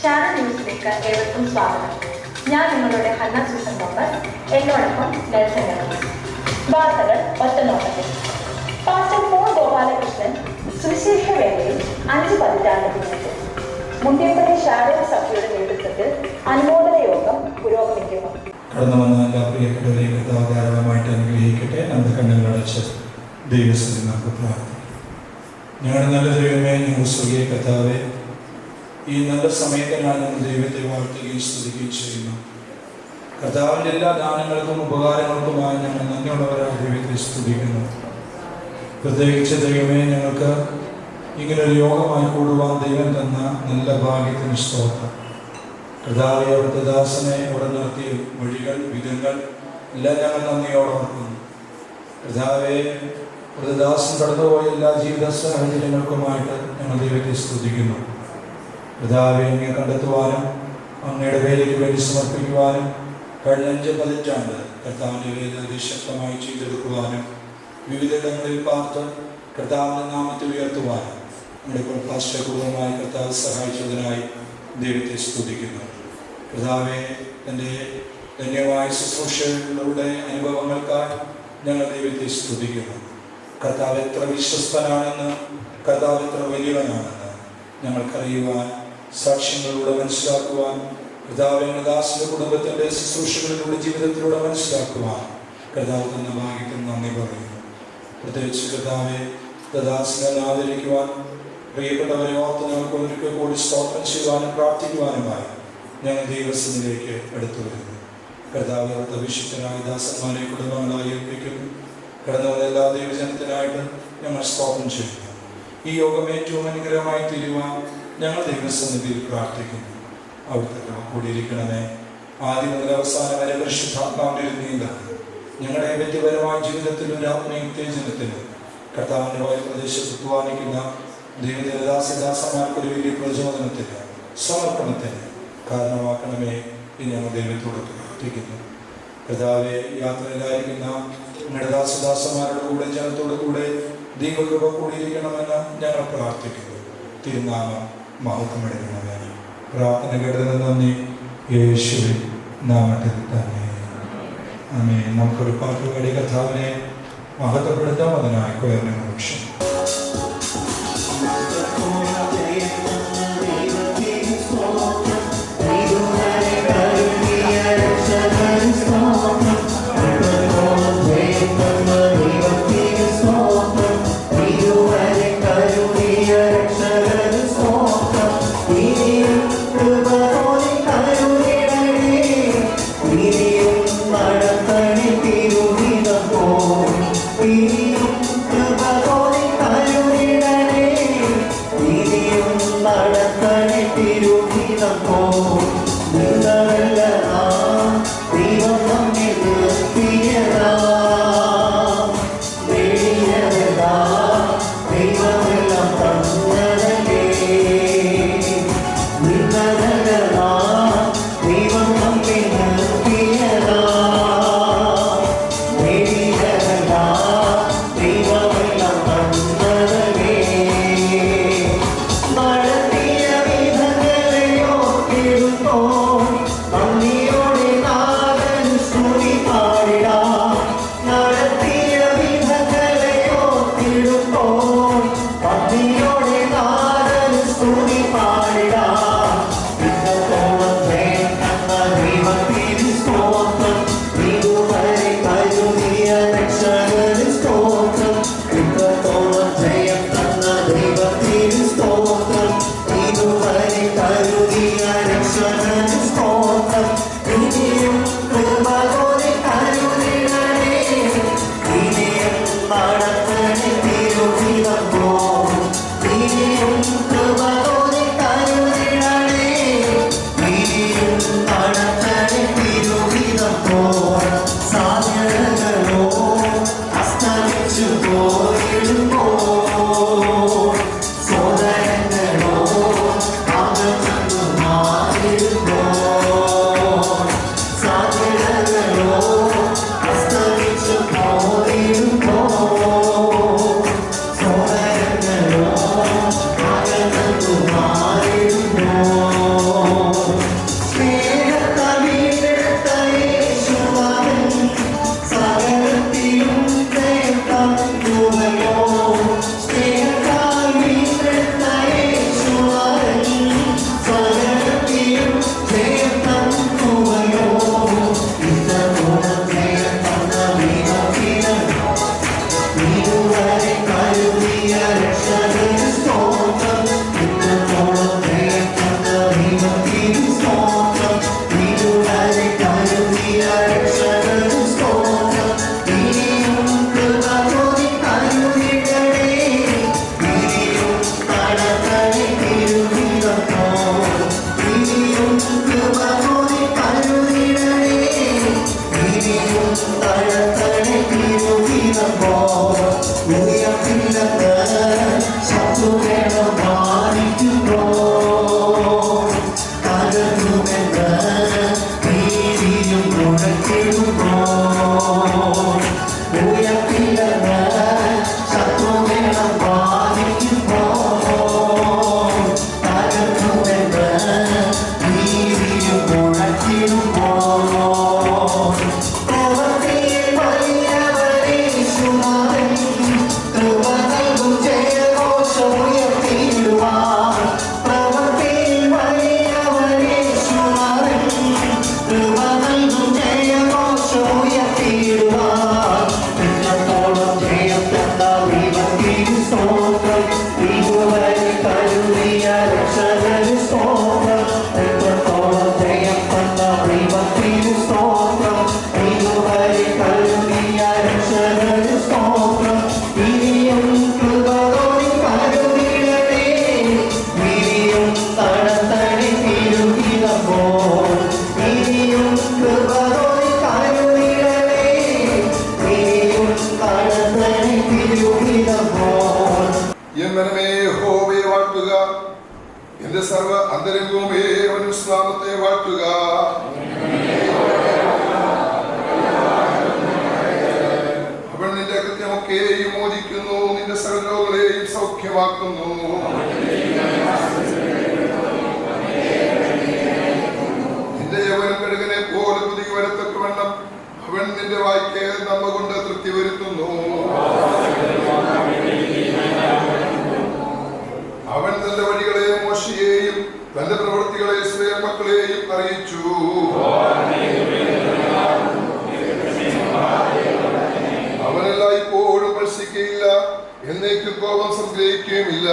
Channel ന്യൂസിലേക്ക് ഏവർക്കും സ്വാഗതം. ഞാൻ നിങ്ങളുടെ ഹന്ന സൂസൻ തോമസ്, എന്നോടൊപ്പം നെൽസൺ വർഗീസ്. വാർത്തകൾ ഒറ്റനോട്ടത്തിൽ. പാസ്റ്റർ പോൾ ഗോപാലകൃഷ്ണൻ സുവിശേഷ വേളയിൽ 5 പതിറ്റാണ്ട് പിന്നിട്ടു. മുണ്ടിയപ്പള്ളി ഷാരോൺ സഭയുടെ നേതൃത്വത്തിൽ അനുമോദന യോഗം പുരോഗമിക്കുന്നു. കടന്നു വന്ന എല്ലാ പ്രിയപ്പെട്ടവരെയും കർത്താവ് ധാരാളമായിട്ട് അനുഗ്രഹിക്കട്ടെ. നമ്മുടെ കണ്ണുകളടച്ച് ദൈവസ്ഥിതി നമുക്ക് പ്രാർത്ഥിക്കാം. ഞങ്ങളുടെ നല്ല ദൈവമേ, ഞങ്ങൾ സ്വർഗീയ കർത്താവേ, ഈ നല്ല സമയത്തിനാണ് ഞങ്ങൾ ദൈവത്തെ വാഴ്ത്തുകയും സ്തുതിക്കുകയും ചെയ്യുന്നു. കർത്താവിൻ്റെ എല്ലാ ദാനങ്ങൾക്കും ഉപകാരങ്ങൾക്കുമായി ഞങ്ങൾ നന്ദിയുള്ളവരായ ദൈവത്തെ സ്തുതിക്കുന്നു. പ്രത്യേകിച്ച് ദൈവമേ, ഞങ്ങൾക്ക് ഇങ്ങനൊരു യോഗമായി കൂടുവാൻ ദൈവം തന്ന നല്ല ഭാഗ്യത്തിന് സ്തോത്രം. കർത്താവെ, അവിടുത്തെ ദാസനെ അവിടെ നടത്തിയ വഴികൾ, വിധങ്ങൾ എല്ലാം ഞങ്ങൾ നന്ദിയോടെ ഓർക്കുന്നു. കർത്താവെ, അവിടുത്തെ ദാസൻ കടന്നുപോയ എല്ലാ ജീവിത സാഹചര്യങ്ങൾക്കുമായിട്ട് ഞങ്ങൾ ദൈവത്തെ സ്തുതിക്കുന്നു. കർത്താവെ, അങ്ങയെ കണ്ടെത്തുവാനും അങ്ങയുടെ വേലയ്ക്ക് വേണ്ടി സമർപ്പിക്കുവാനും കഴിഞ്ഞ 5 പതിറ്റാണ്ട് കർത്താവിൻ്റെ വേല അതിശക്തമായി ചെയ്തെടുക്കുവാനും വിവിധയിടങ്ങളിൽ പാർത്ത് കർത്താവിൻ്റെ നാമത്തെ ഉയർത്തുവാനും നമ്മുടെ കുടുംബമായി കർത്താവ് സഹായിച്ചതിനായി ദൈവത്തെ സ്തുതിക്കുന്നു. കർത്താവെ, എൻ്റെ ധന്യമായ ശുശ്രൂഷകളുടെ അനുഭവങ്ങൾക്കായി ഞങ്ങൾ ദൈവത്തെ സ്തുതിക്കുന്നു. കർത്താവ് എത്ര വിശ്വസ്തനാണെന്ന്, കർത്താവ് എത്ര വലിയവനാണെന്ന് ഞങ്ങൾക്കറിയുവാൻ, സാക്ഷ്യങ്ങളിലൂടെ മനസ്സിലാക്കുവാൻ, കർത്താവിൻ്റെ ദാസിൻ്റെ കുടുംബത്തിൻ്റെ ശുശ്രൂഷകളിലൂടെ ജീവിതത്തിലൂടെ മനസ്സിലാക്കുവാൻ കർത്താവ് തന്ന ഭാഗ്യത്തിന് നന്ദി പറയുന്നു. പ്രത്യേകിച്ച് കർത്താവെ, ദാസിനെ ആദരിക്കുവാൻ, പ്രിയപ്പെട്ടവരെ ഓർത്ത് ഞങ്ങൾക്ക് ഒരിക്കൽ കൂടി സ്തോത്രം ചെയ്യുവാനും പ്രാർത്ഥിക്കുവാനുമായി ഞങ്ങൾ ദൈവസ്ഥനിലേക്ക് എടുത്തു വരുന്നു. കർത്താവ് അവിടുത്തെ വിശുദ്ധനായ ദാസന്മാരെ കുടുംബങ്ങളായി ഏൽപ്പിക്കുന്നു. കടന്നു വന്ന എല്ലാ ദൈവജനത്തിനായിട്ട് ഞങ്ങൾ സ്തോത്രം ചെയ്യുന്നു. ഈ യോഗം ഏറ്റവും അനുഗ്രഹമായി തീരുവാൻ ഞങ്ങൾ ദൈവസന്നിധിയിൽ പ്രാർത്ഥിക്കുന്നു. അവിടുത്തെ കൂടിയിരിക്കണമേ. ആദ്യം മുതൽ അവസാനം വരെ പരിശുദ്ധാത്മാവിന്റെ ഒരു നീന്തൽ ഞങ്ങളുടെ വ്യക്തിപരമായ ജീവിതത്തിൽ ഒരു ആത്മീയ ഉത്തേജനത്തിന് കർത്താവിൻ്റെ വയ പ്രദേശത്ത് അധ്വാനിക്കുന്ന ദൈവദാസന്മാർക്കൊരു വലിയ പ്രചോദനത്തിന്, സമർപ്പണത്തിന് കാരണമാക്കണമേ എന്ന് ഞങ്ങൾ ദൈവത്തോട് പ്രാർത്ഥിക്കുന്നു. കർത്താവെ, യാത്രയിലായിരിക്കുന്ന ഞങ്ങളുടെ ദാസന്മാരുടെ കൂടെ, ജനത്തോടു കൂടെ ദൈവകൃപ കൂടിയിരിക്കണമെന്ന് ഞങ്ങൾ പ്രാർത്ഥിക്കുന്നു. തിരുനാമം മഹത്വമെടുക്കണമേ. പ്രാർത്ഥന കേട്ടതിന് നന്ദി. യേശുവിൻ നാമത്തിൽ തന്നെ ആമേൻ. നമുക്കൊരു പാട്ട് പാടി കർത്താവിനെ മഹത്വപ്പെടുത്താം. അതിനായി കൊയറിനെ മോക്ഷം. Oh നിന്റെ സർവ്വ അന്തരംഗവുമേ അവൻ വിശ്രാമത്തെ വാഴ്ത്തുക. അവൻ നിന്റെ കൃത്യമൊക്കെയും മോചിക്കുന്നു, നിന്റെ സർവ്വരോഗങ്ങളെയും സൗഖ്യമാക്കുന്നു. നിന്റെ യൗവനം കഴുകനെ പോലെ പുതിയ വരത്തക്കവണ്ണം അവൻ നിന്റെ വായ്ക്ക് നമ്മ കൊണ്ട് തൃപ്തി വരുത്തുന്നു. അവൻ തന്റെ വഴികളെ മോശയെയും തന്റെ പ്രവൃത്തികളെ ഇസ്രായേൽ മക്കളെയും അറിയിച്ചു. അവനെല്ലാം ഇപ്പോഴും പ്രശിക്കയില്ല, എന്നേക്കും കോപം സംഗ്രഹിക്കുകയുമില്ല.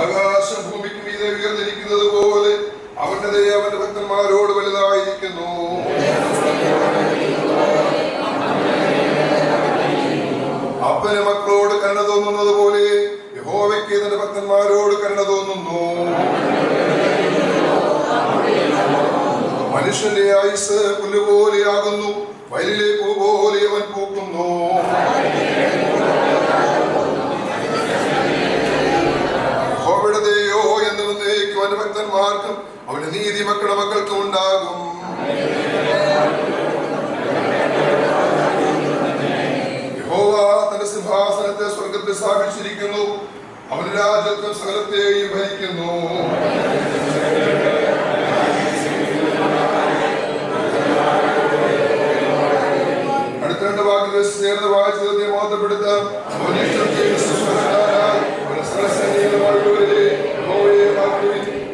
ആകാശം ഭൂമിക്ക് മീതെ ഉയർന്നിരിക്കുന്നത് പോലെ അവന്റെ ദയ അവന്റെ ഭക്തന്മാരോട് വലുതായിരിക്കുന്നു. അപ്പന് മക്കളോട് കരുണ തോന്നുന്നത് പോലെ യഹോവയ്ക്ക് തന്റെ ഭക്തന്മാരോട് കരുണ തോന്നുന്നു. മനുഷ്യന്റെ ആയുസ് പുല്ലുപോലെയാകുന്നു, വയലിലെ പൂ പോലെ അവൻ പൂക്കുന്നു. യഹോവയുടെ ദയോ എന്നേക്കും അവന്റെ ഭക്തന്മാർക്കും അവന്റെ നീതി മക്കളുടെ മക്കൾക്കും ഉണ്ടാകും. യഹോവ തന്റെ സിംഹാസനത്തെ സ്വർഗത്തിൽ സ്ഥാപിച്ചിരിക്കുന്നു, അവന്റെ രാജ്യത്വം സകലത്തെയും ഭരിക്കുന്നു. അടുത്ത രണ്ട് വാക്കുകൾ ചേർന്ന് വായിച്ചത് മോഹപ്പെടുത്താം.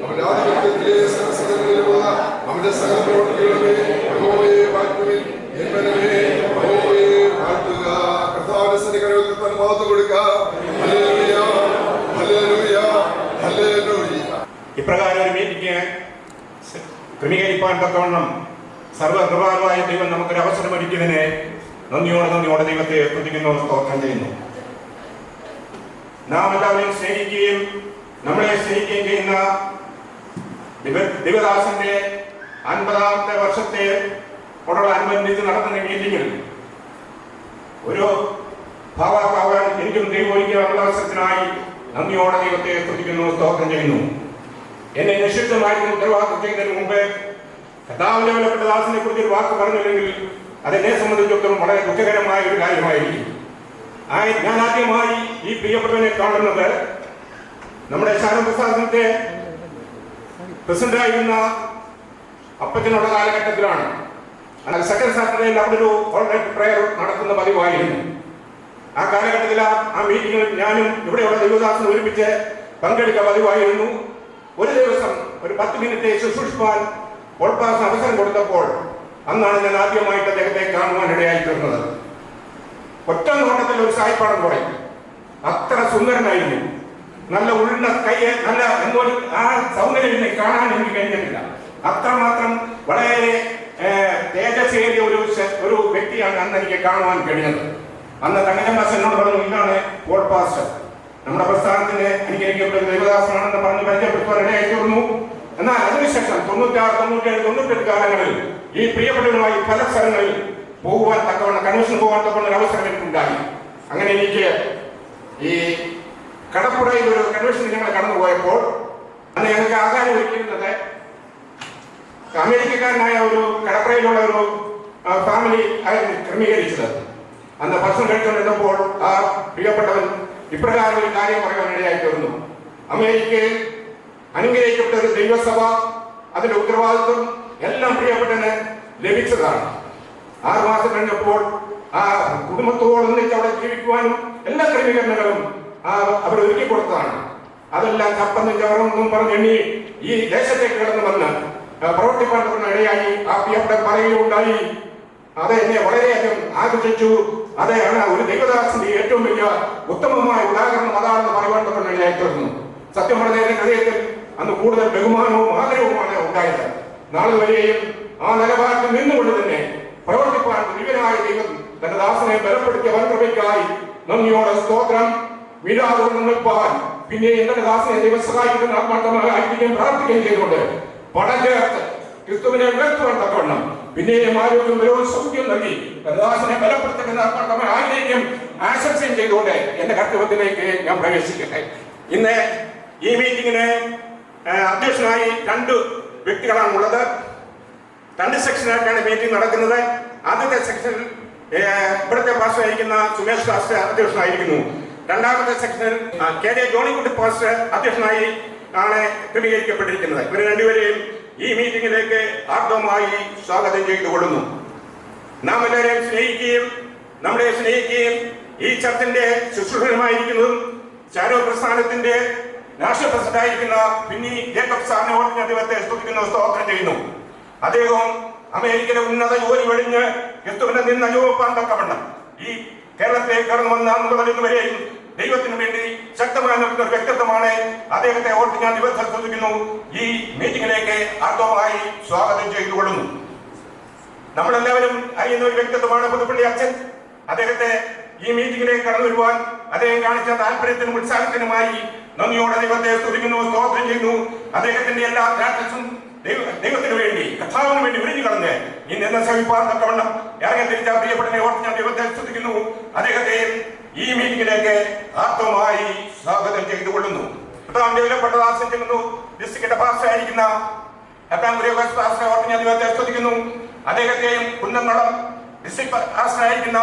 അവന്റെ ആധിപത്യത്തിലെ സകലങ്ങളിലുള്ള അവന്റെ സകല പ്രവർത്തികളുടെ യഹോവയെ വാഴ്ത്തുവിൻ. ഇപ്രകാരം ഒരു മീറ്റിംഗ് ക്രമീകരിക്കാൻ തക്കവണ്ണം സർവകൃപാലുവായ ദൈവം നമുക്കൊരു അവസരം ഒരുക്കിയതിനെ നന്ദിയോടെ ദൈവത്തെ സ്തുതിക്കുന്നു, സ്തോത്രം ചെയ്യുന്നു. നാം എല്ലാവരെയും സ്നേഹിക്കുകയും നമ്മളെ സ്നേഹിക്കുകയും ചെയ്യുന്ന ദിവദാസന്റെ 50ാമത്തെ വർഷത്തെ അനുബന്ധിച്ച് നടത്തുന്ന മീറ്റിംഗിൽ ഒരു ഭാഗമാകാൻ എനിക്കും ദൈവം ഒരുക്കിയ അവസരത്തിനായി നന്ദിയോടെ ദൈവത്തെ സ്തുതിക്കുന്നു, സ്തോത്രം ചെയ്യുന്നു. എന്നെ നിശ്ചിതമായിരുന്നു ഉത്തരവാദിത്വം ചെയ്യുന്നതിന് മുമ്പ് കർത്താവിന്റെ വിലപ്പെട്ട ദാസനെ കുറിച്ച് ഒരു വാക്ക് പറഞ്ഞില്ലെങ്കിൽ അതെന്നെ സംബന്ധിച്ചിടത്തോളം വളരെ ദുഃഖകരമായ ഒരു കാര്യമായിരിക്കും. ഞാൻ ആദ്യമായി ഈ പ്രിയപ്പെട്ടവനെ കാണുന്നത് നമ്മുടെ ശാരപ്രസാദത്തെ പ്രസിഡന്റായിരുന്ന അപ്പച്ചനുള്ള കാലഘട്ടത്തിലാണ്. എന്നാൽ സെക്കൻഡ് സാറ്റർഡേയിൽ അവിടെ ഒരു ഓൾറൈറ്റ് പ്രയർ നടത്തുന്ന പതിവായിരുന്നു. ആ കാലഘട്ടത്തിൽ ആ മീറ്റിംഗിൽ ഞാനും ഇവിടെയുള്ള ദൈവദാസനെ ഒരുമിച്ച് പങ്കെടുക്കാൻ പതിവായിരുന്നു. ഒരു ദിവസം ഒരു 10 മിനിറ്റ് ശുശ്രൂഷിപ്പാൻ പോൾപാസിന് അവസരം കൊടുത്തപ്പോൾ അന്നാണ് ഞാൻ ആദ്യമായിട്ട് അദ്ദേഹത്തെ കാണുവാൻ ഇടയായിത്തീർന്നത്. ഒറ്റ നോട്ടത്തിൽ ഒരു സായിപ്പാടം പറയും, അത്ര സുന്ദരനായിരുന്നു. നല്ല ഉള്ള കൈയെ നല്ല എന്നൊരു ആ സൗന്ദര്യം കാണാൻ എനിക്ക് കഴിഞ്ഞിട്ടില്ല. അത്രമാത്രം വളരെ തേജസ്സേറിയ ഒരു വ്യക്തിയാണ് അന്ന് എനിക്ക് കാണുവാൻ കഴിഞ്ഞത്. അന്ന് തങ്കച്ചൻ എന്നോട് പറഞ്ഞു, ഇതാണ് പോൾ പാസ്റ്റർ, നമ്മുടെ പ്രസ്ഥാനത്തിന് അനുകരിക്കപ്പെട്ട ദൈവദാസനാണെന്ന് പറഞ്ഞ് പരിചയപ്പെടുത്തുവാൻ ഇടയായി തീർന്നു. എന്നാൽ അതിനുശേഷം 96, 97, 98 കാലങ്ങളിൽ ഈ പ്രിയപ്പെട്ടവരുമായി പല സ്ഥലങ്ങളിൽ പോകുവാൻ തക്കവണ്ണം കൺവെൻഷൻ പോകാൻ തക്കവണ്ണം ഒരു അവസരം എനിക്കുണ്ടായി. അങ്ങനെ എനിക്ക് ഈ കടപ്പുറയിൽ ഒരു കൺവെൻഷൻ ഞങ്ങൾ കടന്നു പോയപ്പോൾ അന്ന് ഞങ്ങൾക്ക് ആകാരം ഒരുക്കിയിരുന്നത് അമേരിക്കക്കാരനായ ഒരു കടപ്പുറയിലുള്ള ഒരു ഫാമിലി ആയിരുന്നു ക്രമീകരിച്ചത്. അന്ന് ഭക്ഷണം കഴിച്ചുകൊണ്ടിരുന്നപ്പോൾ ആ പ്രിയപ്പെട്ടവൻ ഇപ്രകാരം ഒരു കാര്യം പറയാൻ ഇടയായി തീർന്നു. അമേരിക്കയിൽ അനുഗ്രഹിക്കപ്പെട്ട ഒരു ദൈവസഭ, അതിന്റെ ഉത്തരവാദിത്വം എല്ലാം പ്രിയപ്പെട്ടവന് ലഭിച്ചതാണ്. 6 മാസം കഴിഞ്ഞപ്പോൾ ആ കുടുംബത്തോടൊന്നിച്ച് അവിടെ ജീവിക്കുവാനും എല്ലാ ക്രമീകരണങ്ങളും അവർ ഒരുക്കി കൊടുത്തതാണ്. അതെല്ലാം ചപ്പന്നും ചവറൊന്നും പറഞ്ഞെണ്ണി ഈ ദേശത്തേക്ക് കടന്നു വന്ന് പ്രവർത്തിപ്പാൻ ഇടയായി. ആ പ്രിയപ്പെട്ട പറയുകയുണ്ടായി, അത് എന്നെ വളരെയധികം ആകർഷിച്ചു. അതാണ് ഒരു ദൈവദാസന്റെ ഏറ്റവും വലിയ ഉത്തമമായ ഉദാഹരണം അതാണെന്ന് പറയുവാൻ തന്നെ ഇടയായി തീർന്നു. സത്യം പറഞ്ഞ ഹൃദയത്തിൽ അന്ന് കൂടുതൽ ബഹുമാനവും ആദരവുമാണ് ഉണ്ടായത്. നാളെ വരെയും ആ നിലപാടിൽ നിന്നുകൊണ്ട് തന്നെ പ്രവർത്തിപ്പാൻ ദിവ്യനായ ദൈവം തന്റെ ദാസനെ ബലപ്പെടുത്തിയ വൻകൃപയ്ക്കായി നന്ദിയോടെ സ്തോത്രം. വീഴാതെ നിൽപ്പാൻ പിന്നെ എന്റെ ദാസനെ ദൈവം സഹായിക്കുന്ന ആത്മാർത്ഥമായിരിക്കുകയും പ്രാർത്ഥിക്കുകയും ചെയ്തുകൊണ്ട് പണം ചേർത്ത് ക്രിസ്തുവിനെ ഉയർത്തുവാൻ തക്കവണ്ണം പിന്നെയും ആരോഗ്യം ബലവും സൗഖ്യം നൽകി ദാസനെ ബലപ്പെടുത്തുന്ന ആത്മാർത്ഥമായ ആഗ്രഹിക്കും ആശംസയും ചെയ്തുകൊണ്ട് എന്റെ കർത്തവ്യത്തിലേക്ക് ഞാൻ പ്രവേശിക്കട്ടെ. ഇന്ന് ഈ മീറ്റിങ്ങിന് അധ്യക്ഷനായി 2 വ്യക്തികളാണുള്ളത്. 2 സെക്ഷനായിട്ടാണ് മീറ്റിംഗ് നടക്കുന്നത്. ആദ്യത്തെ സെക്ഷനിൽ ഇവിടുത്തെ പാസ്റ്ററായിരിക്കുന്ന സുമേഷ് പാസ്റ്റർ അധ്യക്ഷനായിരിക്കുന്നു. രണ്ടാമത്തെ സെക്ഷനിൽ KD ജോണിക്കുട്ടി പാസ്റ്റർ അധ്യക്ഷനായി ആണ് ക്രമീകരിക്കപ്പെട്ടിരിക്കുന്നത്. ഇവർ രണ്ടുപേരെയും ഈ മീറ്റിംഗിലേക്ക് ആർദ്രമായി സ്വാഗതം ചെയ്തുകൊള്ളുന്നു. നാം എല്ലാവരെയും സ്നേഹിക്കുകയും നമ്മളെ സ്നേഹിക്കുകയും ഈ ചർച്ചിന്റെ ശുശ്രൂഷകരുമായിരിക്കുന്നതും ചാരോ പ്രസ്ഥാനത്തിന്റെ നാഷണൽ പ്രസിഡന്റായിരിക്കുന്ന പിന്നി ജേക്കബ് സാറിനെ ഓർത്ത് ഞാൻ ദൈവത്തെ സ്തുതിക്കുന്നു, സ്തോത്രം ചെയ്യുന്നു. അദ്ദേഹവും അമേരിക്കയിലെ ഉന്നത ജോലി വെടിഞ്ഞ് ക്രിസ്തുവിന്റെ നിന്ന് അയോപ്പാൻ തക്കവണ്ണം ഈ കേരളത്തിലേക്ക് കടന്നു വന്ന അന്ന് മുതൽ ഇന്ന് വരെയും ദൈവത്തിന് വേണ്ടി ശക്തമായി നിൽക്കുന്ന ഒരു വ്യക്തിത്വമാണ്. അദ്ദേഹത്തെ ഓർത്ത് ഞാൻ ദൈവത്തെ സ്തുതിക്കുന്നു. ഈ മീറ്റിംഗിലേക്ക് ആർദ്രമായി സ്വാഗതം ചെയ്തുകൊള്ളുന്നു. നമ്മളെല്ലാവരും അറിയുന്ന ഒരു വ്യക്തിത്വമാണ് പുതുപ്പള്ളി അച്ഛൻ. അദ്ദേഹത്തെ ഈ മീറ്റിംഗിലേക്ക് കടന്നു വരുവാൻ അദ്ദേഹം കാണിച്ച താല്പര്യത്തിനും ഉത്സാഹത്തിനുമായി നന്ദിയോടെ ദൈവത്തെ സ്തുതിക്കുന്നു, സ്തോത്രം ചെയ്യുന്നു. അദ്ദേഹത്തിന്റെ എല്ലാ പ്രാക്ടീസും ദൈവത്തിന് വേണ്ടി, കർത്താവിന് വേണ്ടി ഉരിഞ്ഞു കളഞ്ഞ് ഇന്ന് എന്ന സഹിപ്പാൻ തക്കവണ്ണം ഇറങ്ങി തിരിച്ച പ്രിയപ്പെട്ടനെ ഓർത്ത് ഞാൻ ദൈവത്തെ സ്തുതിക്കുന്നു. അദ്ദേഹത്തെ ഈ മീറ്റിംഗിലേക്ക് ആർദ്രമായി സ്വാഗതം ചെയ്തുകൊള്ളുന്നു. വിലപ്പെട്ട ദാസൻ ചെല്ലുന്നു. ഡിസ്ട്രിക്റ്റിന്റെ പാസ്റ്ററായിരിക്കുന്ന പാസ്റ്ററെ ഓർത്ത് ഞാൻ ദൈവത്തെ സ്തുതിക്കുന്നു. അദ്ദേഹത്തെയും കുന്നംകുളം ഡിസ്ട്രിക്ട് പാസ്റ്ററായിരിക്കുന്ന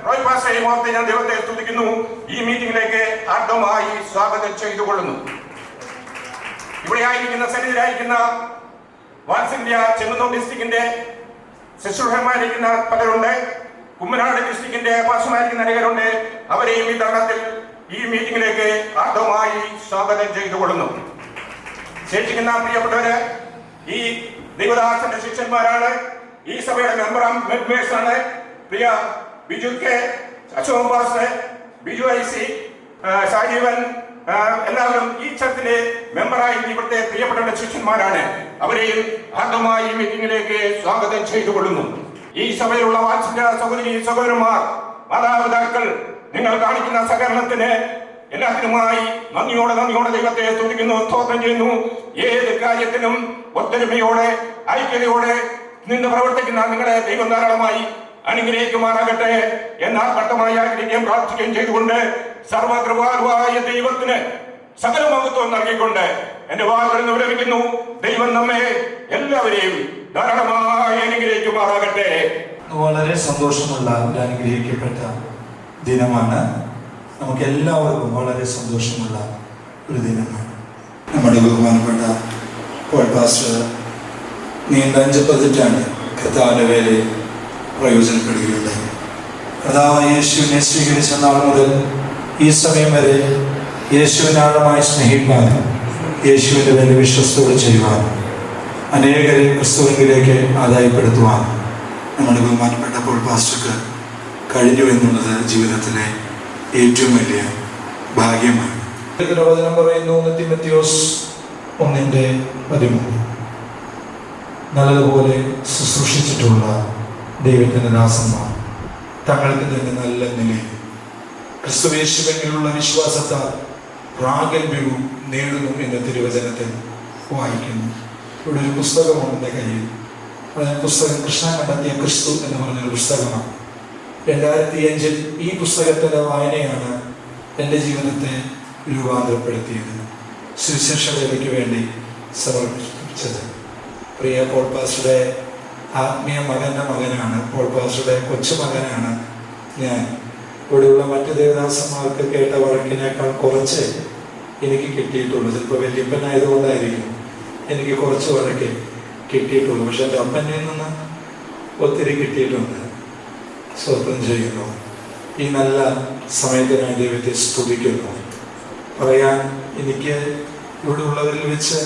റോയ് പാസ്റ്ററെയും ഓർത്ത് ഞാൻ ദൈവത്തെ സ്തുതിക്കുന്നു. ഈ മീറ്റിംഗിലേക്ക് ആർദ്രമായി സ്വാഗതം ചെയ്തുകൊള്ളുന്നു. ഇവിടെ ആയിരിക്കുന്ന സന്നിധിയിലായിരിക്കുന്ന വാത്സല്യ ചെങ്ങന്നൂർ ഡിസ്ട്രിക്റ്റിന്റെ ശുശ്രൂഷകന്മാരിക്കുന്ന പലരുണ്ട്. കുമ്മനാട് ഡിസ്ട്രിക്റ്റിന്റെ പാസ്റ്റർമാരിക്കുന്ന അനേകരുണ്ട്. അവരെയും ഈ തരുണത്തിൽ ഈ മീറ്റിംഗിലേക്ക് ആർദ്രമായി സ്വാഗതം ചെയ്തുകൊള്ളുന്നു. ശേഷിക്കുന്ന പ്രിയപ്പെട്ടവര് ഈ ദൈവദാസന്റെ ശിഷ്യന്മാരാണ്. ഈ സഭയുടെ മെമ്പേഴ്സാണ്. പ്രിയ Biju K, Ashok pastor, Biju IC, Shajeevan, എല്ലാവരും ഈ ചർച്ചിലെ മെമ്പറായി ഇവിടുത്തെ പ്രിയപ്പെട്ട ശിഷ്യന്മാരാണ്. അവരെയും ആർദ്രമായി ഈ മീറ്റിംഗിലേക്ക് സ്വാഗതം ചെയ്തുകൊള്ളുന്നു. ഈ സഭയിലുള്ള വാത്സല്യ സഹോദരി സഹോദരന്മാർ, മാതാപിതാക്കൾ, നിങ്ങൾ കാണിക്കുന്ന സഹകരണത്തിന് എല്ലാത്തിനുമായി നന്ദിയോടെ ദൈവത്തെ സ്തുതിക്കുന്നു, സ്തോത്രം ചെയ്യുന്നു. ഏത് കാര്യത്തിനും ഒത്തൊരുമയോടെ ഐക്യതയോടെ നിന്ന് പ്രവർത്തിക്കുന്ന നിങ്ങളെ ദൈവം ധാരാളമായി അനുഗ്രഹിക്കുമാറാകട്ടെ എന്ന് ആത്മാർത്ഥമായി ആഗ്രഹിക്കുകയും പ്രാർത്ഥിക്കുകയും ചെയ്തുകൊണ്ട് സർവകൃപാലുവായ ദൈവത്തിന് സകല മഹത്വം നൽകിക്കൊണ്ട് എന്റെ വാക്കുകൾ വിരമിക്കുന്നു. ദൈവം നമ്മെ എല്ലാവരെയും ധാരാളമായി അനുഗ്രഹിക്കുമാറാകട്ടെ. വളരെ സന്തോഷമുള്ള ഒരു അനുഗ്രഹിക്കപ്പെട്ട ദിനമാണ്. നമുക്ക് എല്ലാവർക്കും വളരെ സന്തോഷമുള്ള ഒരു ദിനമാണ്. നമ്മുടെ ബഹുമാനപ്പെട്ട പോൾ പാസ്റ്റർ നീണ്ട 5 പതിറ്റാണ്ട് കർത്താവിന്റെ വേലയിൽ പ്രയോജനപ്പെടുകയുണ്ടായി. കർത്താവ് യേശുവിനെ സ്വീകരിച്ച നാൾ മുതൽ ഈ സമയം വരെ യേശുവിനെ ആഴമായി സ്നേഹിക്കാനും യേശുവിൻ്റെ വേല വിശ്വസ്തയോടെ ചെയ്യുവാനും അനേകരെ ക്രിസ്തുവിലേക്ക് ആദായപ്പെടുത്തുവാനും നമ്മുടെ ബഹുമാനപ്പെട്ട പോൾ പാസ്റ്റർക്ക് കഴിഞ്ഞു എന്നുള്ളത് ജീവിതത്തിലെ ഏറ്റവും വലിയ ഭാഗ്യമാണ്. വചനം പറയുന്നു, തിമോഥെയോസ് 1:13 നല്ലതുപോലെ ശുശ്രൂഷിച്ചിട്ടുള്ള ദൈവത്തിൻ്റെ ദാസന്മാർ തങ്ങൾക്ക് തന്നെ നല്ല നിലയിൽ ക്രിസ്തുവേശുവിലുള്ള വിശ്വാസത്താൽ പ്രാഗൽഭ്യവും നേടുന്നു എന്ന തിരുവചനത്തിൽ വായിക്കുന്നു. ഇവിടെ ഒരു പുസ്തകമുണ്ട് എൻ്റെ കയ്യിൽ. പുസ്തകം കൃഷ്ണ കണ്ടെത്തിയ ക്രിസ്തു എന്ന് പറഞ്ഞൊരു പുസ്തകമാണ്. 2005 ഈ പുസ്തകത്തിൻ്റെ വായനയാണ് എൻ്റെ ജീവിതത്തെ രൂപാന്തരപ്പെടുത്തിയത്, സുവിശേഷ വേലയ്ക്ക് വേണ്ടി സമർപ്പിച്ചത്. പ്രിയ പോൾ പാസ്റ്ററുടെ ആത്മീയ മകൻ്റെ മകനാണ്, പോൾ പാസ്റ്ററുടെ കൊച്ചുമകനാണ് ഞാൻ. ഇവിടെയുള്ള മറ്റു ദേവദാസന്മാർക്ക് കേട്ട വഴക്കിനേക്കാൾ കുറച്ച് എനിക്ക് കിട്ടിയിട്ടുള്ളൂ. ചിലപ്പോൾ വല്യപ്പനായതുകൊണ്ടായിരിക്കും എനിക്ക് കുറച്ച് വഴക്ക് കിട്ടിയിട്ടുള്ളൂ. പക്ഷെ എൻ്റെ അപ്പനിൽ നിന്ന് ഒത്തിരി കിട്ടിയിട്ടുണ്ട്. സ്തോത്രം ചെയ്യുന്നു. ഈ നല്ല സമയത്തിനായി ദൈവത്തെ സ്തുതിക്കുന്നു. പറയാൻ എനിക്ക് ഇവിടെ ഉള്ളവരിൽ വെച്ച്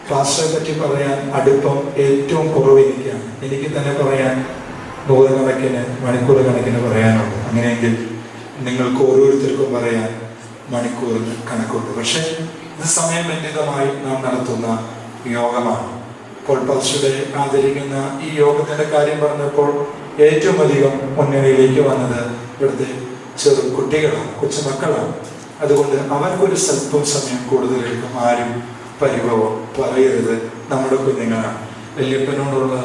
പാസ്റ്ററെ പറ്റി പറയാൻ അടുപ്പം ഏറ്റവും കുറവ് എനിക്കാണ്. എനിക്ക് തന്നെ പറയാൻ നൂറുകണക്കിന് മണിക്കൂർ കണക്കിന് പറയാനുണ്ട്. അങ്ങനെയെങ്കിൽ നിങ്ങൾക്ക് ഓരോരുത്തർക്കും പറയാൻ മണിക്കൂറിന് കണക്കുണ്ട്. പക്ഷേ ഇത് സമയബന്ധിതമായി നാം നടത്തുന്ന യോഗമാണ്. പോൾ പാസ്റ്ററെ ആദരിക്കുന്ന ഈ യോഗത്തിൻ്റെ കാര്യം പറഞ്ഞപ്പോൾ ഏറ്റവും അധികം മുന്നണിയിലേക്ക് വന്നത് ഇവിടുത്തെ ചെറു കുട്ടികളാണ്, കൊച്ചുമക്കളാണ്. അതുകൊണ്ട് അവർക്കൊരു സ്വല്പം സമയം കൂടുതലെടുക്കും. ആരും പരിഭവം പറയരുത്, നമ്മുടെ കുഞ്ഞുങ്ങളാണ്. വല്യപ്പനോടുള്ള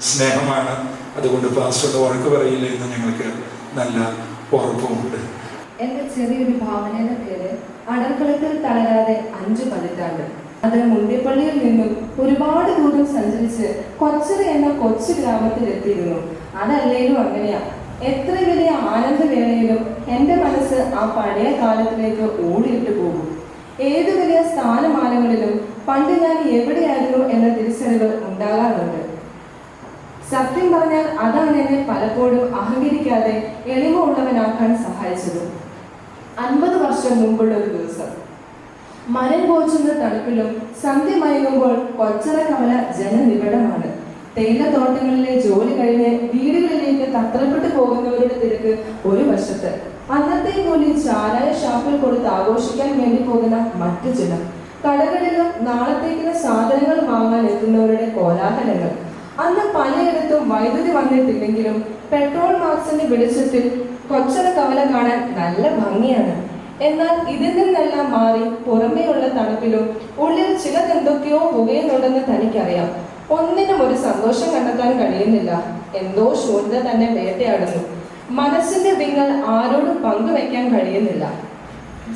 സ്നേഹമാണ്. അതുകൊണ്ട് പാസ്റ്ററുടെ വഴക്ക് പറയില്ല എന്ന് ഞങ്ങൾക്ക് നല്ല ഓർമ്മയുണ്ട്. എന്റെ ചെറിയൊരു ഭാവനയുടെ പേര് അടർക്കളത്തിൽ തളരാതെ 5 പതിറ്റാണ്ട്. അത് മുണ്ടിപ്പള്ളിയിൽ നിന്നും ഒരുപാട് ദൂരം സഞ്ചരിച്ച് കൊച്ചറ എന്ന കൊച്ചു ഗ്രാമത്തിൽ എത്തിയിരുന്നു. അതല്ലേലും അങ്ങനെയാ. എത്ര വലിയ ആനന്ദവേളയിലും എൻ്റെ മനസ്സ് ആ പഴയ കാലത്തിലേക്ക് ഓടിയിട്ട് പോകും. ഏതു വലിയ സ്ഥാനമാനങ്ങളിലും പണ്ട് ഞാൻ എവിടെയായിരുന്നു എന്ന തിരിച്ചറിവ് ഉണ്ടാകാറുണ്ട്. സത്യം പറഞ്ഞാൽ അതാണ് എന്നെ പലപ്പോഴും അഹങ്കരിക്കാതെ എളിമ ഉള്ളവനാക്കാൻ സഹായിച്ചത്. 50 വർഷം മുമ്പുള്ള ഒരു ദിവസം മരം കോച്ചുന്ന തണുപ്പിലും സന്ധ്യ മയങ്ങുമ്പോൾ കൊച്ചറ കവല ജനനിബിഡമാണ്. തേയിലത്തോട്ടങ്ങളിലെ ജോലി കഴിഞ്ഞ് വീടുകളിലേക്ക് തത്രപ്പെട്ടു പോകുന്നവരുടെ തിരക്ക് ഒരു വശത്ത്, അന്നത്തെ പോലെ ചാരായ ഷാപ്പിൽ കൊടുത്ത് ആഘോഷിക്കാൻ വേണ്ടി പോകുന്ന മറ്റു ചിലർ, കടകളിലും നാളത്തേക്കുള്ള സാധനങ്ങൾ വാങ്ങാൻ എത്തുന്നവരുടെ കോലാഹലങ്ങൾ. അന്ന് പലയിടത്തും വൈദ്യുതി വന്നിട്ടില്ലെങ്കിലും പെട്രോൾ മാർക്സിന്റെ വെളിച്ചത്തിൽ കൊച്ചറ കവല കാണാൻ നല്ല ഭംഗിയാണ്. എന്നാൽ ഇതിൽ നിന്നെല്ലാം മാറി പുറമേയുള്ള തണുപ്പിലും ഉള്ളിൽ ചിലതെന്തൊക്കെയോ പുകയുന്നുണ്ടെന്ന് തനിക്കറിയാം. ഒന്നിനും ഒരു സന്തോഷം കണ്ടെത്താൻ കഴിയുന്നില്ല. എന്തോ ശൂന്യത തന്നെ വേട്ടയാടുന്നു. മനസ്സിന്റെ വിങ്ങൽ ആരോടും പങ്കുവെക്കാൻ കഴിയുന്നില്ല.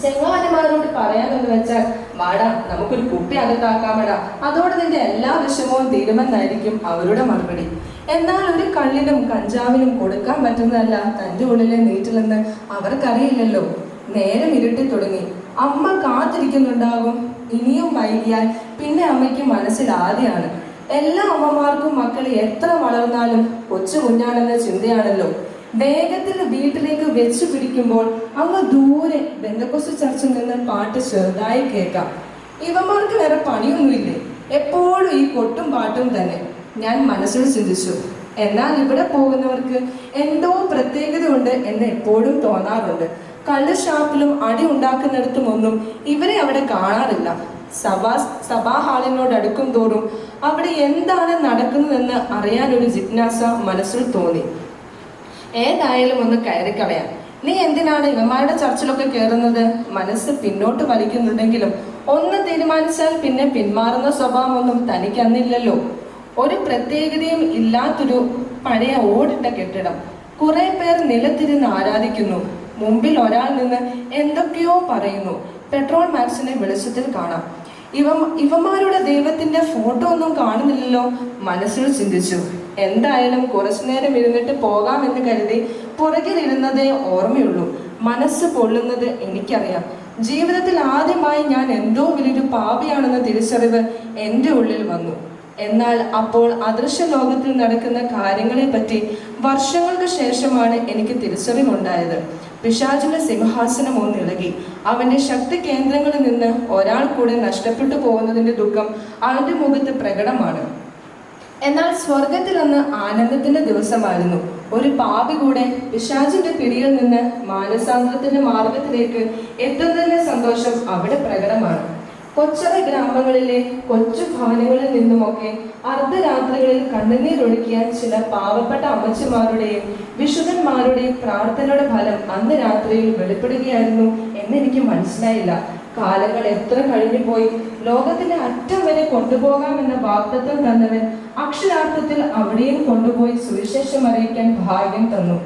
ചെങ്ങാതിമാരോട് പറയാനെന്ന് വെച്ചാൽ, വാടാ നമുക്കൊരു കുപ്പി അകത്താക്കാമടാ, അതോടെ നിന്റെ എല്ലാ വിഷമവും തീരുമെന്നായിരിക്കും അവരുടെ മറുപടി. എന്നാൽ ഒരു കള്ളിനും കഞ്ചാവിനും കൊടുക്കാൻ പറ്റുന്നതല്ല തൻ്റെ ഉള്ളിലെ നീറ്റിലെന്ന് അവർക്കറിയില്ലല്ലോ. നേരം ഇരുട്ടി തുടങ്ങി. അമ്മ കാത്തിരിക്കുന്നുണ്ടാകും. ഇനിയും വൈകിയാൽ പിന്നെ അമ്മയ്ക്ക് മനസ്സിൽ ആദ്യമാണ്. എല്ലാ അമ്മമാർക്കും മക്കളെ എത്ര വളർന്നാലും കൊച്ചു കുഞ്ഞാണെന്ന ചിന്തയാണല്ലോ. വേഗത്തിൽ വീട്ടിലേക്ക് വെച്ചു പിടിക്കുമ്പോൾ അങ്ങ് ദൂരെ ബന്ധക്കോസ് ചർച്ചിൽ നിന്ന് പാട്ട് ചെറുതായി കേൾക്കാം. ഇവന്മാർക്ക് വേറെ പണിയൊന്നുമില്ലേ, എപ്പോഴും ഈ കൊട്ടും പാട്ടും തന്നെ. ഞാൻ മനസ്സിൽ ചിന്തിച്ചു. എന്നാൽ ഇവിടെ പോകുന്നവർക്ക് എന്തോ പ്രത്യേകത ഉണ്ട് എന്ന് എപ്പോഴും തോന്നാറുണ്ട്. കള്ള് ഷാപ്പിലും അടി ഉണ്ടാക്കുന്നിടത്തുമൊന്നും ഇവരെ അവിടെ കാണാറില്ല. സഭാ ഹാളിനോട് അടുക്കും തോറും അവിടെ എന്താണ് നടക്കുന്നതെന്ന് അറിയാനൊരു ജിജ്ഞാസ മനസ്സിൽ തോന്നി. ഏതായാലും ഒന്ന് കയറിക്കളയാം. നീ എന്തിനാണ് ഇവന്മാരുടെ ചർച്ചിലൊക്കെ കയറുന്നത്? മനസ്സ് പിന്നോട്ട് വലിക്കുന്നുണ്ടെങ്കിലും ഒന്ന് തീരുമാനിച്ചാൽ പിന്നെ പിന്മാറുന്ന സ്വഭാവമൊന്നും തനിക്ക് അന്നില്ലല്ലോ. ഒരു പ്രത്യേകതയും ഇല്ലാത്തൊരു പഴയ ഓടിട്ട കെട്ടിടം. കുറെ പേർ നിലത്തിരുന്ന് ആരാധിക്കുന്നു. മുമ്പിൽ ഒരാൾ നിന്ന് എന്തൊക്കെയോ പറയുന്നു. പെട്രോൾ മാക്സിനെ വെളിച്ചത്തിൽ കാണാം. ഇവന്മാരുടെ ദൈവത്തിന്റെ ഫോട്ടോ ഒന്നും കാണുന്നില്ലല്ലോ. മനസ്സിൽ ചിന്തിച്ചു. എന്തായാലും കുറച്ചു നേരം ഇരുന്നിട്ട് പോകാമെന്ന് കരുതി പുറകിലിരുന്നതേ ഓർമ്മയുള്ളൂ. മനസ്സ് പൊള്ളുന്നത് എനിക്കറിയാം. ജീവിതത്തിൽ ആദ്യമായി ഞാൻ എന്തോ വലിയൊരു പാപിയാണെന്ന തിരിച്ചറിവ് എൻ്റെ ഉള്ളിൽ വന്നു. എന്നാൽ അപ്പോൾ അദൃശ്യ ലോകത്തിൽ നടക്കുന്ന കാര്യങ്ങളെ പറ്റി വർഷങ്ങൾക്ക് ശേഷമാണ് എനിക്ക് തിരിച്ചറിവുണ്ടായത്. പിശാചിന്റെ സിംഹാസനം ഒന്നിളകി. അവന്റെ ശക്തി കേന്ദ്രങ്ങളിൽ നിന്ന് ഒരാൾ കൂടെ നഷ്ടപ്പെട്ടു പോകുന്നതിന്റെ ദുഃഖം അവന്റെ മുഖത്ത് പ്രകടമാണ്. എന്നാൽ സ്വർഗത്തിൽ അന്ന് ആനന്ദത്തിന്റെ ദിവസമായിരുന്നു. ഒരു പാപി കൂടെ പിശാചിന്റെ പിടിയിൽ നിന്ന് മാനസാന്തരത്തിന്റെ മാർഗത്തിലേക്ക് എത്തുന്നതിന്റെ സന്തോഷം അവിടെ പ്രകടമാണ്. കൊച്ചറ ഗ്രാമങ്ങളിലെ കൊച്ചു ഭവനങ്ങളിൽ നിന്നുമൊക്കെ അർദ്ധരാത്രികളിൽ കണ്ണുനീരൊഴുക്കിയ ചില പാവപ്പെട്ട അമ്മച്ചിമാരുടെയും വിശുദ്ധന്മാരുടെയും പ്രാർത്ഥനയുടെ ഫലം അന്ന് രാത്രിയിൽ വെളിപ്പെടുകയായിരുന്നു എന്നെനിക്ക് മനസ്സിലായില്ല. കാലങ്ങൾ എത്ര കഴിഞ്ഞു പോയി. ലോകത്തിന്റെ അറ്റം വരെ കൊണ്ടുപോകാമെന്ന വാഗ്ദത്തം തന്നവൻ അക്ഷരാർത്ഥത്തിൽ അവിടെയും കൊണ്ടുപോയി സുവിശേഷം അറിയിക്കാൻ ഭാഗ്യം തന്നു.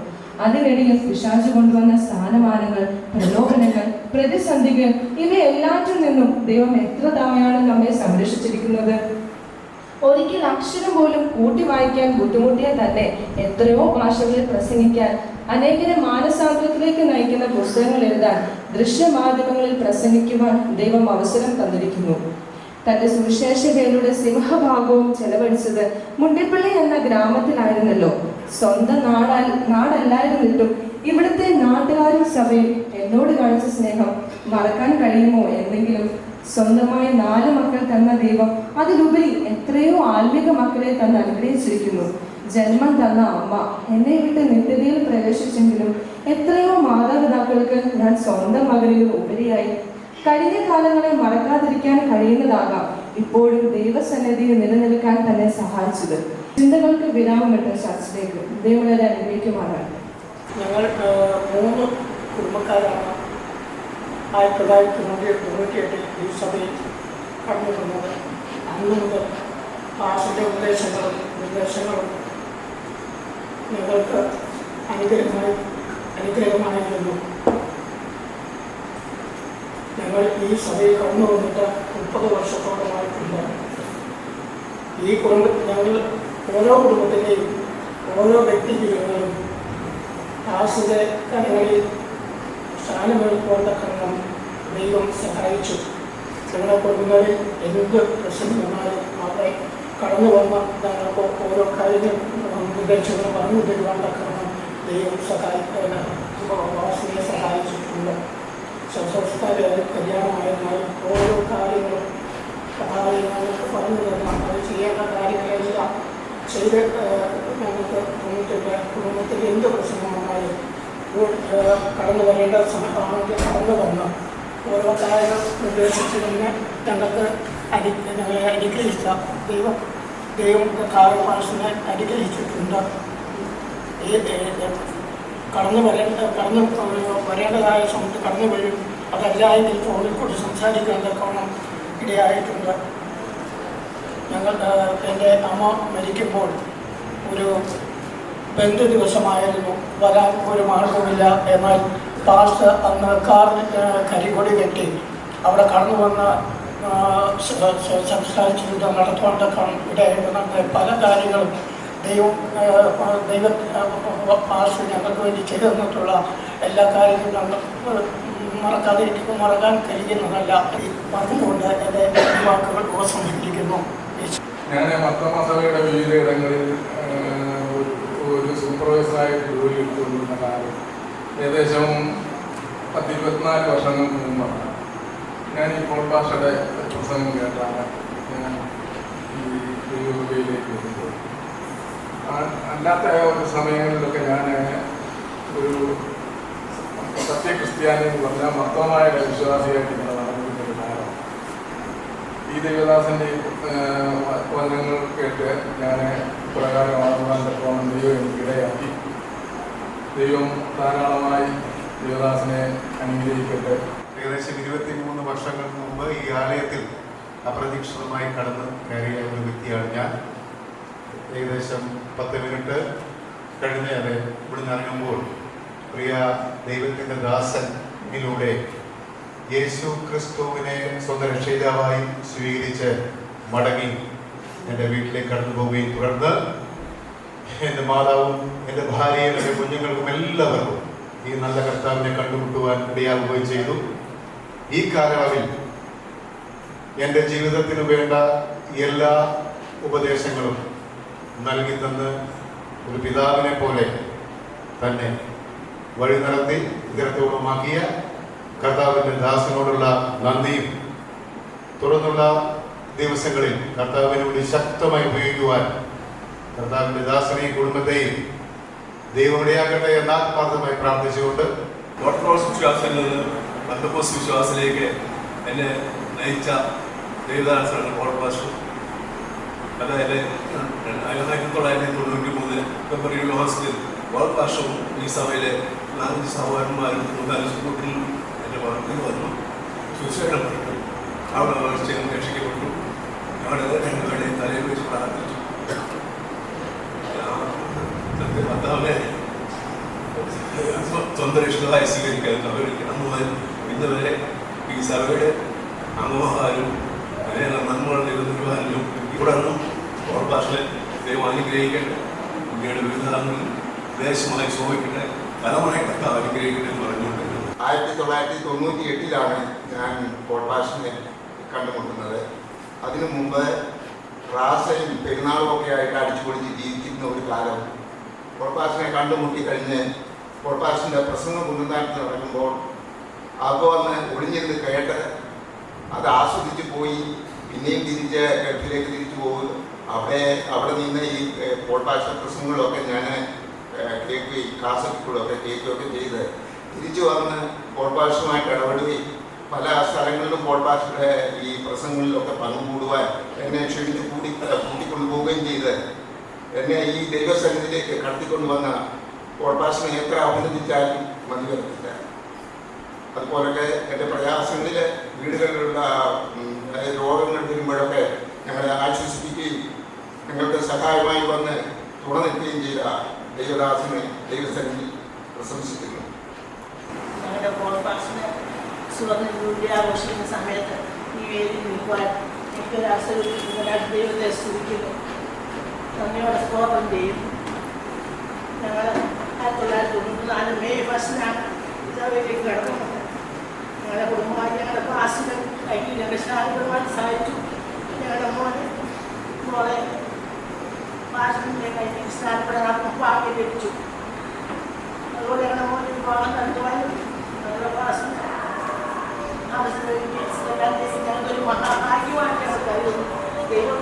അതിനിടയിൽ പിശാച് കൊണ്ടുവന്ന സ്ഥാനമാനങ്ങൾ, പ്രലോഭനങ്ങൾ, പ്രതിസന്ധികൾ, ഇവയെല്ലാറ്റിൽ നിന്നും ദൈവം എത്ര തവണയാണ് നമ്മെ സംരക്ഷിച്ചിരിക്കുന്നത്. ഒരിക്കൽ അക്ഷരം പോലും കൂട്ടി വായിക്കാൻ ബുദ്ധിമുട്ടിയ തന്നെ എത്രയോ ഭാഷകളിൽ പ്രസംഗിക്കാൻ, അനേകരെ മാനസാന്തരത്തിലേക്ക് നയിക്കുന്ന പുസ്തകങ്ങൾ എഴുതാൻ, ദൃശ്യമാധ്യമങ്ങളിൽ പ്രസംഗിക്കുവാൻ ദൈവം അവസരം തന്നിരിക്കുന്നു. തന്റെ സുവിശേഷ വേലയുടെ സിംഹഭാഗവും ചെലവഴിച്ചത് മുണ്ടിപ്പള്ളി എന്ന ഗ്രാമത്തിലായിരുന്നല്ലോ. സ്വന്തം നാടല്ലായിരുന്നിട്ടും ഇവിടുത്തെ നാട്ടുകാരും സഭയിൽ എന്നോട് കാണിച്ച സ്നേഹം മറക്കാൻ കഴിയുമോ എന്നെങ്കിലും. സ്വന്തമായി 4 മക്കൾ തന്ന ദൈവം അതിലുപരി എത്രയോ ആത്മീക മക്കളെ തന്ന് അനുഗ്രഹിച്ചിരിക്കുന്നു. ജന്മം തന്ന അമ്മ എന്നെ വിട്ട് നിത്യതയിൽ പ്രവേശിച്ചെങ്കിലും എത്രയോ മാതാപിതാക്കൾക്ക് ഞാൻ സ്വന്തം മകളിൽ ഉപരിയായി. കഴിഞ്ഞ കാലങ്ങളെ മറക്കാതിരിക്കാൻ കഴിയുന്നതാകാം ഇപ്പോഴും ദൈവസന്നിധിയിൽ നിലനിൽക്കാൻ തന്നെ സഹായിച്ചത്. ചിന്തകൾക്ക് വിരാമമിട്ട ചർച്ചിലേക്ക് ദൈവങ്ങളെ അനുഗ്രഹിക്കുമാറാണ്. ഞങ്ങൾ 3 കുടുംബക്കാരാണ് 1998 ഈ സഭയിൽ കടന്നു വന്നത്. അന്ന് മുതൽ പാസിൻ്റെ നിർദ്ദേശങ്ങളും ഞങ്ങൾക്ക് അനുഗ്രഹമായി അനുഗ്രഹമായിരുന്നു. ഞങ്ങൾ ഈ സഭയിൽ കടന്നു വന്നിട്ട് 30 വർഷത്തോളമായിട്ടുണ്ട്. ഞങ്ങൾ ഓരോ കുടുംബത്തിൻ്റെയും ഓരോ വ്യക്തി ജീവിതങ്ങളും ആസിന്റെ കരങ്ങളിൽ സ്ഥാനമേൽക്കൊണ്ടക്കണം ദൈവം സഹായിച്ചു. ഞങ്ങളുടെ കുടുംബങ്ങളിൽ എന്ത് പ്രശ്നം വന്നാലും അവിടെ കടന്നു വന്ന ഞങ്ങൾക്ക് ഓരോ കാര്യങ്ങൾ നിർദ്ദേശങ്ങൾ പറഞ്ഞു തരുവാൻ തക്കണം ദൈവം വാസിനെ സഹായിച്ചിട്ടുണ്ട്. സംസ്ഥാനത്തായാലും കല്യാണമായിരുന്നാലും ഓരോ കാര്യങ്ങളും ഞങ്ങൾക്ക് പറഞ്ഞു തരണം. അത് ചെയ്യേണ്ട കാര്യങ്ങളെല്ലാം ചെയ്ത് ഞങ്ങൾക്ക് തോന്നിയിട്ടുണ്ട്. കുടുംബത്തിൽ എന്ത് പ്രശ്നം വന്നാലും കടന്നു വരേണ്ട സമയമാണെങ്കിൽ കടന്നു വന്ന് ഓരോ കാര്യങ്ങൾ നിർദ്ദേശിച്ച് തന്നെ ഞങ്ങളെ അനുഗ്രഹിച്ച ദൈവം കാലഭാഷനെ അനുഗ്രഹിച്ചിട്ടുണ്ട്. കടന്നു വരേണ്ടതായ സമയത്ത് കടന്നു വരും. അതല്ലായെങ്കിൽ ഫോണിൽ കൂടി സംസാരിക്കാൻ തക്കവണ്ണം ഇടയായിട്ടുണ്ട്. എൻ്റെ അമ്മ മരിക്കുമ്പോൾ ഒരു ബന്ധു ദിവസമായിരുന്നു, വരാൻ ഒരു മാർഗവുമില്ല. എന്നാൽ പാസ്റ്റർ അന്ന് കാറിൽ കരികൊടി കെട്ടി അവിടെ കടന്നു വന്ന സംസ്കാര ജീവിതം നടത്തുവാൻ തക്കണം ഇടയായിട്ട് പല കാര്യങ്ങളും ദൈവ പാസ്റ്റർ ഞങ്ങൾക്ക് വേണ്ടി ചെയ്തു തന്നിട്ടുള്ള എല്ലാ കാര്യങ്ങളും നമ്മൾ മറക്കാൻ കഴിയുന്നതല്ല. പറഞ്ഞുകൊണ്ട് എൻ്റെ വാക്കുകൾ ഉപസംഹരിക്കുന്നു. ഞാൻ മർത്തോമാ സഭയുടെ വിവിധയിടങ്ങളിൽ ഒരു സൂപ്പർവൈസറായിട്ട് ജോലി എടുത്തുകൊണ്ടിരുന്ന കാലം ഏകദേശം 10-24 വർഷങ്ങൾക്ക് മുമ്പാണ്. ഞാൻ ഈ പോൾ പാസ്റ്ററുടെ പ്രസംഗം കേട്ടാണ് ഞാൻ ഈ ദൈവകൃപയിലേക്ക് വരുന്നത്. അല്ലാത്ത ഒരു സമയങ്ങളിലൊക്കെ ഞാൻ ഒരു സത്യക്രിസ്ത്യാനി എന്ന് പറഞ്ഞാൽ മർത്തോമായ വിശ്വാസിയായിട്ട് ഇങ്ങനെ നടന്നിരുന്നൊരു കാലം. ഈ ദൈവദാസൻ്റെ വചനങ്ങൾ കേട്ട് ഞാൻ പ്രകാരമാകുവാൻ തക്കവണ്ണം ദൈവം എനിക്കിടയാക്കി. ദൈവം ധാരാളമായി ദേവദാസനെ അനുഗ്രഹിക്കട്ടെ. ഏകദേശം 23 വർഷങ്ങൾക്ക് മുമ്പ് ഈ ആലയത്തിൽ അപ്രതീക്ഷിതമായി കടന്നു കയറിയ ഒരു വ്യക്തിയാണ് ഞാൻ. ഏകദേശം 10 മിനിറ്റ് കഴിഞ്ഞാൽ ഇവിടുന്ന് ഇറങ്ങുമ്പോൾ പ്രിയ ദൈവത്തിൻ്റെ ദാസനിലൂടെ യേശു ക്രിസ്തുവിനെ സ്വന്തം രക്ഷിതാവായി സ്വീകരിച്ച് മടങ്ങി എൻ്റെ വീട്ടിലേക്ക് കടന്നു പോവുകയും തുടർന്ന് എൻ്റെ മാതാവും എൻ്റെ ഭാര്യയും എൻ്റെ കുഞ്ഞുങ്ങൾക്കും എല്ലാവർക്കും ഈ നല്ല കർത്താവിനെ കണ്ടുമുട്ടുവാൻ ഇടയാവുകയും ചെയ്തു. ഈ കാലയളവിൽ എൻ്റെ ജീവിതത്തിന് വേണ്ട എല്ലാ ഉപദേശങ്ങളും നൽകി തന്ന് ഒരു പിതാവിനെ പോലെ തന്നെ വഴി നടത്തി ഇതരത്തോളമാക്കിയ കർത്താവിൻ്റെ ദാസനോടുള്ള നന്ദിയും തുടർന്നുള്ള ദിവസങ്ങളിൽ കർത്താവിനെ കൂടി ശക്തമായി ഉപയോഗിക്കുവാൻ കർത്താവിൻ്റെ ദാസനെയും കുടുംബത്തെയും ദൈവം ഇടയാക്കട്ടെ എന്ന് ആത്മാർത്ഥമായി പ്രാർത്ഥിച്ചുകൊണ്ട് ഓർത്തഡോക്സ് വിശ്വാസത്തിൽ നിന്ന് പെന്തക്കോസ്ത് വിശ്വാസത്തിലേക്ക് എന്നെ നയിച്ച ദൈവദാസനാണ് പോൾ പാസ്റ്റർ. അതായത് 1993 ഫെബ്രുവരി മാസത്തിൽ പോൾ പാസ്റ്ററും ഈ സഭയിലെ 4 സഹോദരന്മാരും 4 കൂട്ടിലും എൻ്റെ വർക്കിൽ വന്നു. സുശേഷം പറഞ്ഞു. അവിടെ രക്ഷിക്കപ്പെട്ടു. അവിടെ രണ്ടുപേരെ തലയിൽ വെച്ച് പ്രാർത്ഥിച്ചു. ഭർത്താവിനെ സ്വന്തം രക്ഷിതായി സ്വീകരിക്കാൻ അവർ അന്ന് മുതൽ ഇന്ന് വരെ ഈ സഭയുടെ അംഗമാകാനും അതിനുള്ള നന്മകൾ നിലനിർത്താനും ഇവിടെ നിന്നും പോൾ പാസ്റ്ററെ ദൈവം അനുഗ്രഹിക്കട്ടെ. ഇന്ത്യയുടെ വിവിധ ഭാഗങ്ങളിൽ ദേശമായി ശോഭിക്കട്ടെ. തലമുറയൊക്കെ അനുഗ്രഹിക്കട്ടെ എന്ന് പറഞ്ഞുകൊണ്ട് 1998 ഞാൻ പോൾ പാസ്റ്ററിനെ കണ്ടുമുട്ടുന്നത്. അതിനു മുമ്പ് റാസയും പെരുന്നാളും ഒക്കെ ആയിട്ട് അടിച്ചുപൊളിച്ച് ജീവിച്ചിരുന്ന ഒരു കാലം പോൾ പാസ്റ്ററിനെ കണ്ടുമുട്ടി കഴിഞ്ഞ് പോൾ പാസ്റ്ററിൻ്റെ പ്രസംഗം കുന്നുനാട്ടിൽ നടക്കുമ്പോൾ അപ്പോൾ അന്ന് ഒളിഞ്ഞിരുന്ന് കേട്ട് അത് ആസ്വദിച്ച് പോയി. പിന്നെയും തിരിച്ച് ഗൾഫിലേക്ക് തിരിച്ചു പോകും. അവിടെ നിന്ന് ഈ പോൾ പാസ്റ്റർ പ്രസംഗങ്ങളൊക്കെ ഞാൻ കേൾക്കുകയും കാസറ്റുകളൊക്കെ കേൾക്കുകയൊക്കെ ചെയ്ത് തിരിച്ചു വന്ന് പോൾ പാസ്റ്ററുമായിട്ട് ഇടപെടുകയും പല സ്ഥലങ്ങളിലും പോൾ പാസ്റ്ററുടെ ഈ പ്രസംഗങ്ങളിലൊക്കെ പങ്കുകൂടുവാൻ എന്നെ ക്ഷണിച്ച് കൂട്ടിക്കൊണ്ടുപോവുകയും ചെയ്ത് എന്നെ ഈ ദൈവസന്നിധിയിലേക്ക് കടത്തിക്കൊണ്ടുവന്ന പോൾ പാസ്റ്ററിനെ എത്ര അഭിനന്ദിച്ചാലും മതി വരത്തില്ല. അതുപോലൊക്കെ എൻ്റെ പ്രയാസങ്ങളിൽ വീടുകളിലുള്ള രോഗങ്ങൾ വരുമ്പോഴൊക്കെ ഞങ്ങളെ ആശ്വസിപ്പിക്കുകയും ഞങ്ങൾക്ക് സഹായമായി വന്ന് തുണ നിൽക്കുകയും ചെയ്ത ദൈവദാസനെ ദൈവസന്നിധി പ്രശംസിക്കുന്നു. സുവർണ്ണ ജൂബിലി ആഘോഷിക്കുന്ന സമയത്ത് ഈ വേദിയിൽ നിൽക്കുവാൻ എനിക്കൊരു അവസരം ദൈവത്തെ സ്തുതിക്കുന്നു, നന്ദിയോടെ സ്തോത്രം ചെയ്യുന്നു. ഞങ്ങൾ 1994 മെയ് 1 ഇതേക്ക് കടന്നു വന്നത്. ഞങ്ങളുടെ കുടുംബമായി ഞങ്ങളുടെ പാസിലും കൈക്ക് രക്ഷാപ്പെടുവാൻ സഹായിച്ചു. ഞങ്ങളുടെ മോളെ പാസിൻ്റെ കൈക്ക് സ്നാനപ്പെടാൻ ഭാഗ്യം ലഭിച്ചു. അതുപോലെ ഞങ്ങളുടെ മോനെ വിവാഹം നടത്തുവാനും ഞങ്ങളുടെ പാസിന് ഞങ്ങൾക്കൊരു മഹാഭാഗ്യമായിട്ട് ഞങ്ങൾ കരുതുന്നു. ദൈവം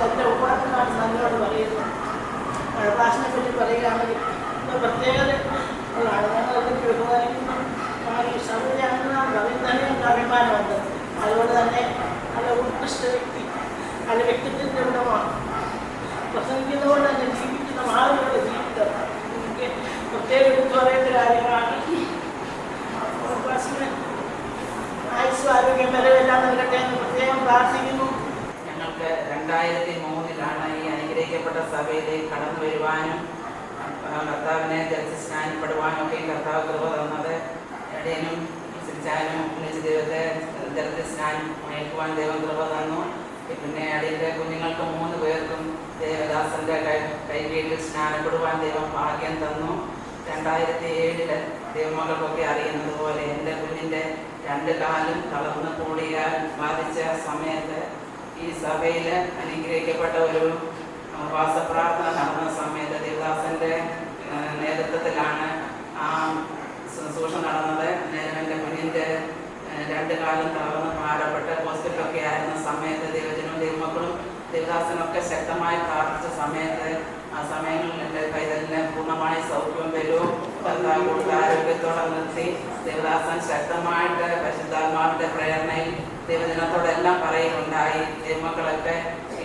എൻ്റെ ഉപകാരമാണ് നന്ദിയോട് പറയുന്നു. പാസിനെ പറ്റി പറയുകയാണെങ്കിൽ പ്രത്യേകതകളാണ്. ഞങ്ങളൊക്കെ ബഹുമാനിക്കുന്നു. ഈ സൗകര്യമാണെന്നാണ് പറയുന്നത് ഞങ്ങൾക്ക് അഭിമാനമുണ്ട്. അതുകൊണ്ട് തന്നെ നല്ല ഉത്കൃഷ്ട വ്യക്തി, നല്ല വ്യക്തിത്വത്തിൻ്റെ ഉടമമാണ്. പ്രസംഗിക്കുന്നതുകൊണ്ട് തന്നെ ജീവിക്കുന്ന ആളുകളുടെ ജീവിതം എനിക്ക് പ്രത്യേകം എടുത്തു പറയേണ്ട കാര്യമാണ്. ആയുസ് ആരോഗ്യം വരവെല്ലാം നൽകട്ടെ എന്ന് പ്രത്യേകം പ്രാർത്ഥിക്കുന്നു. ഞങ്ങൾക്ക് 2003 ഈ അനുഗ്രഹിക്കപ്പെട്ട സഭയിലേക്ക് കടന്നു വരുവാനും കർത്താവിനെ ജലത്തിൽ സ്നാനപ്പെടുവാനും ഒക്കെ കർത്താവ് കൃപ തന്നത്. എവിടെയും സിരിച്ചാനും ദൈവത്തെ ജലത്തിൽ സ്നാനം ഏൽക്കുവാൻ ദൈവം കൃപ തന്നു. പിന്നെ അടിയിലെ കുഞ്ഞുങ്ങൾക്ക് 3 പേർക്കും ദേവദാസന്റെ കൈകീഴിൽ സ്നാനപ്പെടുവാൻ ദൈവം ഭാഗ്യം തന്നു. 2007 ദൈവമകൾക്കൊക്കെ അറിയുന്നത് പോലെ എൻ്റെ കുഞ്ഞിൻ്റെ 2 കാലും തളർന്ന് കൂടിയാൽ ബാധിച്ച സമയത്ത് ഈ സഭയിൽ അനുഗ്രഹിക്കപ്പെട്ട ഒരു വാസപ്രാർത്ഥന നടന്ന സമയത്ത് ദേവദാസന്റെ നേതൃത്വത്തിലാണ് ആ ശുശ്രൂഷ നടന്നത്. അന്നേരം എൻ്റെ കുഞ്ഞിൻ്റെ 2 കാലും തളർന്ന് ഭാരപ്പെട്ട് ഹോസ്പിറ്റലൊക്കെ ആയിരുന്ന സമയത്ത് ദൈവജനവും ദൈവമക്കളും ദേവദാസനൊക്കെ ശക്തമായി പ്രാർത്ഥിച്ച സമയത്ത് ആ സമയങ്ങളിൽ എൻ്റെ പൈതലിന് പൂർണ്ണമായ സൗഖ്യവും ബലവും കർത്താവ് കൊടുത്ത ആരോഗ്യത്തോടെ നിർത്തി ദേവദാസൻ ശക്തമായിട്ട് പരിശുദ്ധാത്മാവിൻ്റെ പ്രേരണയിൽ ദൈവജനത്തോടെല്ലാം പറയുകയുണ്ടായി. ദൈവമക്കളൊക്കെ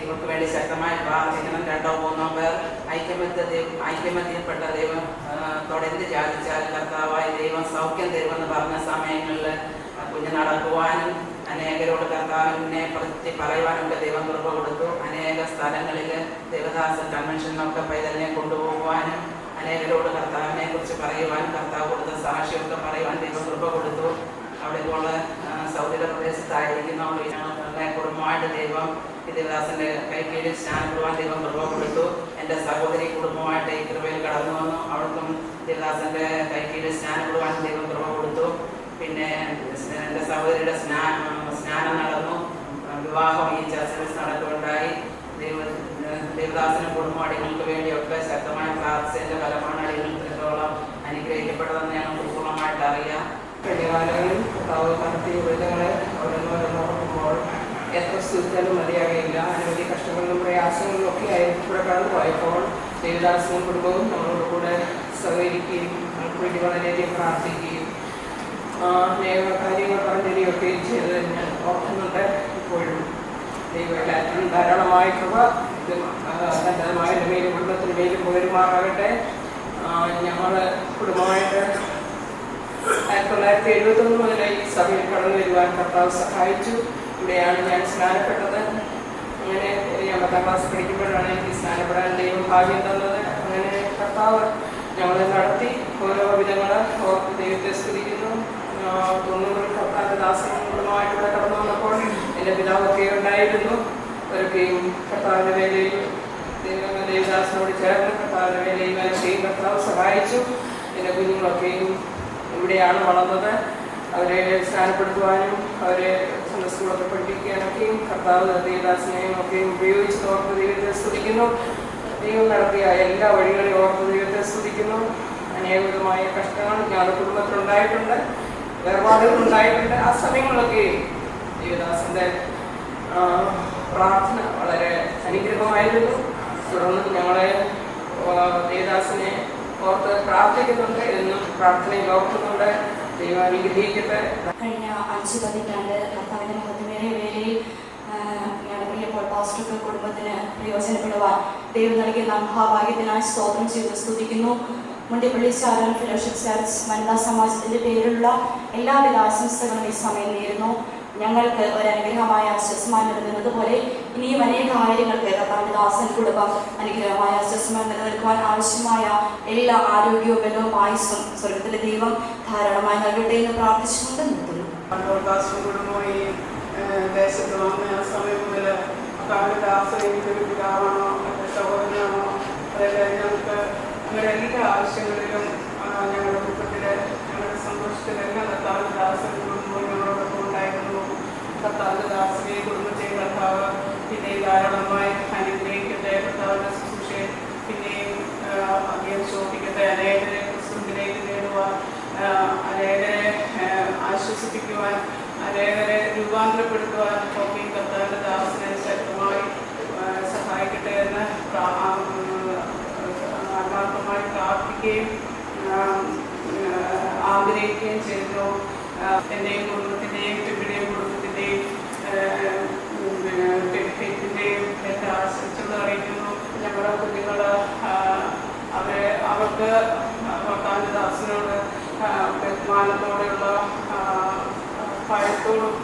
ഇവർക്ക് വേണ്ടി ശക്തമായി പ്രാർത്ഥിക്കണം. 2 or 3 പേർ ഐക്യമത്യപ്പെട്ട ദൈവത്തോടെ എന്ത് യാചിച്ചാൽ കർത്താവായ ദൈവം സൗഖ്യം തരുമെന്ന് പറഞ്ഞ സമയങ്ങളിൽ കുഞ്ഞ് നടക്കുവാനും അനേകരോട് കർത്താവിനെ പറ്റി പറയുവാനൊക്കെ ദൈവം കൃപ കൊടുത്തു. അനേക സ്ഥലങ്ങളിൽ ദേവദാസൻ കൺവെൻഷനൊക്കെ പൈതലിനെ കൊണ്ടുപോകുവാനും അനേകരോട് കർത്താവിനെ കുറിച്ച് പറയുവാൻ കർത്താവ് കൊടുത്ത സാക്ഷിയൊക്കെ പറയുവാൻ ദൈവം കൃപ കൊടുത്തു. അവിടെ ഇപ്പോൾ സൗദിയുടെ പ്രദേശത്തായിരിക്കുന്നവർ ഞങ്ങളുടെ കുടുംബമായിട്ട് ദൈവം ഈ ദേവദാസൻ്റെ കൈക്കീഴിൽ സ്നാനപ്പെടുവാൻ ദൈവം കൃപ കൊടുത്തു. എൻ്റെ സഹോദരി കുടുംബമായിട്ട് ഈ കൃപയിൽ കടന്നു വന്നു. അവർക്കും ദേവദാസൻ്റെ കൈക്കീഴിൽ സ്നാനപ്പെടുവാൻ ദൈവം കൃപ കൊടുത്തു. പിന്നെ എൻ്റെ സഹോദരിയുടെ സ്നാനം നടന്നു. വിവാഹം ഈ ചർച്ചിൽ നടക്കുകയുണ്ടായി. ദേവദാസനും കുടുംബാടികൾക്ക് വേണ്ടിയൊക്കെ ശക്തമായി പ്രാർത്ഥിച്ചതിൻ്റെ ഫലമാണ് അടികൾക്കോളം അനുഗ്രഹിക്കപ്പെട്ടതെന്ന് ഞങ്ങൾക്ക് പൂർണ്ണമായിട്ട് അറിയാം. കഴിഞ്ഞ കാലങ്ങളിൽ കർത്താവ് നടത്തിയ വിധങ്ങളെ ഓരോന്നോരോന്നോർക്കുമ്പോൾ എത്ര സ്തുതിച്ചാലും മതിയാകയില്ല. അനവധി കഷ്ടങ്ങളിലും പ്രയാസങ്ങളിലും ഒക്കെ ആയിട്ട് കൂടെ കടന്നു പോയപ്പോൾ ദേവദാസനും കുടുംബവും നമ്മളോട് കൂടെ സഹകരിക്കുകയും നമുക്ക് വേണ്ടി വളരെയധികം പ്രാർത്ഥിക്കുകയും അനേക കാര്യങ്ങൾ പറഞ്ഞൊക്കെ ചെയ്ത് ഞാൻ ഓർക്കുന്നുണ്ട്. ഇപ്പോഴും ദൈവം എല്ലാത്തിനും ധാരാളമായ കൃപ ധാരാളമായ മേലും കുടുംബത്തിന് മേലും പകരുമാറാകട്ടെ. ഞങ്ങൾ കുടുംബമായിട്ട് 1971 മുതൽ ഈ സഭയിൽ കടന്നു വരുവാൻ കർത്താവ് സഹായിച്ചു. ഇവിടെയാണ് ഞാൻ സ്നാനപ്പെട്ടത്. അങ്ങനെ ഞാൻ 10ാം ക്ലാസ് പഠിക്കുമ്പോഴാണ് എനിക്ക് സ്നാനപ്പെടാൻ ദൈവം ഭാഗ്യം തന്നത്. അങ്ങനെ കർത്താവ് ഞങ്ങളെ നടത്തി ഓരോ വിധങ്ങൾ ഓർത്ത് ദൈവത്തെ സ്തുതിക്കുന്നു. 90 കർത്താവിൻ്റെ ദാസങ്ങളുമായിട്ടൂടെ കടന്നു വന്നപ്പോൾ എൻ്റെ പിതാവൊക്കെ ഉണ്ടായിരുന്നു. അവരൊക്കെയും കർത്താവിൻ്റെ വേലയിൽ ദേവദാസനോട് ചേർന്ന് കർത്താവിൻ്റെ വേലയിൽ വരൊക്കെയും കർത്താവ് സഹായിച്ചു. എൻ്റെ കുഞ്ഞുങ്ങളൊക്കെയും ഇവിടെയാണ് വളർന്നത്. അവരെ സ്നാനപ്പെടുത്തുവാനും അവരെ സ്വന്തം സ്കൂളൊക്കെ പഠിപ്പിക്കാനൊക്കെയും കർത്താവ് ദേവദാസനെയും ഒക്കെയും ഉപയോഗിച്ച് ഓർത്ത് ദൈവത്തെ സ്തുതിക്കുന്നു. ദൈവം നടത്തിയ എല്ലാ വഴികളെയും ഓർത്ത് ദൈവത്തെ സ്തുതിക്കുന്നു. അനേകവിധമായ കഷ്ടങ്ങൾ ഞങ്ങളുടെ കുടുംബത്തിലുണ്ടായിട്ടുണ്ട്, വേർപാടുകൾ ഉണ്ടായിട്ടുണ്ട്. ആ സമയങ്ങളൊക്കെയും ദേവദാസൻ്റെ പ്രാർത്ഥന വളരെ അനുഗ്രഹമായിരുന്നു. തുടർന്ന് ഞങ്ങളെ ദേവദാസനെ ഓർത്ത് പ്രാർത്ഥിക്കുന്നുണ്ട്, എന്നും പ്രാർത്ഥനയിൽ ഓർക്കുന്നുണ്ട്. ദൈവം അനുഗ്രഹിക്കട്ടെ. കഴിഞ്ഞ 5 പതിറ്റാണ്ട് കർത്താവിൻ്റെ മഹത്വമേറിയ വേലയിൽ ഞങ്ങളുടെ പ്രിയപ്പോൾ പാസ്റ്റർക്ക് കുടുംബത്തിന് പ്രയോജനപ്പെടുവാൻ ദൈവം നൽകിയ മഹാഭാഗ്യത്തിനായി സ്തോത്രം ചെയ്ത് സ്തുതിക്കുന്നു. മുണ്ടിപ്പള്ളി ശാരോൺ ഫെലോഷിപ്പ് ചർച്ച് വനിതാ സമാജത്തിൻ്റെ പേരിലുള്ള എല്ലാവിധ ആശംസകളും ഈ സമയം നേരുന്നു. ഞങ്ങൾക്ക് ഒരു അനുഗ്രഹമായ ആശ്വാസമായി നിലനിന്നതുപോലെ ഇനിയും അനേക കാര്യങ്ങൾക്ക് കർത്താവിൻ്റെ ദാസൻ കുടുംബം അനുഗ്രഹമായ ആശ്വാസമായി നിലനിൽക്കുവാൻ ആവശ്യമായ എല്ലാ ആരോഗ്യവും ബലവും ആയുസ്സും സ്വർഗത്തിലെ ദൈവം ധാരാളമായി നൽകട്ടെ എന്ന് പ്രാർത്ഥിച്ചുകൊണ്ട് നിർത്തുന്നു. കുടുംബവും ഈ ദേശത്ത് വന്ന ആ സമയം മുതൽ അവരുടെ ആശ്രയിക്കൊരു പിതാവാണോ അവരുടെ സഹോദരനാണോ അതായത് ഞങ്ങൾക്ക് ഞങ്ങളുടെ എല്ലാ ആവശ്യങ്ങളിലും ഞങ്ങളുടെ കുടുംബത്തിൽ ഞങ്ങളുടെ സന്തോഷത്തിലെല്ലാം കർത്താവിൻ്റെ ദാസൻ കുടുംബവും ഞങ്ങളോടൊപ്പം ഉണ്ടായിരുന്നു. കർത്താവിൻ്റെ ദാസനെ കുടുംബത്തെ കർത്താവ് പിന്നെയും ധാരാളമായി അനുഗ്രഹിക്കട്ടെ. കർത്താവിൻ്റെ ശുശ്രൂഷയെ പിന്നെയും അധികം ശോഭിക്കട്ടെ. അനേകരെ ക്രിസ്തുവിലേക്ക് നേടുവാൻ, അനേകരെ ആശ്വസിപ്പിക്കുവാൻ, അനേകരെ രൂപാന്തരപ്പെടുത്തുവാൻ ഒക്കെ കർത്താവിൻ്റെ ദാസനെ ശക്തമായി സഹായിക്കട്ടെ എന്ന് ആത്മാർത്ഥമായി പ്രാർത്ഥിക്കുകയും ആഗ്രഹിക്കുകയും ചെയ്യുന്നു. എൻ്റെയും കുടുംബത്തിൻ്റെയും പിമ്പിടെയും കുടുംബത്തിൻ്റെയും പെറ്റിൻ്റെയും ഒക്കെ ആശംസകൾ അറിയിക്കുന്നു. ഞങ്ങളുടെ കുഞ്ഞുങ്ങൾ അവർക്ക് കർത്താവിൻ്റെ ദാസനോട് ബഹുമാനത്തോടെയുള്ള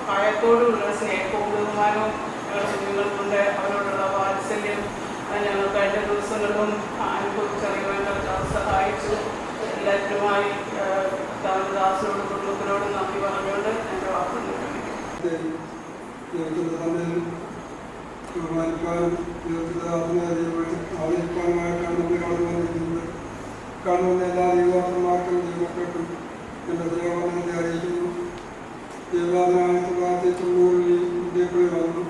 ഭയത്തോടുള്ള സ്നേഹവും ബഹുമാനവും ഞങ്ങളുടെ കുഞ്ഞുങ്ങൾക്കുണ്ട്. അവരോടുള്ള വാത്സല്യം ഞങ്ങൾ കഴിഞ്ഞ ദിവസങ്ങളിലും അനുഭവിച്ചറിയുവാൻ കർത്താവ് സഹായിച്ചു. എല്ലാവരുമായി കർത്താവിൻ്റെ ദാസനോടും കുടുംബത്തിനോടും നന്ദി പറഞ്ഞുകൊണ്ട് എൻ്റെ വാക്കുകൾ ആദരിക്കാനുമായിട്ടാണ് നമ്മൾ കടന്നു വന്നിരിക്കുന്നത്. കടന്നു വന്ന എല്ലാ ദൈവദാസന്മാർക്കും ദൈവമക്കൾക്കും എൻ്റെ ദൈവവന്ദനത്തെ അറിയിക്കുന്നു. ദൈവദാസനായ 1990 ഇന്ത്യക്കുള്ളിൽ വന്നു.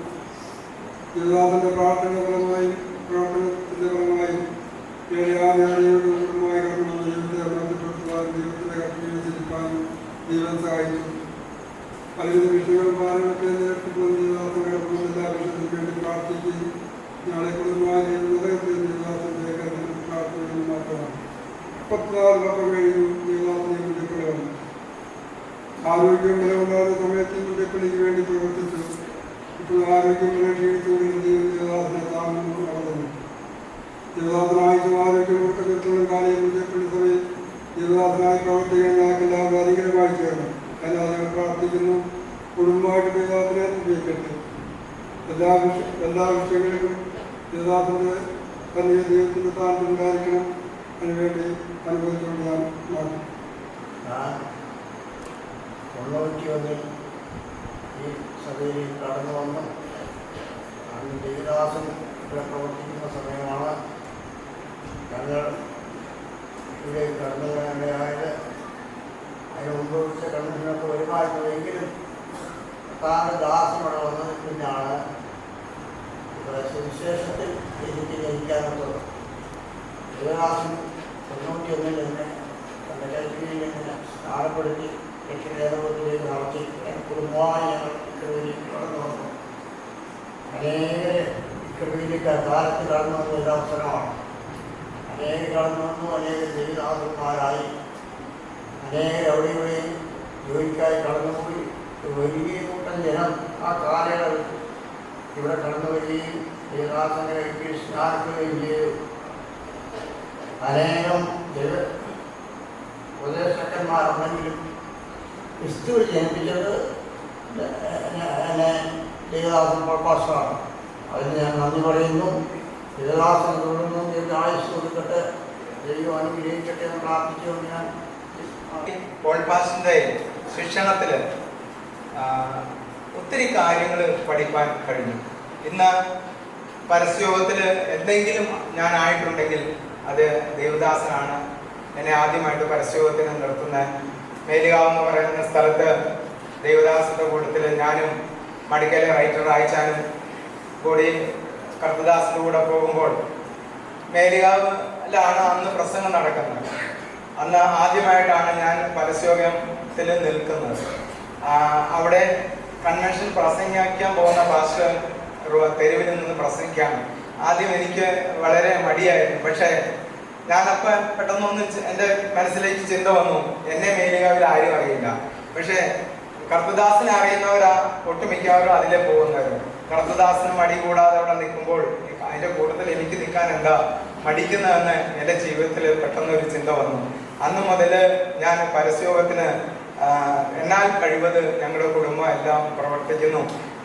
ദൈവദാസൻ്റെ പ്രവർത്തനത്തിൻ്റെ ഫലമായി ഏഴാമയുടെ കുടുംബമായി കടന്നു വന്ന ദൈവത്തെ അഭിവൃദ്ധിപ്പെടുത്തുവാനും ദൈവത്തിൻ്റെ കർത്തവ്യം ചിരിക്കാനും ദൈവം സഹായിച്ചു. പലവിധ വിഷയങ്ങളും ഭാരങ്ങളൊക്കെ നേരിട്ടുള്ള ദൈവദാസൻ കിടക്കുന്ന എല്ലാ വിഷയത്തിനും വേണ്ടി പ്രാർത്ഥിക്കുകയും ഞങ്ങളെ കുടുംബമായി ദൈവദാസൻ്റെ പ്രാർത്ഥനയും മാത്രമാണ്. 34 വർഷം കഴിഞ്ഞു ദൈവദാസനെ ഇന്ത്യക്കുള്ളിൽ വന്നു. ആരോഗ്യം നിലകൊണ്ടാകുന്ന സമയത്ത് ഇന്ത്യപ്പള്ളിക്ക് വേണ്ടി പ്രവർത്തിച്ചു. ഇപ്പോൾ ആരോഗ്യം ക്ഷീണിച്ചുകൊണ്ടിരുന്ന ദൈവദാസനെ താമസം നടന്നു. ദൈവദാസനായിട്ടും ആരോഗ്യം കൊടുക്കുന്നത്തോളം കാലം ഇന്ത്യപ്പള്ളി സഭയിൽ ദൈവദാസനായി പ്രവർത്തിക്കാൻ ഞങ്ങൾക്ക് എല്ലാവരും അധികമായി ചേർന്നു. അല്ലാതെ പ്രാർത്ഥിക്കുന്നു. കുടുംബമായിട്ട് ദൈവദാസനെ ഉപയോഗിക്കട്ടെ. എല്ലാ വിഷയങ്ങളിലും ദൈവദാസൻ്റെ തന്നെ ദൈവത്തിൻ്റെ സ്ഥാനത്ത് ഉണ്ടായിരിക്കണം. അതിനുവേണ്ടി അനുഭവിച്ചുകൊണ്ട് ഞാൻ മാറ്റി. 91 ഈ സഭയിൽ കടന്നു വന്നു. അന്ന് ദേവദാസൻ ഇവിടെ പ്രവർത്തിക്കുന്ന സമയമാണ് ഞങ്ങൾ ഇവിടെ കടന്നു വരാനിടയായത്. അതിന് മുമ്പ് വെച്ച കൺവെൻഷനൊക്കെ ഒരുപാടുണ്ടെങ്കിലും താങ്കളുടെ ദാസൻ ഇവിടെ വന്നതിന് പിന്നാണ് ഇവിടെ സുവിശേഷത്തിൽ എനിക്ക് ജനിക്കാനുള്ളത്. ദേവദാസൻ 91 തന്നെ തൻ്റെ കൈപ്പിയിൽ ഇങ്ങനെ സ്ഥാനപ്പെടുത്തി രക്ഷാലോകത്തിലേക്ക് നടത്തി കുടുംബമായി ഞങ്ങൾ ഇക്കടവിലേക്ക് കടന്നു വന്നു. അനേകരെ ഇക്കടവിലേക്ക് കാലത്ത് കടന്നു വന്ന ഒരു അവസരമാണ്. അനേകം കടന്നു വന്നു. അനേകം ദൈവദാസന്മാരായി അനേകം അവിടെ ഇവിടെയും ജോലിക്കായി കടന്നുപോയി. വലിയ കൂട്ടം ജനം ആ കാലയളവിൽ ഇവിടെ കടന്നു വരികയും ദൈവദാസനെ സ്നാനിക്കുകയും ചെയ്തു. അനേകം ഉപദേശകന്മാരുണ്ടെങ്കിലും ക്രിസ്തുവിൽ ജനിപ്പിച്ചത് എന്നെ ദേവദാസൻ പ്രഭാഷമാണ്. അതിന് ഞാൻ നന്ദി പറയുന്നു. ദേവദാസൻ തുടർന്ന് ദീർഘായുസ് കൊടുക്കട്ടെ, ദൈവം അനുഗ്രഹിക്കട്ടെ എന്ന് പ്രാർത്ഥിച്ചുകൊണ്ട് ഞാൻ പോൾപാസിൻ്റെ ശിക്ഷണത്തിൽ ഒത്തിരി കാര്യങ്ങൾ പഠിക്കാൻ കഴിഞ്ഞു. ഇന്ന് പരസ്യയോഗത്തിൽ എന്തെങ്കിലും ഞാനായിട്ടുണ്ടെങ്കിൽ അത് ദേവദാസനാണ് എന്നെ ആദ്യമായിട്ട് പരസ്യയോഗത്തിന് നിർത്തുന്നത്. മേലുകാവ് എന്ന് പറയുന്ന സ്ഥലത്ത് ദേവദാസൻ്റെ കൂട്ടത്തിൽ ഞാനും മടിക്കൽ റൈറ്റർ അയച്ചാനും കൂടി കർത്തദാസിൻ്റെ കൂടെ പോകുമ്പോൾ മേലുകാവിലാണ് അന്ന് പ്രസംഗം നടക്കുന്നത്. അന്ന് ആദ്യമായിട്ടാണ് ഞാൻ പരസ്യയോഗത്തിൽ നിൽക്കുന്നത്. അവിടെ കൺവെൻഷൻ പ്രസംഗിക്കാൻ പോകുന്ന പാസ്റ്റർ തെരുവിൽ നിന്ന് പ്രസംഗിക്കാൻ ആദ്യം എനിക്ക് വളരെ മടിയായിരുന്നു. പക്ഷേ ഞാനപ്പം പെട്ടെന്നൊന്ന് എൻ്റെ മനസ്സിലേക്ക് ചിന്ത വന്നു, എന്നെ മേലുകാവിൽ ആരും അറിയില്ല. പക്ഷേ കർത്തദാസിനെ അറിയുന്നവരാ ഒട്ടുമിക്കവരും അതിലേ പോകുന്നവരും. കർത്തദാസിന് മടി കൂടാതെ അവിടെ നിൽക്കുമ്പോൾ അതിൻ്റെ കൂട്ടത്തിൽ എനിക്ക് നിൽക്കാൻ എന്താ മടിക്കുന്നതെന്ന് എൻ്റെ ജീവിതത്തിൽ പെട്ടെന്നൊരു ചിന്ത വന്നു. അന്ന് മുതൽ ഞാൻ പരസ്യയോഗത്തിന് എന്നാൽ കഴിവത് ഞങ്ങളുടെ കുടുംബം എല്ലാം പ്രവർത്തിക്കുന്നു.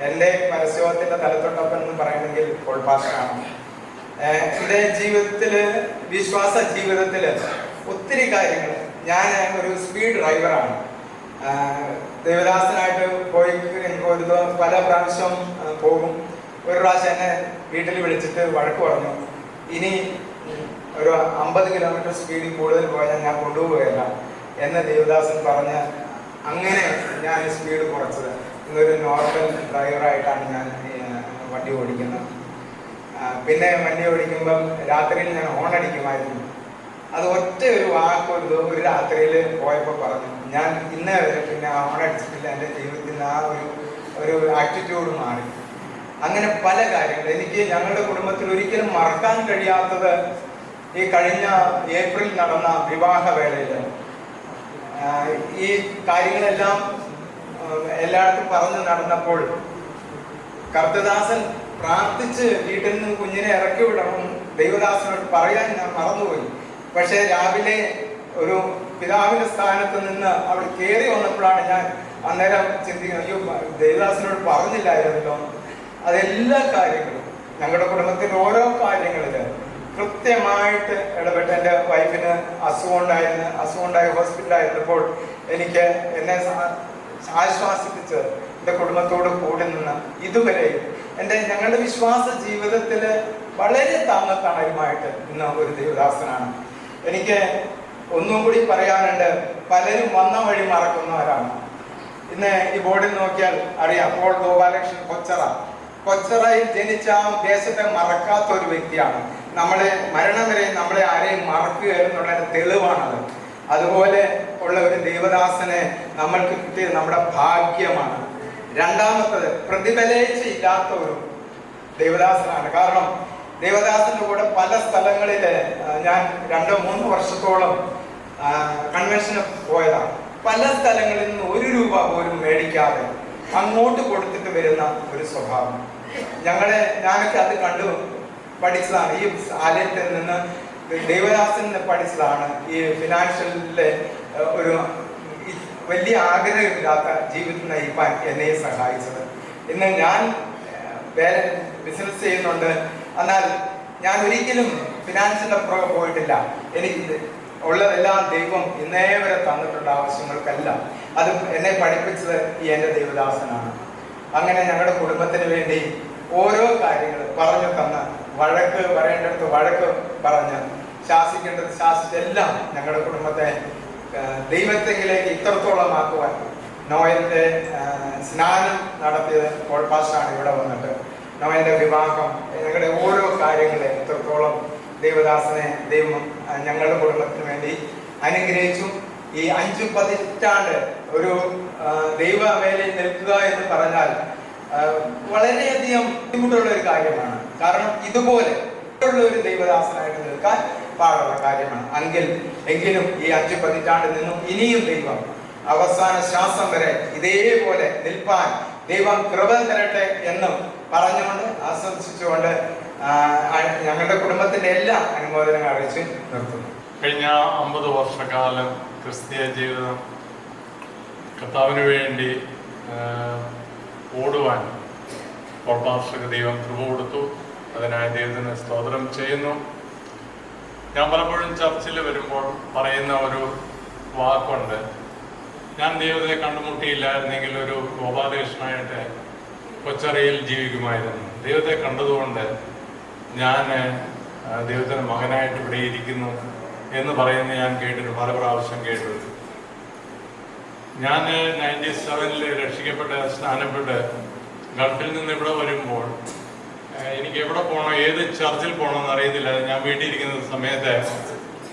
എൻ്റെ പരസ്യയോഗത്തിൻ്റെ തലത്തൊട്ടപ്പം എന്ന് പറയണമെങ്കിൽ പോൾപാസ്റ്ററാണ്. എൻ്റെ ജീവിതത്തിൽ വിശ്വാസ ജീവിതത്തിൽ ഒത്തിരി കാര്യങ്ങൾ. ഞാൻ ഒരു സ്പീഡ് ഡ്രൈവറാണ്. ദേവദാസനായിട്ട് പോയി പല പ്രാവശ്യം പോകും. ഒരു പ്രാവശ്യം എന്നെ വീട്ടിൽ വിളിച്ചിട്ട് വഴക്ക് പറഞ്ഞു, ഇനി ഒരു 50 കിലോമീറ്റർ സ്പീഡിൽ കൂടുതൽ പോയാൽ ഞാൻ കൊണ്ടുപോവുകയല്ല എന്ന് ദേവദാസൻ പറഞ്ഞ് അങ്ങനെ ഞാൻ സ്പീഡ് കുറച്ചത്. ഇന്നൊരു നോർമൽ ഡ്രൈവറായിട്ടാണ് ഞാൻ വണ്ടി ഓടിക്കുന്നത്. പിന്നെ വണ്ടി ഓടിക്കുമ്പം രാത്രിയിൽ ഞാൻ ഹോൺ അടിക്കുമായിരുന്നു. അത് ഒറ്റ ഒരു വാക്ക് ഒരു രാത്രിയിൽ പോയപ്പോൾ പറഞ്ഞു, ഞാൻ ഇന്നേ വരെ പിന്നെ ഹോൺ അടിച്ചിട്ടില്ല. എൻ്റെ ജീവിതത്തിൽ ആ ഒരു ആറ്റിറ്റ്യൂഡ് മാറി. അങ്ങനെ പല കാര്യങ്ങൾ എനിക്ക് ഞങ്ങളുടെ കുടുംബത്തിൽ ഒരിക്കലും മറക്കാൻ കഴിയാത്തത് ഈ കഴിഞ്ഞ ഏപ്രിൽ നടന്ന വിവാഹവേളയിൽ ഈ കാര്യങ്ങളെല്ലാം എല്ലായിടത്തും പറഞ്ഞു നടന്നപ്പോൾ കർത്തദാസൻ പ്രാർത്ഥിച്ച് വീട്ടിൽ നിന്ന് കുഞ്ഞിനെ ഇറക്കി വിടണം ദൈവദാസനോട് പറയാൻ ഞാൻ മറന്നുപോയി. പക്ഷേ രാവിലെ ഒരു പിതാവിന്റെ സ്ഥാനത്ത് നിന്ന് അവിടെ കയറി വന്നപ്പോഴാണ് ഞാൻ അന്നേരം ചിന്തിക്കുന്നത്, അയ്യോ ദേവദാസനോട് പറഞ്ഞില്ലായിരുന്നല്ലോ. അതെല്ലാ കാര്യങ്ങളും ഞങ്ങളുടെ കുടുംബത്തിൻ്റെ ഓരോ കാര്യങ്ങളിൽ കൃത്യമായിട്ട് ഇടപെട്ട് എൻ്റെ വൈഫിന് അസുഖമുണ്ടായി ഹോസ്പിറ്റലായിരുന്നപ്പോൾ എനിക്ക് എന്നെ ആശ്വാസിപ്പിച്ച് എൻ്റെ കുടുംബത്തോട് കൂടി നിന്ന് ഇതുവരെ ഞങ്ങളുടെ വിശ്വാസ ജീവിതത്തിൽ വളരെ താങ്ങത്തണലുമായിട്ട് ഇന്ന് ഒരു ദേവദാസനാണ്. എനിക്ക് ഒന്നും കൂടി പറയാനുണ്ട്, പലരും വന്ന വഴി മറക്കുന്നവരാണ്. ഇന്ന് ഈ ബോർഡിൽ നോക്കിയാൽ അറിയാം, പോൾ ഗോപാലകൃഷ്ണൻ കൊച്ചറയിൽ ജനിച്ച ആ ദേശത്തെ മറക്കാത്ത ഒരു വ്യക്തിയാണ്. മരണം വരെ നമ്മളെ ആരെയും മറക്കുക എന്നുള്ളതിന്റെ തെളിവാണത്. അതുപോലെ ഉള്ള ഒരു ദേവദാസനെ നമ്മൾക്ക് കിട്ടിയത് നമ്മുടെ ഭാഗ്യമാണ്. രണ്ടാമത്തത് പ്രതിഫലേച്ഛയില്ലാത്ത ഒരു ദേവദാസനാണ്. കാരണം ദേവദാസന്റെ കൂടെ പല സ്ഥലങ്ങളിൽ ഞാൻ 2-3 വർഷത്തോളം കൺവെൻഷന് പോയതാണ്. പല സ്ഥലങ്ങളിൽ നിന്ന് 1 രൂപ പോലും മേടിക്കാതെ അങ്ങോട്ട് കൊടുത്തിട്ട് വരുന്ന ഒരു സ്വഭാവം. ഞാനൊക്കെ അത് കണ്ടു പഠിച്ചതാണ്. ഈ ആലയത്തിൽ നിന്ന് ദേവദാസൻ പഠിച്ചതാണ് ഈ ഫിനാൻഷ്യലിലെ ഒരു വലിയ ആഗ്രഹമില്ലാത്ത ജീവിതം നയിപ്പാൻ എന്നെ സഹായിച്ചത്. ഇന്ന് ഞാൻ വേറെ ബിസിനസ് ചെയ്യുന്നുണ്ട്, എന്നാൽ ഞാൻ ഒരിക്കലും ഫിനാൻഷ്യൽ അപ്പുറം പോയിട്ടില്ല. എനിക്ക് ഉള്ളതെല്ലാം ദൈവം ഇന്നേ വരെ തന്നിട്ടുണ്ട് ആവശ്യങ്ങൾക്കെല്ലാം. അത് എന്നെ പഠിപ്പിച്ചത് ഈ എൻ്റെ ദേവദാസനാണ്. അങ്ങനെ ഞങ്ങളുടെ കുടുംബത്തിന് വേണ്ടി ഓരോ കാര്യങ്ങൾ പറഞ്ഞു തന്ന്, വഴക്ക് പറയേണ്ടടുത്ത് വഴക്ക് പറഞ്ഞ്, ശാസിക്കേണ്ടത് ശാസിച്ചെല്ലാം ഞങ്ങളുടെ കുടുംബത്തെ ദൈവത്തെങ്കിലേക്ക് ഇത്രത്തോളം ആക്കുവാൻ നോയലിന്റെ സ്നാനം നടത്തിയത് കോൾപാസ്റ്റാണ്. ഇവിടെ വന്നിട്ട് നോയലിന്റെ വിവാഹം, ഞങ്ങളുടെ ഓരോ കാര്യങ്ങളെ ഇത്രത്തോളം ദേവദാസനെ ദൈവം ഞങ്ങളുടെ കുടുംബത്തിന് വേണ്ടി അനുഗ്രഹിച്ചു. ഈ 5 പതിറ്റാണ്ട് ഒരു ദൈവവേലയിൽ നിൽക്കുക എന്ന് പറഞ്ഞാൽ വളരെയധികം ബുദ്ധിമുട്ടുള്ള ഒരു കാര്യമാണ്. കാരണം ഇതുപോലെ ഉള്ള ഒരു ദൈവദാസനായിട്ട് നിൽക്കാൻ പാടുള്ള കാര്യമാണ്. എങ്കിലും ഈ 5 പതിറ്റാണ്ടിൽ നിന്നും ഇനിയും ദൈവം അവസാന ശ്വാസം വരെ ഇതേപോലെ നിൽപ്പാൻ ദൈവം കൃപ തരട്ടെ എന്നും പറഞ്ഞുകൊണ്ട് ആശംസിച്ചുകൊണ്ട് ഞങ്ങളുടെ കുടുംബത്തിന്റെ എല്ലാ അനുമോദനങ്ങൾ അറിയിച്ച് നിർത്തുന്നു. കഴിഞ്ഞ 50 വർഷക്കാലം ക്രിസ്തീയ ജീവിതം കർത്താവിന് വേണ്ടി ഓടുവാൻ കോൾപാസ്റ്റർക്ക് ദൈവം കൃപ കൊടുത്തു. അതിനായി ദൈവത്തിന് സ്തോത്രം ചെയ്യുന്നു. ഞാൻ പലപ്പോഴും ചർച്ചിൽ വരുമ്പോൾ പറയുന്ന ഒരു വാക്കുണ്ട്, ഞാൻ ദൈവത്തെ കണ്ടുമുട്ടിയില്ലായിരുന്നെങ്കിൽ ഒരു ഗോപാലകൃഷ്ണനായിട്ട് കൊച്ചറയിൽ ജീവിക്കുമായിരുന്നു. ദൈവത്തെ കണ്ടതുകൊണ്ട് ഞാൻ ദൈവത്തിൻ്റെ മകനായിട്ട് ഇവിടെ ഇരിക്കുന്നു എന്ന് പറയുന്നത് ഞാൻ കേട്ടിട്ട് പല പ്രാവശ്യം കേട്ടു. ഞാൻ 97 രക്ഷിക്കപ്പെട്ട് സ്നാനപ്പെട്ട് ഗൾഫിൽ നിന്ന് ഇവിടെ വരുമ്പോൾ എനിക്ക് എവിടെ പോകണോ, ഏത് ചർച്ചിൽ പോകണമെന്ന് അറിയത്തില്ല. ഞാൻ വീട്ടിൽ ഇരിക്കുന്ന സമയത്ത്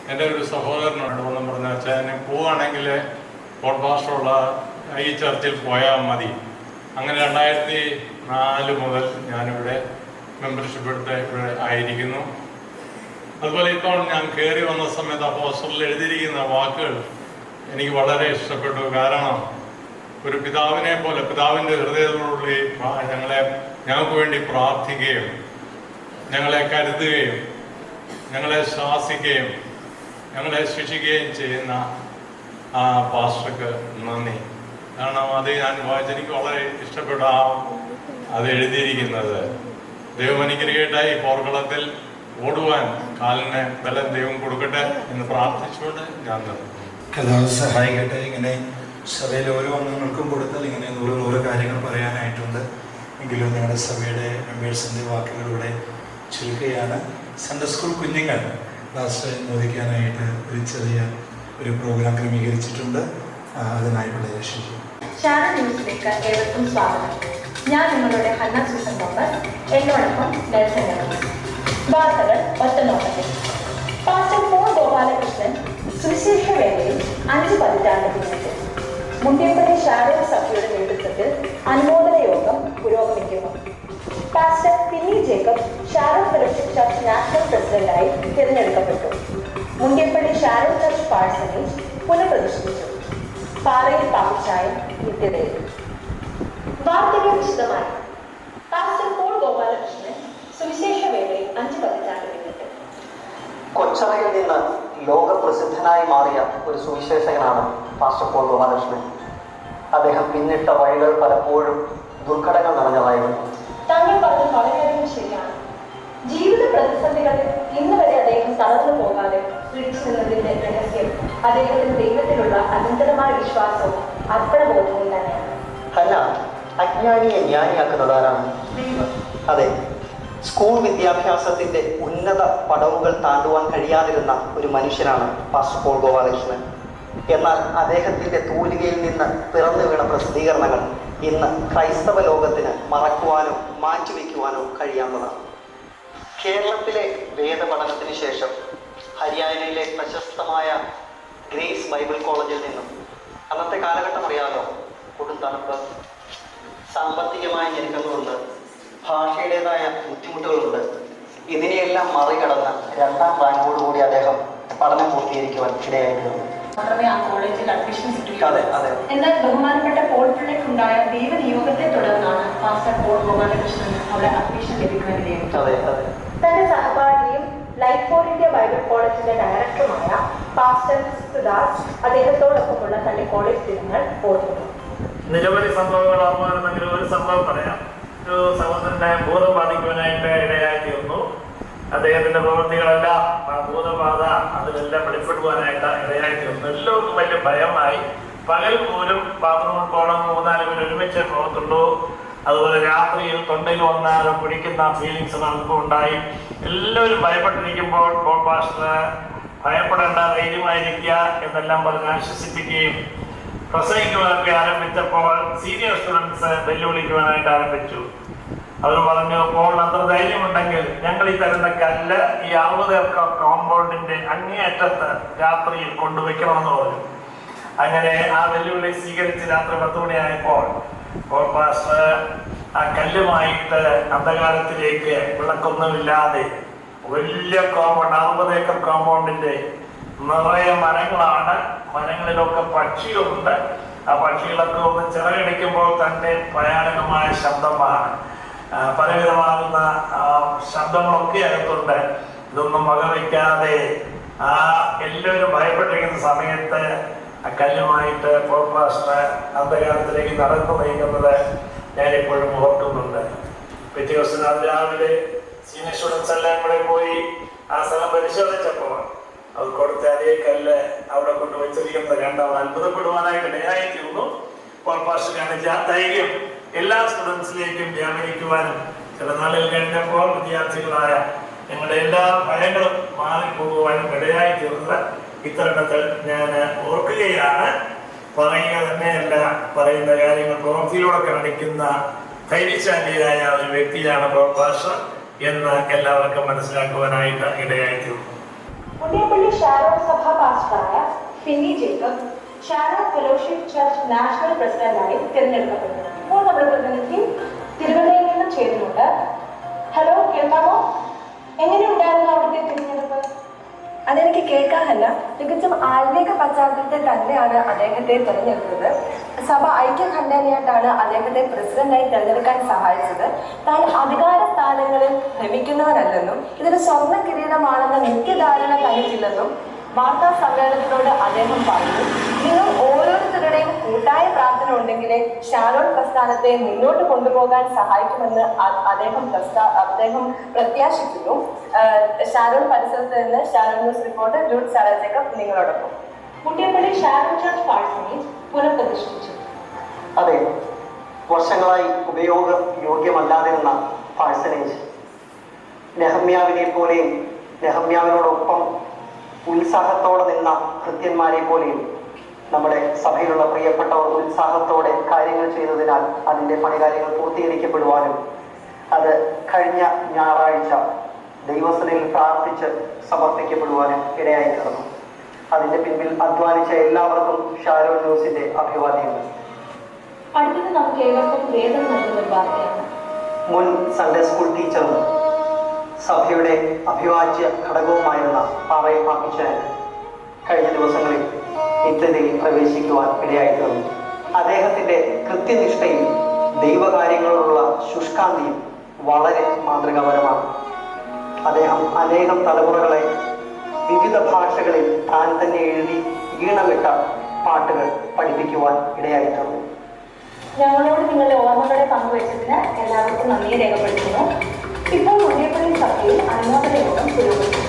എൻ്റെ ഒരു സഹോദരനോട് വന്ന് പറഞ്ഞു, വെച്ചാൽ പോവുകയാണെങ്കിൽ കോൾപാസ്റ്ററുള്ള ഈ ചർച്ചിൽ പോയാൽ മതി. അങ്ങനെ 2004 മുതൽ ഞാനിവിടെ മെമ്പർഷിപ്പ് എടുത്ത് ഇവിടെ ആയിരിക്കുന്നു. അതുപോലെ ഇപ്പോൾ ഞാൻ കയറി വന്ന സമയത്ത് അപ്പോസ്റ്റലിൽ എഴുതിയിരിക്കുന്ന വാക്കുകൾ എനിക്ക് വളരെ ഇഷ്ടപ്പെട്ടു. കാരണം ഒരു പിതാവിനെ പോലെ, പിതാവിൻ്റെ ഹൃദയത്തോടുകൂടി ഞങ്ങൾക്ക് വേണ്ടി പ്രാർത്ഥിക്കുകയും ഞങ്ങളെ കരുതുകയും ഞങ്ങളെ ശാസിക്കുകയും ഞങ്ങളെ ശിക്ഷിക്കുകയും ചെയ്യുന്ന ആ പാസ്റ്റർക്ക് നന്ദി. കാരണം അത് ഞാൻ വായിച്ച് എനിക്ക് വളരെ ഇഷ്ടപ്പെട്ട അത് എഴുതിയിരിക്കുന്നത്. ദൈവം അനുഗ്രഹിക്കട്ടെ. ഈ പോർക്കളത്തിൽ ഓടുവാൻ കാലിന് ബലം ദൈവം കൊടുക്കട്ടെ എന്ന് പ്രാർത്ഥിച്ചുകൊണ്ട് ഞാൻ നിർത്തുന്നു. കഥാവ് സഹായിക്കട്ടെ. ഇങ്ങനെ സഭയിലെ ഓരോ അംഗങ്ങൾക്കും കൊടുത്താൽ ഇങ്ങനെ 100 കാര്യങ്ങൾ പറയാനായിട്ടുണ്ട്. എങ്കിലും ഞങ്ങളുടെ സഭയുടെ മെമ്പേഴ്സിൻ്റെ വാക്കുകളിലൂടെ ചുരുക്കുകയാണ്. സൺഡേ സ്കൂൾ കുഞ്ഞുങ്ങൾ ക്ലാസ് മോദിക്കാനായിട്ട് ഒരു പ്രോഗ്രാം ക്രമീകരിച്ചിട്ടുണ്ട്. അതിനായി വളരെ ക്ഷണിക്കുന്നു. ഷാരോൺ ന്യൂസിലേക്ക് ഏവർക്കും സ്വാഗതം. ഞാൻ നിങ്ങളുടെ ഹന്ന സൂസൻ തോമസ്, എന്നോടൊപ്പം നെൽസൺ വർഗീസ്. വാർത്തകൾ ഒറ്റനോട്ടത്തിൽ. പാസ്റ്റർ പോൾ ഗോപാലകൃഷ്ണൻ സുവിശേഷ വേളയിൽ 5 പതിറ്റാണ്ട് പിന്നിട്ടു. മുണ്ടിയപ്പള്ളി ഷാരോൺ സഭയുടെ നേതൃത്വത്തിൽ അനുമോദന യോഗം പുരോഗമിക്കുന്നു. പാസ്റ്റർ പിന്നി Jacob Sharon fellowship church national പ്രസിഡന്റായി തിരഞ്ഞെടുക്കപ്പെട്ടു. Mundiyappally Sharon church parsonage പുനഃപ്രതിഷ്ഠിച്ചു. പാറയിൽ പാപ്പിച്ചായ നിത്യതയിൽ. വാർത്തകൾ വിശദമായി. പാസ്റ്റർ പോൾ ഗോപാലകൃഷ്ണൻ സുവിശേഷ വേളയിൽ 5 പതിറ്റാണ്ട് പിന്നിട്ടു. കൊച്ചറയിൽ നിന്ന് ലോകപ്രസിദ്ധനായി മാറിയ ഒരു സുവിശേഷകനാണ് പാസ്റ്റർ പോൾ ഗോപാലകൃഷ്ണൻ. അദ്ദേഹം പിന്നിട്ട വഴികൾ പലപ്പോഴും ദുർഘടങ്ങൾ നിറഞ്ഞതായിരുന്നു. താങ്കൾ പറഞ്ഞത് വളരെയധികം ശരിയാണ്. ജീവിത പ്രതിസന്ധികളിൽ ഇന്ന് വരെ അദ്ദേഹം തളർന്നു പോകാതെ പിടിച്ചു നിന്നതിന്റെ രഹസ്യം അദ്ദേഹത്തിന് ദൈവത്തിലുള്ള അനന്തരമായ വിശ്വാസവും അർപ്പണബോധവും തന്നെയാണ്. അല്ല, അജ്ഞാനിയെ ജ്ഞാനിയാക്കുന്നതാരാണ്? അതെ, സ്കൂൾ വിദ്യാഭ്യാസത്തിന്റെ ഉന്നത പടവുകൾ താണ്ടുവാൻ കഴിയാതിരുന്ന ഒരു മനുഷ്യനാണ് പാസ്റ്റർ പോൾ ഗോപാലകൃഷ്ണൻ. എന്നാൽ അദ്ദേഹത്തിന്റെ തൂലികയിൽ നിന്ന് പിറന്നു വീണ പ്രസിദ്ധീകരണങ്ങൾ ഇന്ന് ക്രൈസ്തവ ലോകത്തിന് മറക്കുവാനോ മാറ്റിവെക്കുവാനോ കഴിയാവുന്നതാണ്. കേരളത്തിലെ വേദപഠനത്തിന് ശേഷം ഹരിയാനയിലെ പ്രശസ്തമായ ഗ്രേസ് ബൈബിൾ കോളേജിൽ നിന്നും, അന്നത്തെ കാലഘട്ടം അറിയാമല്ലോ, കൊടും തണുപ്പ്, സാമ്പത്തികമായ ഞെരുക്കങ്ങളുണ്ട്, ഭാഷയുടേതായ ബുദ്ധിമുട്ടുകളുണ്ട്. ഇതിനെയെല്ലാം മറികടന്ന് 2ാം റാങ്കോടുകൂടി അദ്ദേഹം പഠനം പൂർത്തീകരിക്കുവാൻ ഇടയായിരുന്നു. മാത്രമേ ആ കോളേജിൽ അഡ്മിഷൻ അതെ അതെ. എന്നാൽ ബഹുമാനപ്പെട്ട പോൾ പിള്ളയ്ക്കുണ്ടായ ദൈവനിയോഗത്തെ തുടർന്നാണ് പാസ്റ്റർ പോൾ ഗോപാലകൃഷ്ണന് അവിടെ അഡ്മിഷൻ ലഭിക്കുവാനിടയായത്. അതെ അതെ. തന്റെ സഹപാഠിയും ലൈഫ് ഫോർ ഇന്ത്യ ബൈബിൾ കോളേജിന്റെ ഡയറക്ടറുമായ പാസ്റ്റർ സുദാസ് അദ്ദേഹത്തോടൊപ്പമുള്ള തന്റെ കോളേജ് ദിനങ്ങൾ ഓർക്കുന്നു. നിരവധി സംഭവങ്ങൾ ഓർമ്മ ഒരു സംഭവം പറയാം. ഒരു സഹോദരന്റെ ഭൂതം ബാധിക്കുവാനായിട്ട് ഇടയായി തീർന്നു. അദ്ദേഹത്തിന്റെ പ്രവൃത്തികളെല്ലാം ഭൂതബാധ അതിലെല്ലാം വെളിപ്പെടുവാനായിട്ട് ഇടയായി തീർന്നു. എല്ലാവർക്കും വലിയ ഭയമായി. പകൽ പോലും ബാത്റൂമിൽ പോകണം 3-4 പേര് ഒരുമിച്ച് പോകത്തുള്ളൂ. അതുപോലെ രാത്രിയിൽ തൊണ്ടയിൽ വന്നാൽ പിടിക്കുന്ന ഫീലിങ്സ് നമുക്ക് ഉണ്ടായി. എല്ലാവരും ഭയപ്പെട്ടിരിക്കുമ്പോൾ പോൾ പാസ്റ്റർ ഭയപ്പെടേണ്ട, ധൈര്യമായിരിക്കുക എന്നെല്ലാം പറഞ്ഞ് ആശ്വസിപ്പിക്കുകയും പ്രസംഗിക്കുവാനൊക്കെ ആരംഭിച്ചപ്പോൾ സീനിയർ സ്റ്റുഡൻസ് വെല്ലുവിളിക്കുവാനായിട്ട് ആരംഭിച്ചു. അവർ പറഞ്ഞു, പോളിന് അത്ര ധൈര്യമുണ്ടെങ്കിൽ ഞങ്ങൾ ഈ തരുന്ന കല്ല് ഈ 60 ഏക്കർ കോമ്പൗണ്ടിന്റെ അങ്ങേയറ്റത്ത് രാത്രിയിൽ കൊണ്ടുവയ്ക്കണമെന്ന് പറഞ്ഞു. അങ്ങനെ ആ വെല്ലുവിളി സ്വീകരിച്ച് രാത്രി 10 മണിയായപ്പോൾ പോൾ പാസ്റ്റർ ആ കല്ലുമായിട്ട് അന്ധകാരത്തിലേക്ക് വിളക്കൊന്നുമില്ലാതെ വലിയ കോമ്പൗണ്ട്, 60 ഏക്കർ കോമ്പൗണ്ടിന്റെ നിറയെ മരങ്ങളാണ്. മരങ്ങളിലൊക്കെ പക്ഷികളുണ്ട്. ആ പക്ഷികളൊക്കെ ഒന്ന് ചിറകടിക്കുമ്പോൾ തന്നെ ഭയാനകമായ ശബ്ദമാണ്. പലവിധമാകുന്ന ശബ്ദങ്ങളൊക്കെ അകത്തുണ്ട്. ഇതൊന്നും വകവയ്ക്കാതെ എല്ലാവരും ഭയപ്പെട്ടിരിക്കുന്ന സമയത്ത് ആ കല്ലുമായിട്ട് പോൾ പാസ്റ്റർ അന്ധകാരത്തിലേക്ക് നടന്നു നീങ്ങുന്നത് ഞാനിപ്പോഴും ഓർക്കുന്നുണ്ട്. പിറ്റേ ദിവസം രാവിലെ സീനിയർ സ്റ്റുഡൻസ് എല്ലാം കൂടെ പോയി ആ സ്ഥലം പരിശോധിച്ചപ്പോൾ അത് കൊടുത്ത അതേ കല്ല് അവിടെ കൊണ്ട് വെച്ചിരിക്കുന്നത് കണ്ട് അവർ അത്ഭുതപ്പെടുവാനായിട്ട് ഇടയായിത്തീർന്നു. പോൾ പാസ്റ്റർ കാണിച്ച ആ ധൈര്യം എല്ലാ സ്റ്റുഡൻസിലേക്കും വ്യാപരിക്കുവാനും ചില നാളുകൾ കഴിഞ്ഞപ്പോൾ വിദ്യാർത്ഥികളായ ഞങ്ങളുടെ എല്ലാ ഭയങ്ങളും മാറിപ്പോകുവാനും ഇടയായി തീർന്നത് ഇത്തരണത്തിൽ ഞാൻ ഓർക്കുകയാണ്. പറയുക തന്നെയല്ല, പറയുന്ന കാര്യങ്ങൾ പ്രവൃത്തിയിലൂടെ കാണിക്കുന്ന ധൈര്യശാലിയായ ഒരു വ്യക്തിയാണ് പോൾ പാസ്റ്റർ എന്ന് എല്ലാവർക്കും മനസ്സിലാക്കുവാനായിട്ട് ഇടയായി തീർന്നു. മുണ്ടിയപ്പള്ളി ഷാരോൺ സഭ പാസ്റ്ററായ പിന്നി Jacob Sharon fellowship church national പ്രസിഡന്റായി തിരഞ്ഞെടുക്കപ്പെട്ടു. ഇപ്പോൾ നമ്മുടെ പ്രതിനിധി തിരുവല്ലയിൽ നിന്നും ചേരുന്നുണ്ട്. ഹലോ, കേൾക്കാമോ? എങ്ങനെയുണ്ടായിരുന്നു അവിടുത്തെ തിരഞ്ഞെടുപ്പ്? അതെനിക്ക് കേൾക്കാനല്ല, തികച്ചും ആത്മീക പശ്ചാത്തലത്തിൽ തന്നെയാണ് അദ്ദേഹത്തെ തിരഞ്ഞെടുത്തത്. സഭ ഐക്യകണ്ഠേനയായിട്ടാണ് അദ്ദേഹത്തെ പ്രസിഡന്റായി തിരഞ്ഞെടുക്കാൻ സഹായിച്ചത്. താൻ അധികാര സ്ഥാനങ്ങളിൽ ലഭിക്കുന്നവരല്ലെന്നും ഇതൊരു സ്വർണ്ണ കിരീടമാണെന്ന നിത്യധാരണ തനിക്കില്ലെന്നും വാർത്താ സമ്മേളനത്തിനോട് അദ്ദേഹം പറഞ്ഞു. നിങ്ങൾ ഓരോരുത്തരുടെയും കൂട്ടായ പ്രാർത്ഥന ഉണ്ടെങ്കിലേ ഷാരോൺ പ്രസ്ഥാനത്തെ മുന്നോട്ട് കൊണ്ടുപോകാൻ സഹായിക്കുമെന്ന് അദ്ദേഹം പ്രത്യാശിക്കുന്നു. ഷാരോൺ പരിസരത്ത് നിന്ന് Sharon news reporter Jude Sara Jacob നിങ്ങളോടൊപ്പം. മുണ്ടിയപ്പള്ളി ഷാരോൺ ചർച്ച് പാഴ്സണേജ് പുനഃപ്രതിഷ്ഠിച്ചു. അതെ, വർഷങ്ങളായി ഉപയോഗയോഗ്യമല്ലാതിരുന്ന പാഴ്സനേജ് നെഹമ്യാവിനെ പോലെയും നെഹമ്യാവിനോടൊപ്പം ഉത്സാഹത്തോടെ നിന്ന കൃത്യന്മാരെ പോലെയും നമ്മുടെ സഭയിലുള്ള പ്രിയപ്പെട്ടവർ ഉത്സാഹത്തോടെ കാര്യങ്ങൾ ചെയ്തതിനാൽ അതിൻ്റെ പണികാര്യങ്ങൾ പൂർത്തീകരിക്കപ്പെടുവാനും അത് കഴിഞ്ഞ ഞായറാഴ്ച ദൈവസനയിൽ പ്രാർത്ഥിച്ച് സമർപ്പിക്കപ്പെടുവാനും ഇടയായി തീർന്നു. അതിൻ്റെ പിന്നിൽ അധ്വാനിച്ച എല്ലാവർക്കും ഷാരോൺ ന്യൂസിന്റെ അഭിവാദ്യങ്ങൾ. അടുത്തത് നമുക്ക് ഏവർക്കും വേദന നൽകുന്ന ഒരു വാർത്തയാണ്. മുൻ സൺഡേ സ്കൂൾ ടീച്ചറും സഭയുടെ അഭിവാജ്യ ഘടകവുമായിരുന്ന പാറയിൽ പാപ്പിച്ചൻ കഴിഞ്ഞ ദിവസങ്ങളിൽ നിത്യതയിൽ പ്രവേശിക്കുവാൻ ഇടയായി തീർന്നു. അദ്ദേഹത്തിന്റെ കൃത്യനിഷ്ഠയും ദൈവകാര്യങ്ങളോടുള്ള ശുഷ്കാന്തിയും വളരെ മാതൃകാപരമാണ്. അദ്ദേഹം അനേകം തലമുറകളെ വിവിധ ഭാഷകളിൽ താൻ തന്നെ എഴുതി ഈണമിട്ട പാട്ടുകൾ പഠിപ്പിക്കുവാൻ ഇടയായി തീർന്നു. ഞങ്ങളോട് നിങ്ങളുടെ ഓർമ്മകളെ പങ്കുവച്ചതിന് എല്ലാവർക്കും നന്ദി രേഖപ്പെടുത്തുന്നു. ഇപ്പോൾ മുണ്ടിയപ്പള്ളി സഭയിൽ അനുമോദന യോഗം പുരോഗമിക്കുന്നു.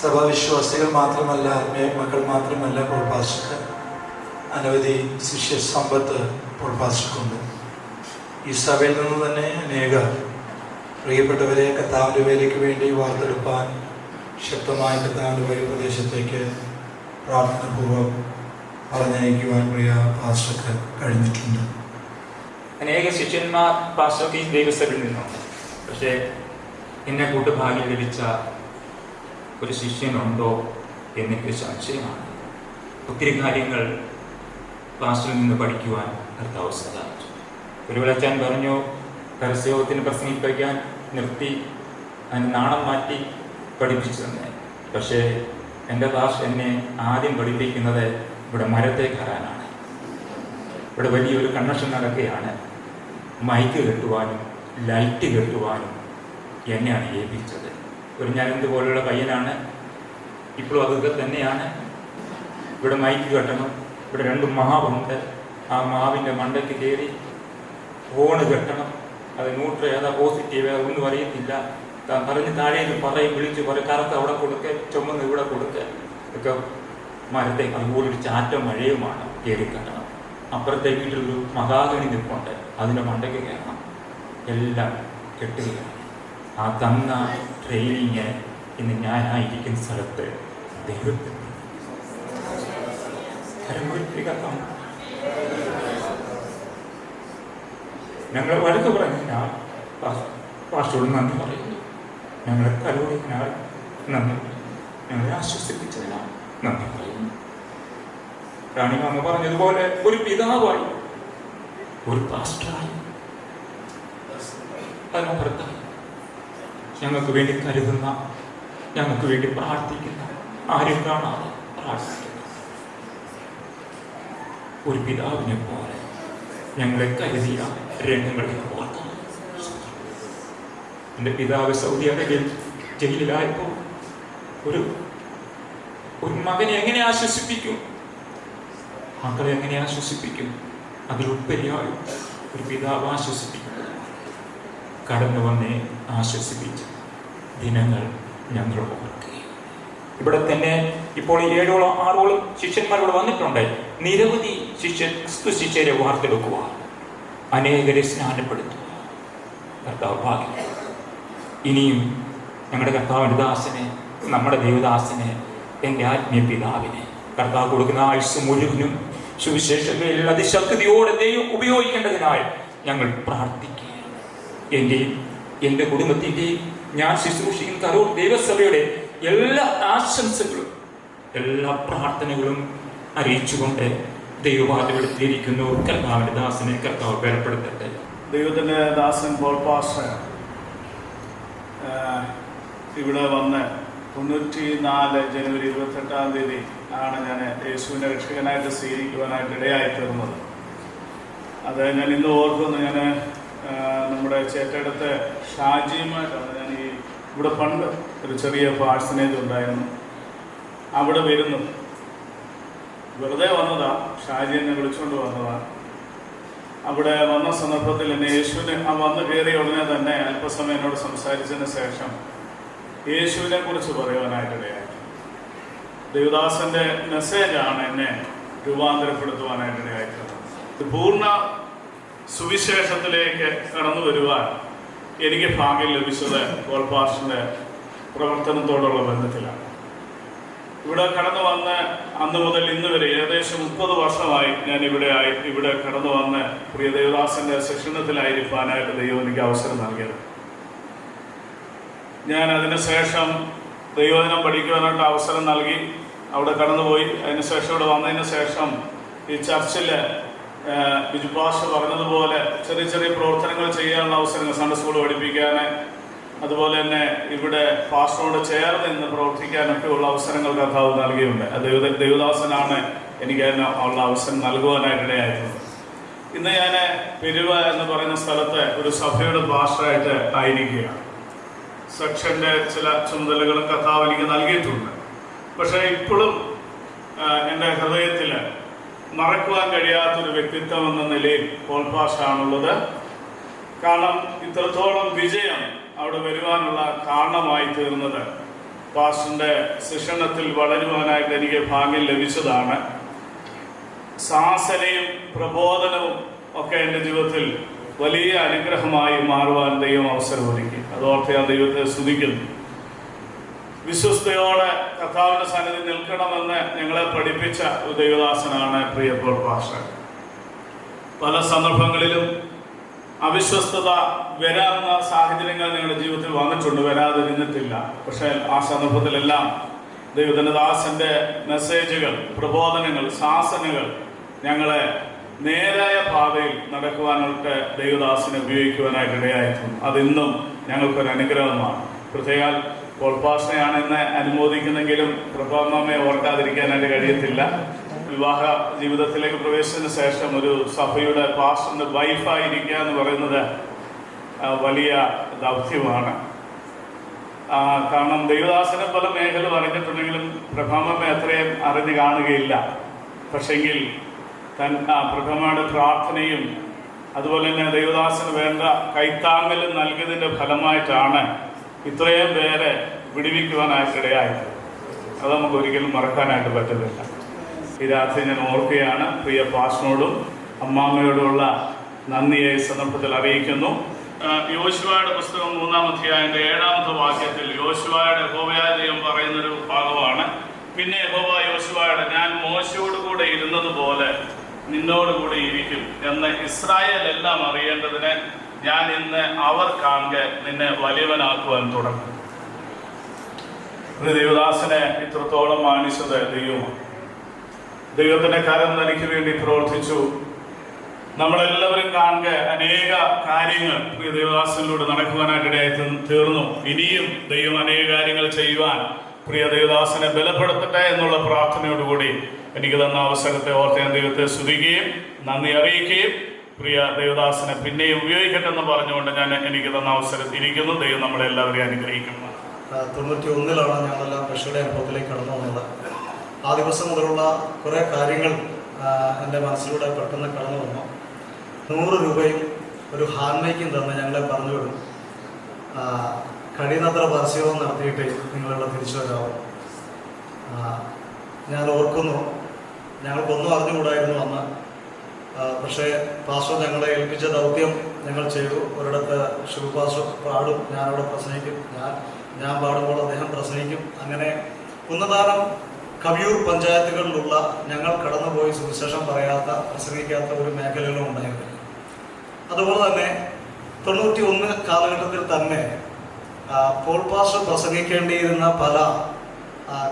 സഭാവിശ്വാസികൾ മാത്രമല്ല, മക്കൾ മാത്രമല്ല, പോൾപാസ്റ്റർക്ക് അനവധി ശിഷ്യ സമ്പത്ത് പോൾപാസ്റ്റർക്കുണ്ട്. ഈ സഭയിൽ നിന്ന് തന്നെ അനേക പ്രിയപ്പെട്ടവരെ കർത്താവിൻ്റെ വേലയ്ക്ക് വേണ്ടി വാർത്തെടുപ്പാൻ ശക്തമായ കർത്താവിൻ്റെ വഴി പ്രദേശത്തേക്ക് പ്രാർത്ഥനാപൂർവ്വം പറഞ്ഞയക്കുവാൻ പ്രിയ പാസ്റ്റർക്ക് കഴിഞ്ഞിട്ടുണ്ട്. അനേക ശിഷ്യന്മാർ പാസ്റ്റർക്ക് ഈ ദൈവസഭയിൽ നിന്നു. പക്ഷേ എന്നെ കൂട്ടുഭാഗ്യം ലഭിച്ച ഒരു ശിഷ്യനുണ്ടോ എന്നൊക്കെ സംശയമാണ്. ഒത്തിരി കാര്യങ്ങൾ പാസ്റ്ററിൽ നിന്ന് പഠിക്കുവാൻ കർത്താവ് സഹായിച്ചു. ഒരു വിളച്ചാൻ പറഞ്ഞു, പരസ്യത്തിന് പ്രസംഗിപ്പിക്കാൻ നിർത്തി അതിന് നാണം മാറ്റി പഠിപ്പിച്ചു തന്നെ. പക്ഷേ എൻ്റെ പാസ്റ്റർ എന്നെ ആദ്യം പഠിപ്പിക്കുന്നത് ഇവിടെ മരത്തെ കയറാനാണ്. ഇവിടെ വലിയൊരു കൺവെൻഷൻ നടക്കുകയാണ്. മൈക്ക് കെട്ടുവാനും ലൈറ്റ് കെട്ടുവാനും എന്നെയാണ് ഏൽപ്പിച്ചത്. ഒരു ഞാനെന്ത് പോലുള്ള പയ്യനാണ്, ഇപ്പോഴും അതൊക്കെ തന്നെയാണ്. ഇവിടെ മൈക്ക് കെട്ടണം, ഇവിടെ 2 മാവുണ്ട്, ആ മാവിൻ്റെ മണ്ടയ്ക്ക് കയറി ഫോണ് കെട്ടണം. അത് ന്യൂട്രൽ ഏതാ പോസിറ്റീവ് ഒന്നും അറിയത്തില്ല. പറഞ്ഞ് താഴെ പറയും, വിളിച്ച് പറയും, കറുത്ത് അവിടെ കൊടുക്കുക, ചുമന്ന് ഇവിടെ കൊടുക്കുക ഒക്കെ. മരത്തെ അതുപോലൊരു ചാറ്റം മഴയുമാണ്, കയറി കെട്ടണം. അപ്പുറത്തെ വീട്ടിലൊരു മഹാഗണി നിൽപ്പുണ്ട്, അതിൻ്റെ മണ്ടയ്ക്ക് കയറണം. എല്ലാം കെട്ടുകയാണ്. ആ തന്ന ട്രെയിനിങ് ഇന്ന് ഞാനായിരിക്കുന്ന സ്ഥലത്ത് ദൈവത്തിൽ ഞങ്ങൾ വഴക്ക് പറഞ്ഞാൽ പാസ്റ്റോട് നന്ദി പറയുന്നു. ഞങ്ങളെ കരുവടിനാൽ നന്ദി, ഞങ്ങളെ ആശ്വസിപ്പിച്ചതിനാൽ നന്ദി പറയുന്നു. റാണിമാമ പറഞ്ഞതുപോലെ ഒരു പിതാവായി, ഒരു പാസ്റ്ററായി, അതിനപ്പുറത്തായി ഞങ്ങൾക്ക് വേണ്ടി കരുതുന്ന, ഞങ്ങൾക്ക് വേണ്ടി പ്രാർത്ഥിക്കുന്ന, ആരും കാണാതെ പ്രാർത്ഥിക്കുന്ന ഒരു പിതാവിനെ പോലെ ഞങ്ങളെ കരുതിയ രംഗങ്ങളെ ഓർക്കുന്നു. എൻ്റെ പിതാവ് സൗദി അറേബ്യയിൽ ജയിലിലായപ്പോൾ ഒരു മകനെ എങ്ങനെ ആശ്വസിപ്പിക്കും, മക്കളെ എങ്ങനെ ആശ്വസിപ്പിക്കും? അതിലുപരിയായി ഒരു പിതാവ് ആശ്വസിപ്പിക്കുന്നത് കടന്നു വന്നേ ആശ്വസിപ്പിച്ച ദിനങ്ങൾ ഞങ്ങൾ ഓർക്കുകയും. ഇവിടെ തന്നെ ഇപ്പോൾ 7ഓളം 6ഓളം ശിഷ്യന്മാരോട് വന്നിട്ടുണ്ട്. നിരവധി ശിഷ്യരെ വാർത്തെടുക്കുക, അനേകരെ സ്നാനപ്പെടുത്തുക. കർത്താവ് ഭാഗ്യം. ഇനിയും ഞങ്ങളുടെ കർത്താവിൻ്റെ ദാസനെ, നമ്മുടെ ദേവദാസനെ, എൻ്റെ ആത്മീയ പിതാവിനെ കർത്താവ് കൊടുക്കുന്ന ആയുസ് മുഴുവനും സുവിശേഷങ്ങളിൽ അതിശക്തിയോടെ ദൈവം ഉപയോഗിക്കേണ്ടതിനായി ഞങ്ങൾ പ്രാർത്ഥിക്കുക. എൻ്റെയും എൻ്റെ കുടുംബത്തിൻ്റെയും ഞാൻ ശുശ്രൂഷിക്കുന്ന കരൂർ ദൈവസഭയുടെ എല്ലാ ആശംസകളും എല്ലാ പ്രാർത്ഥനകളും അറിയിച്ചുകൊണ്ട് ദൈവവാദമെടുത്തിരിക്കുന്നു. കർത്താവിൻ്റെ ദാസനെ കർത്താവ് ബലപ്പെടുത്തട്ടെ. ദൈവത്തിൻ്റെ ദാസൻ പോൾ പാസ്റ്റർ ഇവിടെ വന്ന് 94 ജനുവരി 28-ാം തീയതി ആണ് ഞാൻ യേശുവിനെ രക്ഷകനായിട്ട് സ്വീകരിക്കുവാനായിട്ട് ഇടയായിത്തീർന്നത്. അത് ഞാൻ ഇന്ന് ഓർക്കുന്നു. ഞാൻ നമ്മുടെ ചേട്ടടുത്ത് ഷാജിയുമായിട്ടാണ് ഞാൻ ഇവിടെ പണ്ട് ഒരു ചെറിയ പാഴ്സനേജ് ഉണ്ടായിരുന്നു, അവിടെ വരുന്നു. വെറുതെ വന്നതാ, ഷാജി എന്നെ വിളിച്ചുകൊണ്ട് വന്നതാ. അവിടെ വന്ന സന്ദർഭത്തിൽ എന്നെ യേശുവിനെ വന്ന് കയറിയ ഉടനെ തന്നെ അല്പസമയം എന്നോട് സംസാരിച്ചതിന് ശേഷം യേശുവിനെ കുറിച്ച് പറയുവാനായിട്ടിടയായി. ദേവദാസന്റെ മെസ്സേജാണ് എന്നെ രൂപാന്തരപ്പെടുത്തുവാനായിട്ടിടയായിട്ടുള്ളത്. പൂർണ്ണ സുവിശേഷത്തിലേക്ക് കടന്നു വരുവാൻ എനിക്ക് ഭാഗ്യം ലഭിച്ചത് പോൾ പാസ്റ്ററിന്റെ പ്രവർത്തനത്തോടുള്ള ബന്ധത്തിലാണ്. ഇവിടെ കടന്നു വന്ന് അന്ന് മുതൽ ഇന്ന് വരെ ഏകദേശം 30 വർഷമായി ഞാൻ ഇവിടെ കടന്നു വന്ന് പ്രിയ ദേവദാസന്റെ ശിക്ഷണത്തിലായിരിക്കാനായിട്ട് ദൈവം എനിക്ക് അവസരം നൽകിയത്. ഞാൻ അതിനുശേഷം ദൈവദിനം പഠിക്കുവാനായിട്ട് അവസരം നൽകി, അവിടെ കടന്നുപോയി. അതിനുശേഷം ഇവിടെ വന്നതിന് ശേഷം ഈ ചർച്ചിൽ ബിജു പാസ്റ്റർ പറഞ്ഞതുപോലെ ചെറിയ ചെറിയ പ്രവർത്തനങ്ങൾ ചെയ്യാനുള്ള അവസരങ്ങൾ, സൺഡേ സ്കൂൾ പഠിപ്പിക്കാൻ, അതുപോലെ തന്നെ ഇവിടെ പാസ്റ്ററോട് ചേർന്ന് നിന്ന് പ്രവർത്തിക്കാനൊക്കെ ഉള്ള അവസരങ്ങൾ കർത്താവ് നൽകിയുണ്ട്. ദൈവദാസനാണ് എനിക്ക് അതിന് ഉള്ള അവസരം നൽകുവാനായിട്ടിടയായിട്ടുള്ളത്. ഇന്ന് ഞാൻ പെരുവ എന്ന് പറയുന്ന സ്ഥലത്ത് ഒരു സഭയുടെ പാസ്റ്ററായിട്ട് ആയിരിക്കുകയാണ്. സെക്ഷൻ്റെ ചില ചുമതലകളും കർത്താവ് എനിക്ക് നൽകിയിട്ടുണ്ട്. പക്ഷേ ഇപ്പോഴും എൻ്റെ ഹൃദയത്തിൽ മറക്കുവാൻ കഴിയാത്തൊരു വ്യക്തിത്വം എന്ന നിലയിൽ പോൾ പാസ്റ്ററാണുള്ളത്. കാരണം ഇത്രത്തോളം വിജയം അവിടെ വരുവാനുള്ള കാരണമായി തീർന്നത് പാസ്റ്ററിൻ്റെ ശിക്ഷണത്തിൽ വളരുവാനായിട്ട് എനിക്ക് ഭാഗ്യം ലഭിച്ചതാണ്. ശാസനയും പ്രബോധനവും ഒക്കെ എൻ്റെ ജീവിതത്തിൽ വലിയ അനുഗ്രഹമായി മാറുവാൻ ദൈവം അവസരമൊരുക്കി. അതോർത്ത് ഞാൻ ദൈവത്തെ സ്തുതിക്കുന്നു. വിശ്വസ്തയോടെ കർത്താവിൻ്റെ സന്നിധി നിൽക്കണമെന്ന് ഞങ്ങളെ പഠിപ്പിച്ച ഒരു ദൈവദാസനാണ് പ്രിയ പോൾ പാസ്റ്റർ. പല സന്ദർഭങ്ങളിലും അവിശ്വസ്തത വരാവുന്ന സാഹചര്യങ്ങൾ ഞങ്ങളുടെ ജീവിതത്തിൽ വന്നിട്ടുണ്ട്, വരാതെ നിന്നിട്ടില്ല. പക്ഷേ ആ സന്ദർഭത്തിലെല്ലാം ദൈവത്തിൻ്റെ ദാസന്റെ മെസ്സേജുകൾ, പ്രബോധനങ്ങൾ, ശാസനകൾ ഞങ്ങളെ നേരായ പാതയിൽ നടക്കുവാനായിട്ട് ദൈവദാസനെ ഉപയോഗിക്കുവാനായിട്ട് ഇടയായിട്ടുണ്ട്. അതിന്നും ഞങ്ങൾക്കൊരു അനുഗ്രഹമാണ്. പ്രത്യേകം പോൾ പാസ്റ്ററെയാണ് ഇന്ന് അനുമോദിക്കുന്നെങ്കിലും പ്രഭാവമേ ഓർക്കാതിരിക്കാനായിട്ട് കഴിയത്തില്ല. വിവാഹ ജീവിതത്തിലേക്ക് പ്രവേശിച്ചതിന് ശേഷം ഒരു സഭയുടെ പാസ്റ്ററിന്റെ വൈഫായിരിക്കുക എന്ന് പറയുന്നത് വലിയ ദൗത്യമാണ്. കാരണം ദൈവദാസനെ പല മേഖല അറിഞ്ഞിട്ടുണ്ടെങ്കിലും പ്രഭാവമേ അത്രയും അറിഞ്ഞു കാണുകയില്ല. പക്ഷെങ്കിൽ പ്രഥമയുടെ പ്രാർത്ഥനയും അതുപോലെ തന്നെ ദൈവദാസന് വേണ്ട കൈത്താങ്ങലും നൽകിയതിൻ്റെ ഫലമായിട്ടാണ് ഇത്രയും പേരെ വിടുവിക്കുവാനായിട്ടിടയായത്. അത് നമുക്ക് ഒരിക്കലും മറക്കാനായിട്ട് പറ്റുന്നില്ല. ഈ രാത്രി ഞാൻ ഓർക്കുകയാണ്. പ്രിയ പാസ്റ്ററിനോടും അമ്മാമ്മയോടുമുള്ള നന്ദിയെ ഈ സന്ദർഭത്തിൽ അറിയിക്കുന്നു. യോശുവയുടെ പുസ്തകം 3-ാം അധ്യായത്തിന്റെ 7-ാമത്തെ വാക്യത്തിൽ യോശുവയുടെ യഹോവയായ ദൈവം പറയുന്നൊരു ഭാഗമാണ്. പിന്നെ യഹോവ യോശുവയുടെ ഞാൻ മോശയോട് കൂടെ ഇരുന്നതുപോലെ നിന്നോടുകൂടി ഇരിക്കും എന്ന് ഇസ്രായേൽ എല്ലാം അറിയേണ്ടതിന് ഞാൻ ഇന്ന് അവർ കാണെ നിന്നെ വലിയവനാക്കുവാൻ തുടങ്ങും. ദൈവദാസനെ ഇത്രത്തോളം മാനിച്ചത് ദൈവമാണ്. ദൈവത്തിന്റെ കരം തനിക്ക് വേണ്ടി പ്രവർത്തിച്ചു. നമ്മളെല്ലാവരും കാണുക അനേക കാര്യങ്ങൾ പ്രിയ ദൈവദാസനിലൂടെ നടക്കുവാനായിട്ടിടയായി തീർന്നു. ഇനിയും ദൈവം അനേക കാര്യങ്ങൾ ചെയ്യുവാൻ പ്രിയ ദൈവദാസനെ ബലപ്പെടുത്തട്ടെ എന്നുള്ള പ്രാർത്ഥനയോടുകൂടി എനിക്ക് തന്ന അവസരത്തെ ഓർത്ത് ഞാൻ ദൈവത്തെ സ്തുതിക്കുകയും നന്ദി അറിയിക്കുകയും പ്രിയ ദൈവദാസനെ പിന്നെയും ഉപയോഗിക്കട്ടെ എന്ന് പറഞ്ഞുകൊണ്ട് ഞാൻ എനിക്ക് തന്ന അവസരത്തിൽ ഇരിക്കുന്നു. ദൈവം നമ്മളെല്ലാവരെയും അനുഗ്രഹിക്കുന്നു. 91 ഞങ്ങളെല്ലാം കൃഷിയുടെ അനുഭവത്തിലേക്ക് കടന്നു വന്നത്. ആ ദിവസം മുതലുള്ള കുറേ കാര്യങ്ങൾ എൻ്റെ മനസ്സിലൂടെ പെട്ടെന്ന് കടന്നു വന്നു. 100 രൂപയും ഒരു ഹാൻഡ് മൈക്കും തന്ന് ഞങ്ങളെ പറഞ്ഞു വിടും. കഴിയുന്നത്ര പരസ്യവും നടത്തിയിട്ട് നിങ്ങളിവിടെ തിരിച്ചു വരാവും. ഞാൻ ഓർക്കുന്നു, ഞങ്ങൾക്കൊന്നും അറിഞ്ഞുകൂടായിരുന്നു അന്ന്. പക്ഷേ പാസ്റ്റർ ഞങ്ങളെ ഏൽപ്പിച്ച ദൗത്യം ഞങ്ങൾ ചെയ്തു. ഒരിടത്ത് ശിവ പാസ്റ്റർ പാടും, ഞാനവിടെ പ്രസംഗിക്കും, ഞാൻ പാടുമ്പോൾ അദ്ദേഹം പ്രസംഗിക്കും. അങ്ങനെ ഉന്നതാനം കവിയൂർ പഞ്ചായത്തുകളിലുള്ള ഞങ്ങൾ കടന്നുപോയി സുവിശേഷം പറയാത്ത പ്രസംഗിക്കാത്ത ഒരു മേഖലകളും ഉണ്ടായിരുന്നില്ല. അതുപോലെ തന്നെ 91 കാലഘട്ടത്തിൽ തന്നെ പോൾ പാസ്റ്റർ പ്രസംഗിക്കേണ്ടിയിരുന്ന പല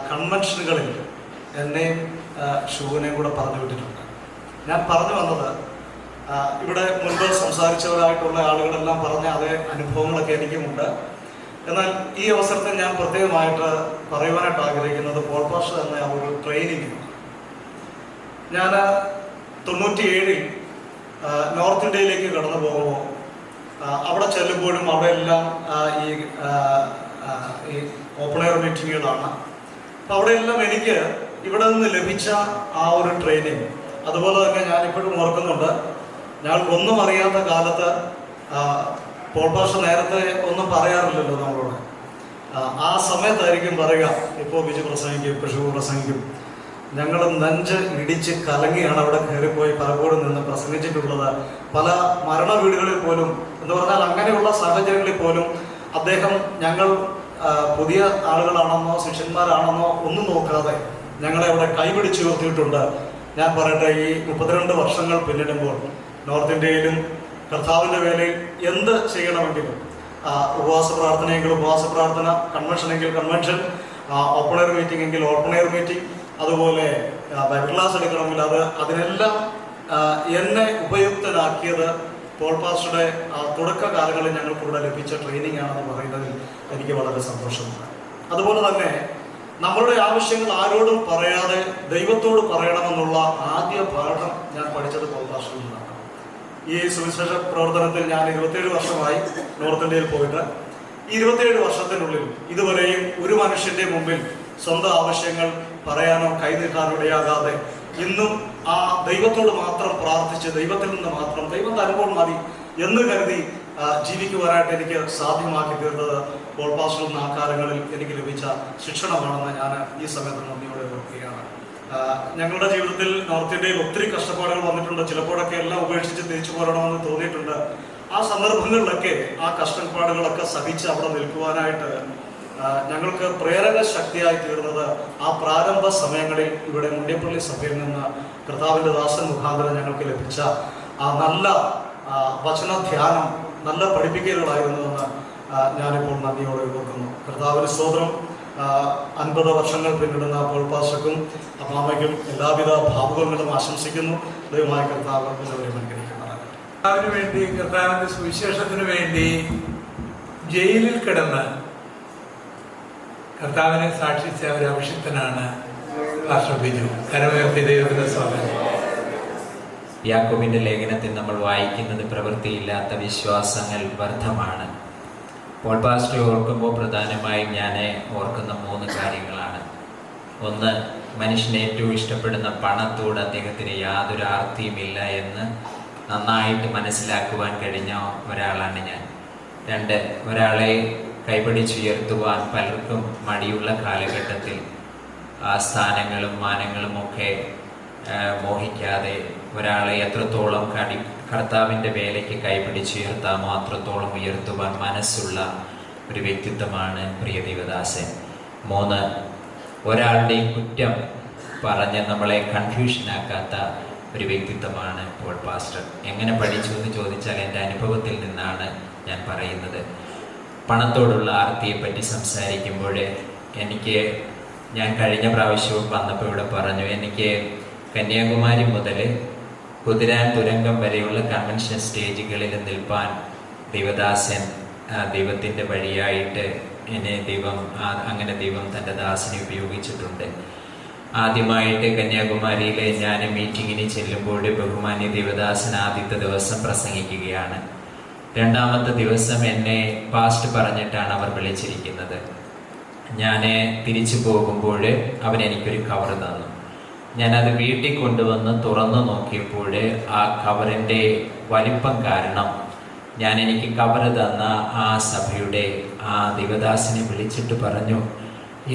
കൺവെൻഷനുകളിൽ എന്നെയും ഷൂവിനെയും കൂടെ പറഞ്ഞു വിട്ടിട്ടുണ്ട്. ഞാൻ പറഞ്ഞു വന്നത്, ഇവിടെ മുൻപ് സംസാരിച്ചവരായിട്ടുള്ള ആളുകളെല്ലാം പറഞ്ഞ അതേ അനുഭവങ്ങളൊക്കെ എനിക്കുമുണ്ട്. എന്നാൽ ഈ അവസരത്തിൽ ഞാൻ പ്രത്യേകമായിട്ട് പറയുവാനായിട്ട് ആഗ്രഹിക്കുന്നത് പോൾ പാസ്റ്റർ എന്ന ഒരു ട്രെയിനിങ്. ഞാൻ 97 നോർത്ത് ഇന്ത്യയിലേക്ക് കടന്നു പോകുമ്പോൾ അവിടെ ചെല്ലുമ്പോഴും അവിടെയെല്ലാം ഈ ഓപ്പൺ എയർ മീറ്റിങ്ങുകളാണ്. അപ്പം അവിടെയെല്ലാം എനിക്ക് ഇവിടെ നിന്ന് ലഭിച്ച ആ ഒരു ട്രെയിനിങ്, അതുപോലെ തന്നെ ഞാനിപ്പോഴും ഓർക്കുന്നുണ്ട്, ഞങ്ങൾക്കൊന്നും അറിയാത്ത കാലത്ത് പോൾ പാസ്റ്റർ നേരത്തെ ഒന്നും പറയാറില്ലല്ലോ നമ്മളോട്. ആ സമയത്തായിരിക്കും പറയുക, ഇപ്പോൾ ബിജു പ്രസംഗിക്കും, ഇപ്പോൾ ഷൂ പ്രസംഗിക്കും. ഞങ്ങൾ നെഞ്ച് ഇടിച്ച് കലങ്ങിയാണ് അവിടെ കയറിപ്പോയി പലപ്പോഴും നിന്ന് പ്രസംഗിച്ചിട്ടുള്ളത്. പല മരണ വീടുകളിൽ പോലും, എന്ന് പറഞ്ഞാൽ അങ്ങനെയുള്ള സാഹചര്യങ്ങളിൽ പോലും അദ്ദേഹം ഞങ്ങൾ പുതിയ ആളുകളാണെന്നോ ശിഷ്യന്മാരാണെന്നോ ഒന്നും നോക്കാതെ ഞങ്ങളെ അവിടെ കൈപിടിച്ച് ഉയർത്തിയിട്ടുണ്ട്. ഞാൻ പറയട്ടെ, ഈ 32 വർഷങ്ങൾ പിന്നിടുമ്പോൾ നോർത്ത് ഇന്ത്യയിലും കർത്താവിൻ്റെ വേലയിൽ എന്ത് ചെയ്യണമെങ്കിലും, ഉപവാസ പ്രാർത്ഥനയെങ്കിൽ ഉപവാസ പ്രാർത്ഥന, കൺവെൻഷനെങ്കിൽ കൺവെൻഷൻ, ഓപ്പൺ എയർ മീറ്റിംഗ് എങ്കിൽ ഓപ്പൺ എയർ മീറ്റിംഗ്, അതുപോലെ ബൈബിൾ ക്ലാസ് എടുക്കണമെങ്കിൽ അതിനെല്ലാം എന്നെ ഉപയുക്തനാക്കിയത് പോൾ പാസ്റ്ററുടെ തുടക്കകാലങ്ങളിൽ ഞങ്ങൾക്കിവിടെ ലഭിച്ച ട്രെയിനിങ് ആണെന്ന് പറയുന്നതിൽ എനിക്ക് വളരെ സന്തോഷമുണ്ട്. അതുപോലെ തന്നെ നമ്മളുടെ ആവശ്യങ്ങൾ ആരോടും പറയാതെ ദൈവത്തോട് പറയണമെന്നുള്ള ആദ്യ പാഠം ഞാൻ പഠിച്ചത് പോൾ പാസ്റ്ററിൽ നിന്നാണ്. ഈ സുവിശേഷ പ്രവർത്തനത്തിൽ ഞാൻ 27 വർഷമായി നോർത്ത് ഇന്ത്യയിൽ പോയിട്ട്. ഈ 27 വർഷത്തിനുള്ളിൽ ഇതുവരെയും ഒരു മനുഷ്യന്റെ മുമ്പിൽ സ്വന്തം ആവശ്യങ്ങൾ പറയാനോ കൈനീട്ടാനോ ഇടയാകാതെ ഇന്നും ആ ദൈവത്തോട് മാത്രം പ്രാർത്ഥിച്ച് ദൈവത്തിൽ നിന്ന് മാത്രം ദൈവം തരുമ്പോൾ മതി എന്ന് കരുതി ജീവിക്കുവാനായിട്ട് എനിക്ക് സാധ്യമാക്കി തീർത്തത് പോൾ പാസ്റ്ററിൽ നിന്ന് ആ കാലങ്ങളിൽ എനിക്ക് ലഭിച്ച ശിക്ഷണമാണെന്ന് ഞാൻ ഈ സമയത്ത് നന്ദിയോടെ ഓർക്കുകയാണ്. ഞങ്ങളുടെ ജീവിതത്തിൽ നോർത്ത് ഇന്ത്യയിൽ ഒത്തിരി കഷ്ടപ്പാടുകൾ വന്നിട്ടുണ്ട്. ചിലപ്പോഴൊക്കെ എല്ലാം ഉപേക്ഷിച്ച് തിരിച്ചു പോരണമെന്ന് തോന്നിയിട്ടുണ്ട്. ആ സന്ദർഭങ്ങളിലൊക്കെ ആ കഷ്ടപ്പാടുകളൊക്കെ സഹിച്ച് അവിടെ നിൽക്കുവാനായിട്ട് ഞങ്ങൾക്ക് പ്രേരക ശക്തിയായി തീർന്നത് ആ പ്രാരംഭ സമയങ്ങളിൽ ഇവിടെ മുണ്ടിയപ്പള്ളി സഭയിൽ നിന്ന് കർത്താവിൻ്റെ ദാസൻ മുഖാന്തരം ഞങ്ങൾക്ക് ലഭിച്ച ആ നല്ല വചന ധ്യാനം, നല്ല പഠിപ്പിക്കലുകളായിരുന്നുവെന്ന് ഞാനിപ്പോൾ നന്ദിയോടെ ഓർക്കുന്നു. കർത്താവിന് സ്തോത്രം. 50 വർഷങ്ങൾ പിന്നിടുന്ന പോൾ പാസ്റ്റർക്കും അമ്മാമയ്ക്കും എല്ലാവിധ ഭാവുകങ്ങളും ആശംസിക്കുന്നു. ദൈവമായ കർത്താവ് എല്ലാവരെയും അനുഗ്രഹിക്കുന്നതാണ്. കർത്താവിന് വേണ്ടി, കർത്താവിൻ്റെ സുവിശേഷത്തിന് വേണ്ടി ജയിലിൽ കിടന്ന് കർത്താവിനെ സാക്ഷിച്ച ഒരു അഭിഷിക്തനാണ് പാസ്റ്റർ ബിജു. കരമുയർത്തി ദൈവത്തിന്റെ സ്വാഗതം. യാക്കോബിന്റെ ലേഖനത്തിൽ നമ്മൾ വായിക്കുന്നത് പ്രവൃത്തിയില്ലാത്ത വിശ്വാസങ്ങൾ വ്യർത്ഥമാണ്. പോൾ പാസ്റ്റർ ഓർക്കുമ്പോൾ പ്രധാനമായും ഞാൻ ഓർക്കുന്ന 3 കാര്യങ്ങളാണ്. ഒന്ന്, മനുഷ്യനെ ഏറ്റവും ഇഷ്ടപ്പെടുന്ന പണത്തോട് അദ്ദേഹത്തിന് യാതൊരു ആർത്തിയുമില്ല എന്ന് നന്നായിട്ട് മനസ്സിലാക്കുവാൻ കഴിഞ്ഞ ഒരാളാണ് ഞാൻ. രണ്ട്, ഒരാളെ കൈപിടിച്ചുയർത്തുവാൻ പലർക്കും മടിയുള്ള കാലഘട്ടത്തിൽ ആ സ്ഥാനങ്ങളും മാനങ്ങളും ഒക്കെ മോഹിക്കാതെ ഒരാളെ എത്രത്തോളം കർത്താവിൻ്റെ വേലയ്ക്ക് കൈപിടിച്ചുയർത്താമോ അത്രത്തോളം ഉയർത്തുവാൻ മനസ്സുള്ള ഒരു വ്യക്തിത്വമാണ് പ്രിയ ദേവദാസൻ. മൂന്ന്, ഒരാളുടെയും കുറ്റം പറഞ്ഞ് നമ്മളെ കൺഫ്യൂഷനാക്കാത്ത ഒരു വ്യക്തിത്വമാണ് പോൾ പാസ്റ്റർ. എങ്ങനെ പഠിച്ചു എന്ന് ചോദിച്ചാൽ എൻ്റെ അനുഭവത്തിൽ നിന്നാണ് ഞാൻ പറയുന്നത്. പണത്തോടുള്ള ആർത്തിയെപ്പറ്റി സംസാരിക്കുമ്പോൾ ഞാൻ കഴിഞ്ഞ പ്രാവശ്യവും വന്നപ്പോൾ ഇവിടെ പറഞ്ഞു, എനിക്ക് കന്യാകുമാരി മുതൽ കുതിരാൻ തുരങ്കം വരെയുള്ള കൺവെൻഷൻ സ്റ്റേജുകളിൽ നിൽപ്പാൻ ദൈവദാസൻ ദൈവത്തിൻ്റെ വഴിയായിട്ട് അങ്ങനെ ദൈവം തൻ്റെ ദാസനെ ഉപയോഗിച്ചിട്ടുണ്ട്. ആദ്യമായിട്ട് കന്യാകുമാരിയിലെ ഞാൻ മീറ്റിങ്ങിന് ചെല്ലുമ്പോൾ ബഹുമാന്യ ദേവദാസൻ ആദ്യത്തെ ദിവസം പ്രസംഗിക്കുകയാണ്. രണ്ടാമത്തെ ദിവസം എന്നെ പാസ്റ്റ് പറഞ്ഞിട്ടാണ് അവർ വിളിച്ചിരിക്കുന്നത്. ഞാൻ തിരിച്ചു പോകുമ്പോൾ അവൻ എനിക്കൊരു കവർ തന്നു. ഞാനത് വീട്ടിൽ കൊണ്ടുവന്ന് തുറന്നു നോക്കിയപ്പോൾ ആ കവറിൻ്റെ വലിപ്പം കാരണം എനിക്ക് കവർ തന്ന ആ സഭയുടെ ആ ദേവദാസനെ വിളിച്ചിട്ട് പറഞ്ഞു,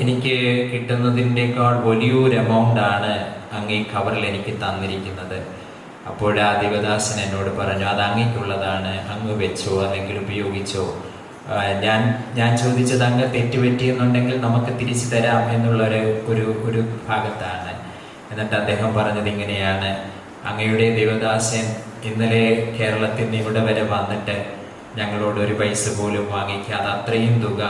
എനിക്ക് കിട്ടുന്നതിൻ്റെക്കാൾ വലിയൊരു എമൗണ്ടാണ് അങ്ങ് ഈ കവറിൽ എനിക്ക് തന്നിരിക്കുന്നത്. അപ്പോൾ ആ ദേവദാസൻ എന്നോട് പറഞ്ഞു, അത് അങ്ങേക്കുള്ളതാണ്, അങ്ങ് വെച്ചോ അല്ലെങ്കിൽ ഉപയോഗിച്ചോ. ഞാൻ ചോദിച്ചത് അങ്ങ് തെറ്റുപറ്റിയെന്നുണ്ടെങ്കിൽ നമുക്ക് തിരിച്ചു തരാം എന്നുള്ള ഒരു ഭാഗത്താണ്. എന്നിട്ട് അദ്ദേഹം പറഞ്ഞത് ഇങ്ങനെയാണ്, അങ്ങയുടെ ദേവദാസൻ ഇന്നലെ കേരളത്തിൽ നിന്ന് ഇവിടെ വരെ വന്നിട്ട് ഞങ്ങളോട് ഒരു പൈസ പോലും വാങ്ങിക്കാതെ അത്രയും തുക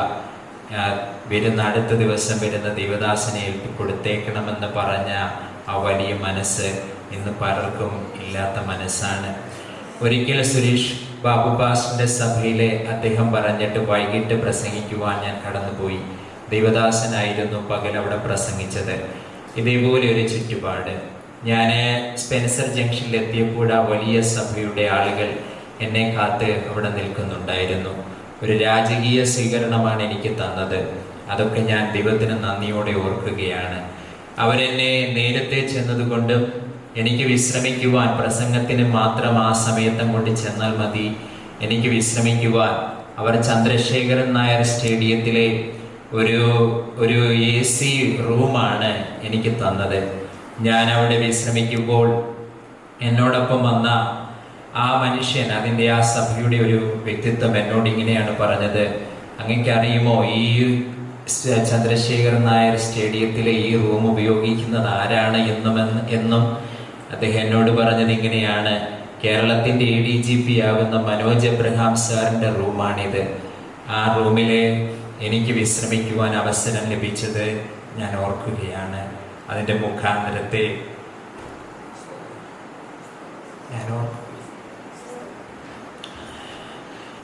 അടുത്ത ദിവസം വരുന്ന ദേവദാസനെ കൊടുത്തേക്കണമെന്ന് പറഞ്ഞ ആ വലിയ മനസ്സ് ഇന്ന് പലർക്കും ഇല്ലാത്ത മനസ്സാണ്. ഒരിക്കൽ സുരേഷ് ബാബു പാസ്റ്ററിന്റെ സഭയിലെ അദ്ദേഹം പറഞ്ഞിട്ട് വൈകിട്ട് പ്രസംഗിക്കുവാൻ ഞാൻ കടന്നുപോയി. ദേവദാസനായിരുന്നു പകൽ അവിടെ പ്രസംഗിച്ചത്. ഇതേപോലെ ഒരു ചുറ്റുപാട്. ഞാൻ സ്പെൻസർ ജംഗ്ഷനിൽ എത്തിയപ്പോൾ ആ വലിയ സഭയുടെ ആളുകൾ എന്നെ കാത്ത് അവിടെ നിൽക്കുന്നുണ്ടായിരുന്നു. ഒരു രാജകീയ സ്വീകരണമാണ് എനിക്ക് തന്നത്. അതൊക്കെ ഞാൻ ദൈവത്തിന് നന്ദിയോടെ ഓർക്കുകയാണ്. അവരെന്നെ നേരത്തെ ചെന്നതുകൊണ്ടും എനിക്ക് വിശ്രമിക്കുവാൻ, പ്രസംഗത്തിന് മാത്രം ആ സമയത്തും കൊണ്ട് ചെന്നാൽ മതി, എനിക്ക് വിശ്രമിക്കുവാൻ അവർ ചന്ദ്രശേഖരൻ നായർ സ്റ്റേഡിയത്തിലെ ഒരു AC റൂമാണ് എനിക്ക് തന്നത്. ഞാൻ അവിടെ വിശ്രമിക്കുമ്പോൾ എന്നോടൊപ്പം വന്ന ആ മനുഷ്യൻ, അതിൻ്റെ ആ സഭയുടെ ഒരു വ്യക്തിത്വം എന്നോട് ഇങ്ങനെയാണ് പറഞ്ഞത്, അങ്ങേക്കറിയുമോ ഈ ചന്ദ്രശേഖരൻ നായർ സ്റ്റേഡിയത്തിലെ ഈ റൂം ഉപയോഗിക്കുന്നത് ആരാണ് എന്നും അദ്ദേഹം എന്നോട് പറഞ്ഞത് ഇങ്ങനെയാണ്, കേരളത്തിൻ്റെ ADGP ആകുന്ന മനോജ് എബ്രഹാം സാറിൻ്റെ റൂമാണിത്. ആ റൂമിലെ എനിക്ക് വിശ്രമിക്കുവാൻ അവസരം ലഭിച്ചത് ഞാൻ ഓർക്കുകയാണ്. അതിൻ്റെ മുഖാന്തരത്തെ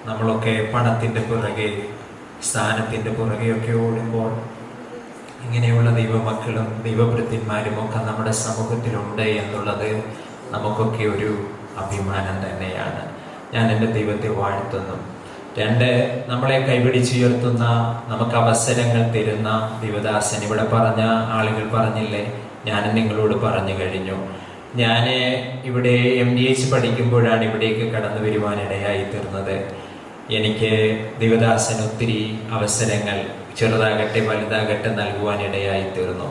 നമ്മളൊക്കെ പണത്തിൻ്റെ പുറകെ, സ്ഥാനത്തിൻ്റെ പുറകെയൊക്കെ ഓടുമ്പോൾ ഇങ്ങനെയുള്ള ദൈവമക്കളും ദൈവഭൃത്യന്മാരും ഒക്കെ നമ്മുടെ സമൂഹത്തിലുണ്ട് എന്നുള്ളത് നമുക്കൊക്കെ ഒരു അഭിമാനം തന്നെയാണ്. ഞാൻ എൻ്റെ ദൈവത്തെ വാഴ്ത്തുന്നു. രണ്ട്, നമ്മളെ കൈപിടിച്ചുയർത്തുന്ന, നമുക്ക് അവസരങ്ങൾ തരുന്ന ദേവദാസൻ. ഇവിടെ പറഞ്ഞ ആളുകൾ പറഞ്ഞില്ലേ, ഞാനും നിങ്ങളോട് പറഞ്ഞു കഴിഞ്ഞു. ഞാൻ ഇവിടെ MDH പഠിക്കുമ്പോഴാണ് ഇവിടേക്ക് കടന്നു വരുവാനിടയായി തീർന്നത്. എനിക്ക് ദേവദാസൻ ഒത്തിരി അവസരങ്ങൾ ചെറുതാകട്ടെ വലുതാകട്ടെ നൽകുവാനിടയായി തീർന്നു.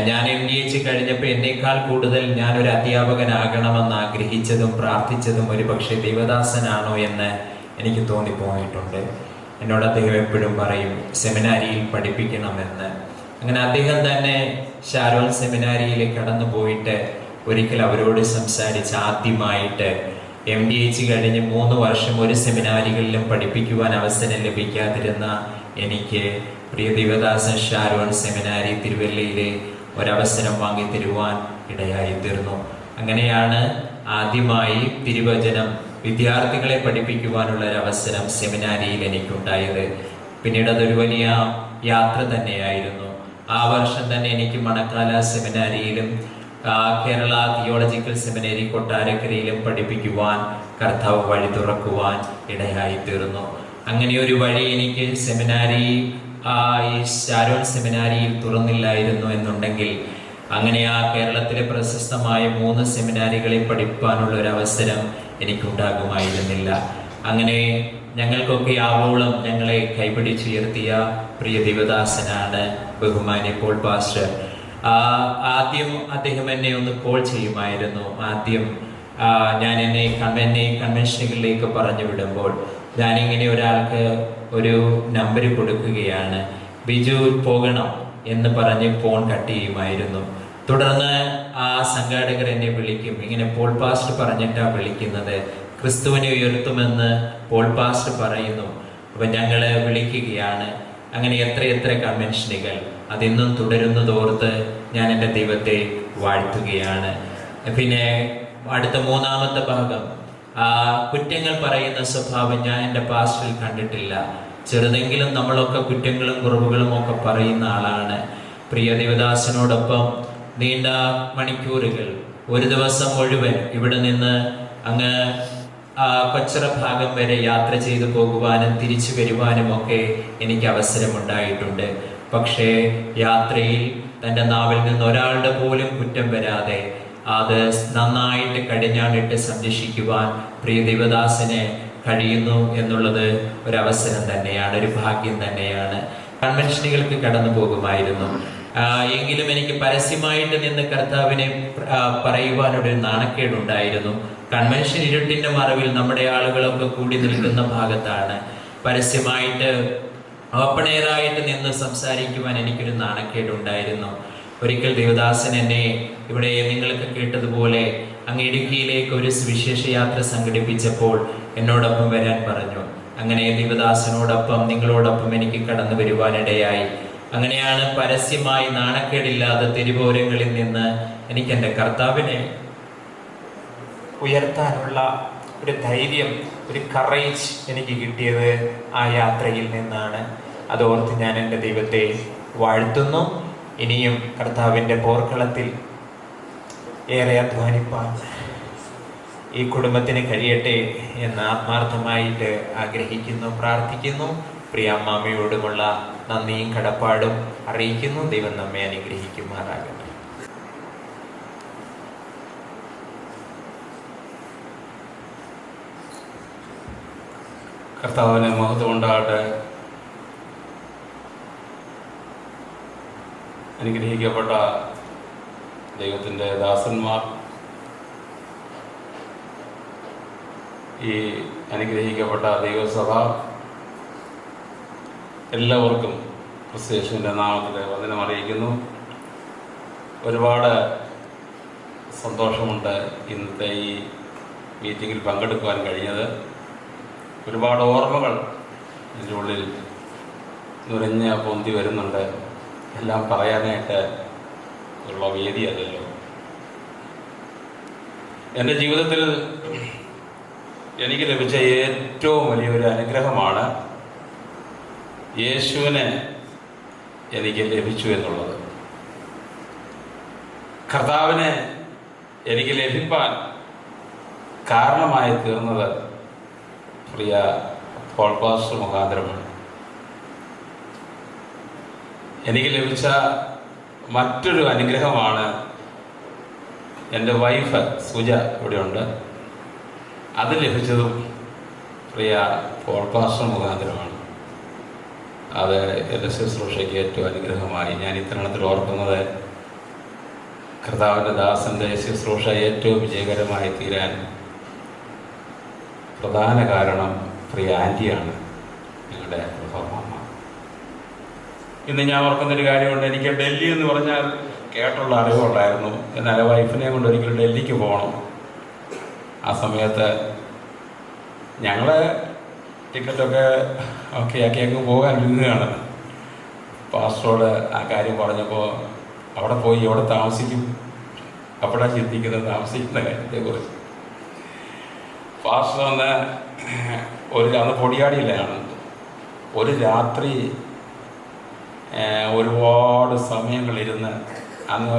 ഞാൻ MDH കഴിഞ്ഞപ്പോൾ എന്നേക്കാൾ കൂടുതൽ ഞാനൊരു അധ്യാപകനാകണമെന്ന് ആഗ്രഹിച്ചതും പ്രാർത്ഥിച്ചതും ഒരു പക്ഷേ ദേവദാസനാണോ എന്ന് എനിക്ക് തോന്നിപ്പോയിട്ടുണ്ട്. എന്നോട് അദ്ദേഹം എപ്പോഴും പറയും സെമിനാരിയിൽ പഠിപ്പിക്കണമെന്ന്. അങ്ങനെ അദ്ദേഹം തന്നെ ഷാരോൺ സെമിനാരിയിൽ കടന്നു പോയിട്ട് ഒരിക്കൽ അവരോട് സംസാരിച്ച് ആദ്യമായിട്ട് MDH കഴിഞ്ഞ് 3 വർഷം ഒരു സെമിനാരികളിലും പഠിപ്പിക്കുവാൻ അവസരം ലഭിക്കാതിരുന്ന എനിക്ക് പ്രിയ ദേവദാസൻ ഷാരോൺ സെമിനാരി തിരുവല്ലയിലെ ഒരവസരം വാങ്ങി തരുവാൻ ഇടയായി തീർന്നു. അങ്ങനെയാണ് ആദ്യമായി തിരുവചനം വിദ്യാർത്ഥികളെ പഠിപ്പിക്കുവാനുള്ള ഒരു അവസരം സെമിനാരിയിൽ എനിക്കുണ്ടായത്. പിന്നീട് അതൊരു വലിയ യാത്ര തന്നെയായിരുന്നു. ആ വർഷം തന്നെ എനിക്ക് മണക്കാല സെമിനാരിയിലും കേരള തിയോളജിക്കൽ സെമിനാരി കൊട്ടാരക്കരയിലും പഠിപ്പിക്കുവാൻ കർത്താവ് വഴി തുറക്കുവാൻ ഇടയായി തീർന്നു. അങ്ങനെ ഒരു വഴി എനിക്ക് സെമിനാരി ഈ ഷാരോൺ സെമിനാരിയിൽ തുറന്നില്ലായിരുന്നു എന്നുണ്ടെങ്കിൽ അങ്ങനെ ആ കേരളത്തിലെ പ്രശസ്തമായ 3 സെമിനാരികളിൽ പഠിപ്പാനുള്ള ഒരു അവസരം എനിക്കുണ്ടാകുമായിരുന്നില്ല. അങ്ങനെ ഞങ്ങൾക്കൊക്കെ ആവോളം ഞങ്ങളെ കൈപിടിച്ചുയർത്തിയ പ്രിയ ദേവദാസനാണ് ബഹുമാന്യ പോൾ പാസ്റ്റർ. ആദ്യം അദ്ദേഹം എന്നെ ഒന്ന് കോൾ ചെയ്യുമായിരുന്നു. ആദ്യം ഞാൻ എന്നെ കൺവെൻഷനുകളിലേക്ക് പറഞ്ഞു വിടുമ്പോൾ ഞാനിങ്ങനെ ഒരാൾക്ക് ഒരു നമ്പർ കൊടുക്കുകയാണ്, ബിജു പോകണം എന്ന് പറഞ്ഞ് ഫോൺ കട്ട് ചെയ്യുമായിരുന്നു. തുടർന്ന് ആ സംഘാടകർ എന്നെ വിളിക്കും, ഇങ്ങനെ പോൾ പാസ്റ്റർ പറഞ്ഞിട്ടാണ് വിളിക്കുന്നത്, ക്രിസ്തുവിനെ ഉയർത്തുമെന്ന് പോൾ പാസ്റ്റർ പറയുന്നു, അപ്പം ഞങ്ങൾ വിളിക്കുകയാണ്. അങ്ങനെ എത്ര കൺവെൻഷനുകൾ അതിന്നും തുടരുന്നതോർത്ത് ഞാൻ എൻ്റെ ദൈവത്തെ വാഴ്ത്തുകയാണ്. പിന്നെ അടുത്ത 3-ാമത്തെ ഭാഗം, കുറ്റങ്ങൾ പറയുന്ന സ്വഭാവം ഞാൻ എൻ്റെ പാസ്റ്ററിൽ കണ്ടിട്ടില്ല. ചെറുതെങ്കിലും നമ്മളൊക്കെ കുറ്റങ്ങളും കുറവുകളും ഒക്കെ പറയുന്ന ആളാണ്. പ്രിയ ദേവദാസനോടൊപ്പം നീണ്ട മണിക്കൂറുകൾ, ഒരു ദിവസം മുഴുവൻ ഇവിടെ നിന്ന് അങ്ങ് കൊച്ചറ ഭാഗം വരെ യാത്ര ചെയ്തു പോകുവാനും തിരിച്ചു വരുവാനും ഒക്കെ എനിക്ക് അവസരമുണ്ടായിട്ടുണ്ട്. പക്ഷേ യാത്രയിൽ തൻ്റെ നാവിൽ നിന്ന് ഒരാളുടെ പോലും കുറ്റം വരാതെ അത് നന്നായിട്ട് കടിഞ്ഞാണിട്ട് സംരക്ഷിക്കുവാൻ പ്രിയ ദേവദാസന് കഴിയുന്നു എന്നുള്ളത് ഒരവസരം തന്നെയാണ്, ഒരു ഭാഗ്യം തന്നെയാണ്. കൺവെൻഷനുകൾക്ക് കടന്നു പോകുമായിരുന്നു. എങ്കിലും എനിക്ക് പരസ്യമായിട്ട് നിന്ന് കർത്താവിനെ പറയുവാനൊരു നാണക്കേടുണ്ടായിരുന്നു. കൺവെൻഷൻ ഇരുട്ടിന്റെ മറവിൽ നമ്മുടെ ആളുകളൊക്കെ കൂടി നിൽക്കുന്ന ഭാഗത്താണ്. പരസ്യമായിട്ട് ഓപ്പൺ എയറായിട്ട് നിന്ന് സംസാരിക്കുവാൻ എനിക്കൊരു നാണക്കേടുണ്ടായിരുന്നു. ഒരിക്കൽ ദേവദാസൻ എന്നെ ഇവിടെ നിങ്ങൾക്ക് കേട്ടതുപോലെ അങ്ങ് ഇടുക്കിയിലേക്ക് ഒരു സുവിശേഷ യാത്ര സംഘടിപ്പിച്ചപ്പോൾ എന്നോടൊപ്പം വരാൻ പറഞ്ഞു. അങ്ങനെ ദേവദാസനോടൊപ്പം നിങ്ങളോടൊപ്പം എനിക്ക് കടന്നു വരുവാനിടയായി. അങ്ങനെയാണ് പരസ്യമായി നാണക്കേടില്ലാതെ തെരുവോരങ്ങളിൽ നിന്ന് എനിക്ക് എൻ്റെ കർത്താവിനെ ഉയർത്താനുള്ള ഒരു ധൈര്യം, ഒരു കറേജ് എനിക്ക് കിട്ടിയത് ആ യാത്രയിൽ നിന്നാണ്. അതോർത്ത് ഞാൻ എൻ്റെ ദൈവത്തെ വാഴ്ത്തുന്നു. ഇനിയും കർത്താവിൻ്റെ പോർക്കളത്തിൽ ഏറെ അധ്വാനിപ്പാൻ ഈ കുടുംബത്തിന് കഴിയട്ടെ എന്ന് ആത്മാർത്ഥമായിട്ട് ആഗ്രഹിക്കുന്നു, പ്രാർത്ഥിക്കുന്നു. പ്രിയ അമ്മാമ്മയോടുമുള്ള നന്ദിയും കടപ്പാടും അറിയിക്കുന്നു. ദൈവം നമ്മെ അനുഗ്രഹിക്കുമാറാകട്ടെ. കർത്താവിന് മഹത്വം ഉണ്ടാകട്ടെ. അനുഗ്രഹിക്കപ്പെട്ട ദൈവത്തിൻ്റെ ദാസന്മാർ, ഈ അനുഗ്രഹിക്കപ്പെട്ട ദൈവസഭ, എല്ലാവർക്കും ക്രിസ്തുയേശുവിൻ്റെ നാമത്തിൽ വന്ദനം അറിയിക്കുന്നു. ഒരുപാട് സന്തോഷമുണ്ട് ഇന്നത്തെ ഈ മീറ്റിങ്ങിൽ പങ്കെടുക്കുവാൻ കഴിഞ്ഞത്. ഒരുപാട് ഓർമ്മകൾ ഇതിൻ്റെ ഉള്ളിൽ നുരഞ്ഞ പൊന്തി വരുന്നുണ്ട്. എല്ലാം പറയാനായിട്ട് ഉള്ള വേദിയല്ലല്ലോ. എൻ്റെ ജീവിതത്തിൽ എനിക്ക് ലഭിച്ച ഏറ്റവും വലിയൊരു അനുഗ്രഹമാണ് യേശുവിനെ എനിക്ക് ലഭിച്ചു എന്നുള്ളത്. കർത്താവിനെ എനിക്ക് ലഭിപ്പാൻ കാരണമായി തീർന്നത് പ്രിയ പോൾ പാസ്റ്റർ മുഖാന്തരമാണ്. എനിക്ക് ലഭിച്ച മറ്റൊരു അനുഗ്രഹമാണ് എൻ്റെ വൈഫ് സുജ ഇവിടെയുണ്ട്. അത് ലഭിച്ചതും പ്രിയ പോൾ പാസ്റ്റർ മുഖാന്തരമാണ്. അത് എൻ്റെ ശുശ്രൂഷയ്ക്ക് ഏറ്റവും അനുഗ്രഹമായി ഞാൻ ഇത്തരണത്തിൽ ഓർക്കുന്നത്. കർത്താവിൻ്റെ ദാസൻ്റെ ശുശ്രൂഷ ഏറ്റവും വിജയകരമായി തീരാൻ പ്രധാന കാരണം പ്രിയ ആൻറ്റിയാണ്, ഞങ്ങളുടെ പ്രഥമ. ഇന്ന് ഞാൻ ഓർക്കുന്നൊരു കാര്യമുണ്ട്. എനിക്ക് ഡൽഹി എന്ന് പറഞ്ഞാൽ കേട്ടുള്ള അറിവുണ്ടായിരുന്നു. എന്നാൽ വൈഫിനെ കൊണ്ട് ഒരിക്കലും ഡൽഹിക്ക് പോകണം. ആ സമയത്ത് ഞങ്ങൾ ടിക്കറ്റൊക്കെ ഓക്കെ ആക്കി അങ്ങ് പോകാൻ ഇരുന്നതാണ്. പാസ്റ്ററോട് ആ കാര്യം പറഞ്ഞപ്പോൾ അവിടെ പോയി എവിടെ താമസിക്കും, അവിടെ ചിന്തിക്കുന്നത് താമസിക്കുന്ന കാര്യത്തെക്കുറിച്ച്. പാസ്റ്റർ അന്ന് അന്ന് പൊടിയാടിയിലാണ്. ഒരു രാത്രി ഒരുപാട് സമയങ്ങളിരുന്ന് അന്ന്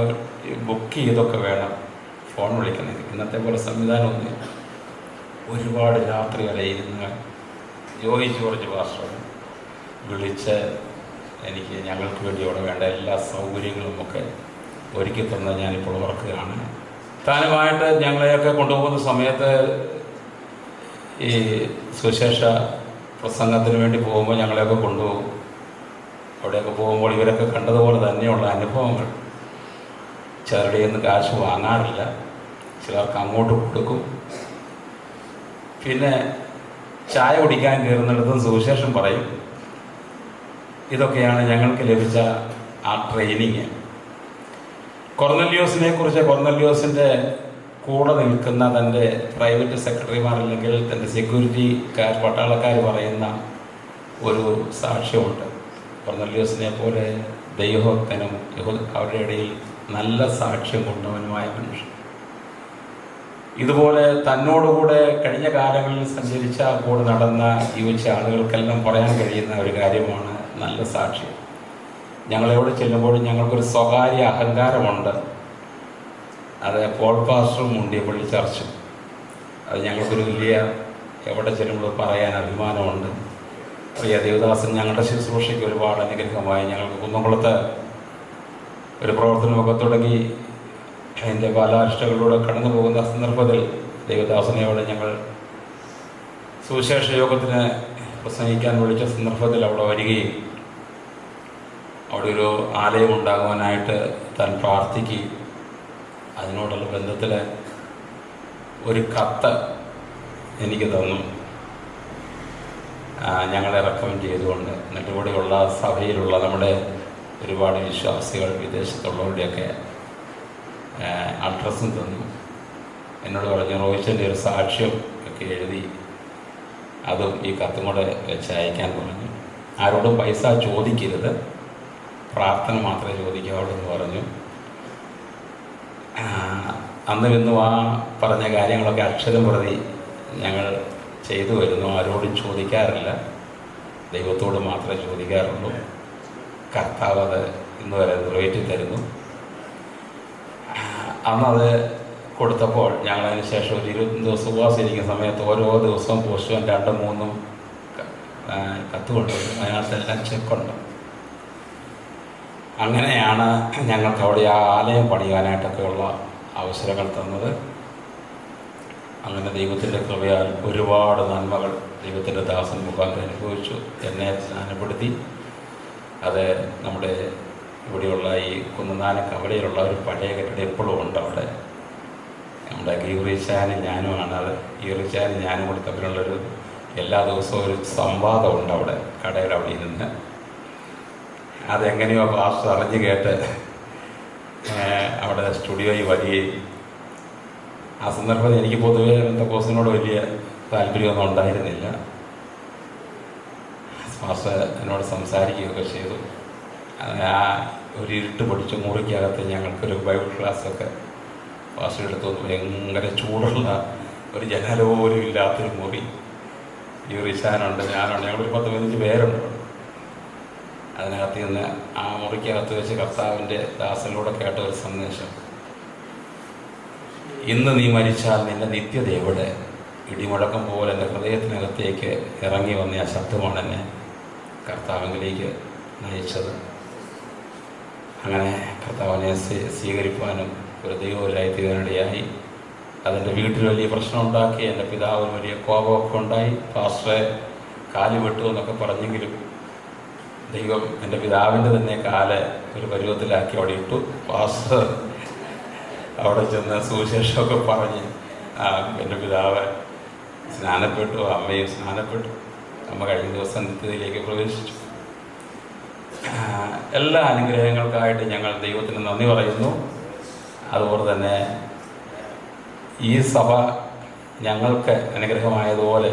ബുക്ക് ചെയ്തൊക്കെ വേണം ഫോൺ വിളിക്കുന്നത്. ഇന്നത്തെ പോലെ സംവിധാനമൊന്നും. ഒരുപാട് രാത്രികളെ ഇരുന്ന് ജോർജ് പാസ്റ്റർ വിളിച്ച് ഞങ്ങൾക്ക് വേണ്ടി അവിടെ വേണ്ട എല്ലാ സൗകര്യങ്ങളുമൊക്കെ ഒരുക്കി തന്ന് ഞാനിപ്പോൾ ഓർക്കുകയാണ്. താനുമായിട്ട് ഞങ്ങളെയൊക്കെ കൊണ്ടുപോകുന്ന സമയത്ത് ഈ സുവിശേഷ പ്രസംഗത്തിന് വേണ്ടി പോകുമ്പോൾ ഞങ്ങളെയൊക്കെ കൊണ്ടുപോകും. അവിടെയൊക്കെ പോകുമ്പോൾ ഇവരൊക്കെ കണ്ടതുപോലെ തന്നെയുള്ള അനുഭവങ്ങൾ. ചിലരുടെ നിന്ന് കാശ് വാങ്ങാറില്ല, ചിലർക്ക് അങ്ങോട്ട് കൊടുക്കും. പിന്നെ ചായ കുടിക്കാൻ കയറുന്നിടത്തും സുവിശേഷം പറയും. ഇതൊക്കെയാണ് ഞങ്ങൾക്ക് ലഭിച്ച ആ ട്രെയിനിങ്. കൊർന്നല്യോസിനെ കുറിച്ച് കൊർന്നല്യോസിൻ്റെ കൂടെ നിൽക്കുന്ന തൻ്റെ പ്രൈവറ്റ് സെക്രട്ടറിമാർ അല്ലെങ്കിൽ തൻ്റെ സെക്യൂരിറ്റിക്കാർ പട്ടാളക്കാർ പറയുന്ന ഒരു സാക്ഷ്യമുണ്ട്. കൊർന്നല്യോസിനെ പോലെ ദൈവഭക്തനും അവരുടെ ഇടയിൽ നല്ല സാക്ഷ്യം കൊണ്ടവനുമായ മനുഷ്യൻ. ഇതുപോലെ തന്നോടുകൂടെ കഴിഞ്ഞ കാലങ്ങളിൽ സഞ്ചരിച്ച കൂടെ നടന്ന ജീവിച്ച ആളുകൾക്കെല്ലാം പറയാൻ കഴിയുന്ന ഒരു കാര്യമാണ് നല്ല സാക്ഷ്യം. ഞങ്ങളെവിടെ ചെല്ലുമ്പോഴും ഞങ്ങൾക്കൊരു സ്വകാര്യ അഹങ്കാരമുണ്ട്. അത് പോൾ പാസ്റ്ററും മുണ്ടിയപ്പള്ളി ചർച്ചും. അത് ഞങ്ങൾക്കൊരു വലിയ എവിടെ ചെല്ലുമ്പോൾ പറയാൻ അഭിമാനമുണ്ട്. പ്രിയ ദേവദാസൻ ഞങ്ങളുടെ ശുശ്രൂഷയ്ക്ക് ഒരുപാട് അനുഗ്രഹമായി. ഞങ്ങൾക്ക് കുന്നംകുളത്ത് ഒരു പ്രവർത്തനമൊക്കെ തുടങ്ങി അതിൻ്റെ ബാലാരിഷ്ടകളിലൂടെ കടന്നു പോകുന്ന സന്ദർഭത്തിൽ ദേവദാസനെയോടെ ഞങ്ങൾ സുവിശേഷ യോഗത്തിന് പ്രസംഗിക്കാൻ വിളിച്ച സന്ദർഭത്തിൽ അവിടെ വരികയും അവിടെ ഒരു ആലയം ഉണ്ടാകുവാനായിട്ട് താൻ പ്രാർത്ഥിക്കുകയും അതിനോടുള്ള ബന്ധത്തിൽ ഒരു കത്ത് എനിക്ക് തന്നു. ഞങ്ങളെ റെക്കമെൻഡ് ചെയ്തുകൊണ്ട്. എന്നിട്ട് ഇവിടെയുള്ള സഭയിലുള്ള നമ്മുടെ ഒരുപാട് വിശ്വാസികൾ വിദേശത്തുള്ളവരുടെയൊക്കെ അഡ്രസ്സും തന്നു. എന്നോട് പറഞ്ഞു റോയിച്ചൻ്റെ ഒരു സാക്ഷ്യം ഒക്കെ എഴുതി അതും ഈ കത്തും കൂടെ വെച്ച് അയക്കാൻ പറഞ്ഞു. ആരോടും പൈസ ചോദിക്കരുത്, പ്രാർത്ഥന മാത്രമേ ചോദിക്കാവുള്ളൂ എന്ന് പറഞ്ഞു. അന്നും ഇന്നും ആ പറഞ്ഞ കാര്യങ്ങളൊക്കെ അക്ഷരം പ്രതി ഞങ്ങൾ ചെയ്തു വരുന്നു. ആരോടും ചോദിക്കാറില്ല, ദൈവത്തോട് മാത്രമേ ചോദിക്കാറുള്ളൂ. കർത്താവ് അത് ഇന്ന് വരെ നിറവേറ്റി തരുന്നു. അന്നത് കൊടുത്തപ്പോൾ ഞങ്ങളതിന് ശേഷം ഒരു 20 ദിവസം ഉപവാസിരിക്കുന്ന സമയത്ത് ഓരോ ദിവസവും പോസ്റ്റ്മാൻ 2-3 കത്ത് കൊണ്ടുവരും. അതിനകത്തെല്ലാം ചെക്കുണ്ട്. അങ്ങനെയാണ് ഞങ്ങൾക്ക് അവിടെ ആ ആലയം പണിയാനായിട്ടൊക്കെയുള്ള അവസരങ്ങൾ തന്നത്. അങ്ങനെ ദൈവത്തിൻ്റെ കൃപയാൽ ഒരുപാട് നന്മകൾ ദൈവത്തിൻ്റെ ദാസൻ മുഖാന്തരം അനുഭവിച്ചു. എന്നെ സ്നാനപ്പെടുത്തി. അത് നമ്മുടെ ഇവിടെയുള്ള ഈ കുന്നനാന കവലയിലുള്ള ഒരു പഴയ കെട്ടിടം എപ്പോഴും ഉണ്ട് അവിടെ. നമ്മുടെ ഗീറിച്ചാനും ഞാനുമാണ്. അത് ഗീറിച്ചാനും ഞാനും കൂടി തമ്മിലുള്ളൊരു എല്ലാ ദിവസവും ഒരു സംവാദമുണ്ട് അവിടെ കടയുടെ അവിടെ ഇരുന്ന്. അതെങ്ങനെയോ പാസ്റ്റർ അറിഞ്ഞ് കേട്ട് അവിടെ സ്റ്റുഡിയോയിൽ വരികയും ആ സന്ദർഭത്തിൽ എനിക്ക് പൊതുവേ ബന്ധക്കോസിനോട് വലിയ താല്പര്യമൊന്നും ഉണ്ടായിരുന്നില്ല. പാസ്റ്റർ എന്നോട് സംസാരിക്കുകയൊക്കെ ചെയ്തു. ആ ഒരു ഇരുട്ട് പൊടിച്ച മുറിക്കകത്ത് ഞങ്ങൾക്കൊരു ബൈബിൾ ക്ലാസ്സൊക്കെ പാസ്റ്റർ എടുത്തു. ഭയങ്കര ചൂടുള്ള ഒരു ജനല പോലും ഇല്ലാത്തൊരു മുറി. ഈ റിച്ചാനുണ്ട്, ഞാനുണ്ട്, ഞങ്ങളൊരു 10-15 പേരുണ്ട്. അതിനകത്ത് നിന്ന് ആ മുറിക്കകത്ത് വെച്ച് കർത്താവിൻ്റെ ദാസനിലൂടെ കേട്ട ഒരു സന്ദേശം, ഇന്ന് നീ മരിച്ചാൽ നിന്റെ നിത്യത എവിടെ? ഇടിമുഴക്കം പോലെ എൻ്റെ ഹൃദയത്തിനകത്തേക്ക് ഇറങ്ങി വന്ന ആ ശബ്ദമാണ് എന്നെ കർത്താവിലേക്ക് നയിച്ചത്. അങ്ങനെ കർത്താവിനെ സ്വീകരിക്കാനും ഒരു ദൈവത്തിലായി തീരാനിടയായി. അതിൻ്റെ വീട്ടിൽ വലിയ പ്രശ്നം ഉണ്ടാക്കി. എൻ്റെ പിതാവിന് വലിയ കോപമൊക്കെ ഉണ്ടായി. പാസ്റ്ററെ കാല് വെട്ടു എന്നൊക്കെ പറഞ്ഞെങ്കിലും ദൈവം എൻ്റെ പിതാവിൻ്റെ തന്നെ കാല് ഒരു പരുവത്തിലാക്കി അവിടെ ഇട്ടു. പാസ്റ്റർ അവിടെ ചെന്ന് സുവിശേഷമൊക്കെ പറഞ്ഞ് എൻ്റെ പിതാവ് സ്നാനപ്പെട്ടു, അമ്മയും സ്നാനപ്പെട്ടു. അമ്മ കഴിഞ്ഞ ദിവസം നിത്യതയിലേക്ക് പ്രവേശിച്ചു. എല്ലാ അനുഗ്രഹങ്ങൾക്കായിട്ട് ഞങ്ങൾ ദൈവത്തിന് നന്ദി പറയുന്നു. അതുപോലെ തന്നെ ഈ സഭ ഞങ്ങൾക്ക് അനുഗ്രഹമായതുപോലെ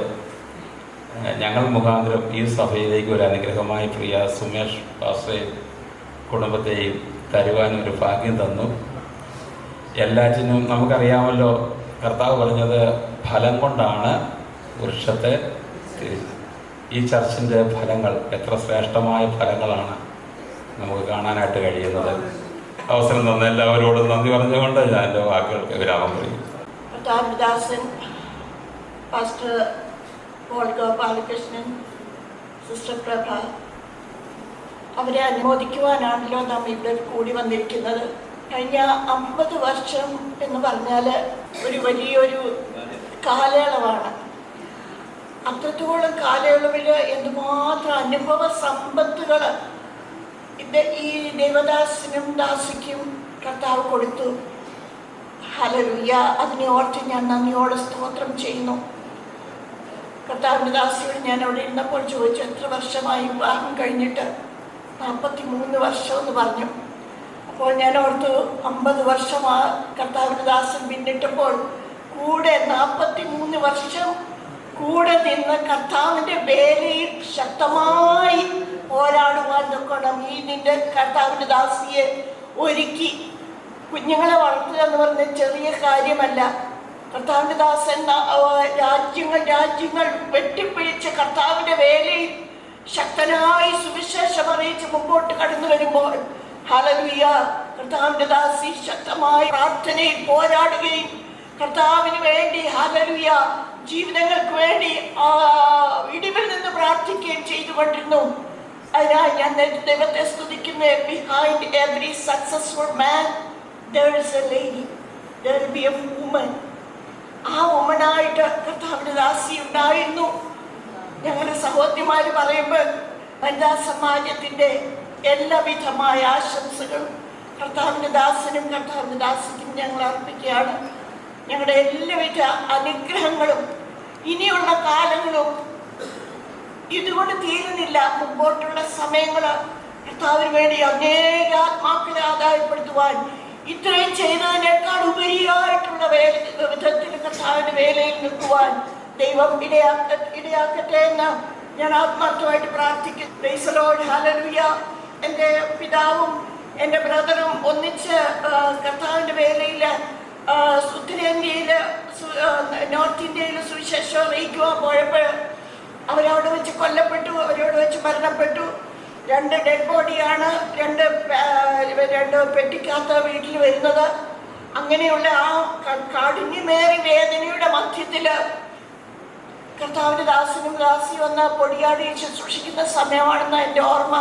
ഞങ്ങൾ മുഖാന്തരം ഈ സഭയിലേക്ക് ഒരു അനുഗ്രഹമായി പ്രിയ സുമേഷ് പാസ്റ്ററേയും കുടുംബത്തെയും തരുവാനും ഒരു ഭാഗ്യം തന്നു. എല്ലാറ്റിനും നമുക്കറിയാമല്ലോ, കർത്താവ് പറഞ്ഞത് ഫലം കൊണ്ടാണ് വൃക്ഷത്തെ ഈ ചർച്ചിൻ്റെ ഫലങ്ങൾ എത്ര ശ്രേഷ്ഠമായ ഫലങ്ങളാണ് നമുക്ക് കാണാനായിട്ട് കഴിയുന്നത്. അവസരം തന്ന എല്ലാവരോടും നന്ദി പറഞ്ഞുകൊണ്ട് ഞാൻ എൻ്റെ വാക്കുകൾക്ക് വിരാമം പറയും. ദാസൻ, പാസ്റ്റർ പോൾ ഗോപാലകൃഷ്ണൻ, സിസ്റ്റർ പ്രഭ, അവരെ അനുമോദിക്കുവാനാണല്ലോ നാം ഇവിടെ കൂടി വന്നിരിക്കുന്നത്. കഴിഞ്ഞ 50 വർഷം എന്ന് പറഞ്ഞാൽ ഒരു വലിയൊരു കാലയളവാണ്. അത്രത്തോളം കാലയളവിൽ എന്തുമാത്രം അനുഭവ സമ്പത്തുകൾ ഈ ദേവദാസിനും ദാസിക്കും കർത്താവ് കൊടുത്തു. ഹല്ലേലൂയ. അതിനെ ഓർത്ത് ഞാൻ നന്ദിയോടെ സ്തോത്രം ചെയ്യുന്നു. കർത്താവിൻ്റെ ദാസിയോട് ഞാൻ അവിടെ ഇരുന്നപ്പോൾ ചോദിച്ചു, എത്ര വർഷമായി വിവാഹം കഴിഞ്ഞിട്ട്? 43 വർഷം എന്ന് പറഞ്ഞു. അപ്പോൾ ഞാൻ ഓർത്തു 50 വർഷം ആ കർത്താവിൻ്റെ ദാസൻ പിന്നിട്ടപ്പോൾ കൂടെ 43 വർഷം കൂടെ നിന്ന് കർത്താവിൻ്റെ വേലയിൽ ശക്തമായി പോരാടുവാൻ നോക്കണം. ഈ നിന്റെ കർത്താവിൻ്റെ ദാസിയെ ഒരുക്കി കുഞ്ഞുങ്ങളെ വളർത്തുക എന്ന് പറഞ്ഞ ചെറിയ കാര്യമല്ല. കർത്താവിൻ്റെ ദാസൻ രാജ്യങ്ങൾ വെട്ടിപ്പിടിച്ച് കർത്താവിൻ്റെ വേലയിൽ ശക്തനായി സുവിശേഷം അറിയിച്ച് മുമ്പോട്ട് കടന്നു വരുമ്പോൾ ഹല്ലേലൂയ, കർത്താവിൻ്റെ ദാസി ശക്തമായി പ്രാർത്ഥനയിൽ പോരാടുകയും കർത്താവിന് വേണ്ടി ഹല്ലേലൂയ ജീവിതങ്ങൾക്ക് വേണ്ടി ഇടിവിൽ നിന്ന് പ്രാർത്ഥിക്കുകയും ചെയ്തുകൊണ്ടിരുന്നു. അതിനാൽ ഞാൻ ദൈവത്തെ സ്തുതിക്കുന്നു. Behind every successful man there is a lady, there will be a woman. ആ വുമനായിട്ട് കർത്താവിൻ്റെ ദാസി ഉണ്ടായിരുന്നു. ഞങ്ങളുടെ സഹോദരിമാർ പറയുമ്പോൾ വനിതാ സമാജത്തിൻ്റെ എല്ലാവിധമായ ആശംസകളും കർത്താവിൻ്റെ ദാസനും കർത്താവിൻ്റെ ദാസിക്കും ഞങ്ങൾ അർപ്പിക്കുകയാണ്. ഞങ്ങളുടെ എല്ലാവിധ അനുഗ്രഹങ്ങളും ഇനിയുള്ള കാലങ്ങളും ഇതുകൊണ്ട് തീരുന്നില്ല. മുമ്പോട്ടുള്ള സമയങ്ങൾ കർത്താവിന് വേണ്ടി അനേക ആത്മാക്കളെ ആദായപ്പെടുത്തുവാൻ ഇത്രയും ചെയ്തതിനേക്കാൾ ഉപരിയായിട്ടുള്ള വിധത്തിൽ കർത്താവിൻ്റെ വേലയിൽ നിൽക്കുവാൻ ദൈവം ഇടയാക്കട്ടെ എന്ന് ഞാൻ ആത്മാർത്ഥമായിട്ട് പ്രാർത്ഥിക്കുന്നു. Praise the Lord. ഹല്ലേലൂയ. എൻ്റെ പിതാവും എൻ്റെ ബ്രദറും ഒന്നിച്ച് കർത്താവിൻ്റെ വേലയിൽ ഉത്തരേന്ത്യയിൽ നോർത്ത് ഇന്ത്യയിൽ സുവിശേഷം അറിയിക്കുവാൻ പോയപ്പോൾ അവരവിടെ വെച്ച് കൊല്ലപ്പെട്ടു, അവരവിടെ വെച്ച് മരണപ്പെട്ടു. 2 ഡെഡ് ബോഡിയാണ് 2 പെട്ടിക്കകത്ത് വീട്ടിൽ വരുന്നത്. അങ്ങനെയുള്ള ആ കാഠിന്യമേറിയ വേദനയുടെ മധ്യത്തിൽ കർത്താവിൻ്റെ ദാസനും ദാസി വന്ന് പൊടിയാടി ശുശ്രൂഷിക്കുന്ന സമയമാണെന്ന് എൻ്റെ ഓർമ്മ.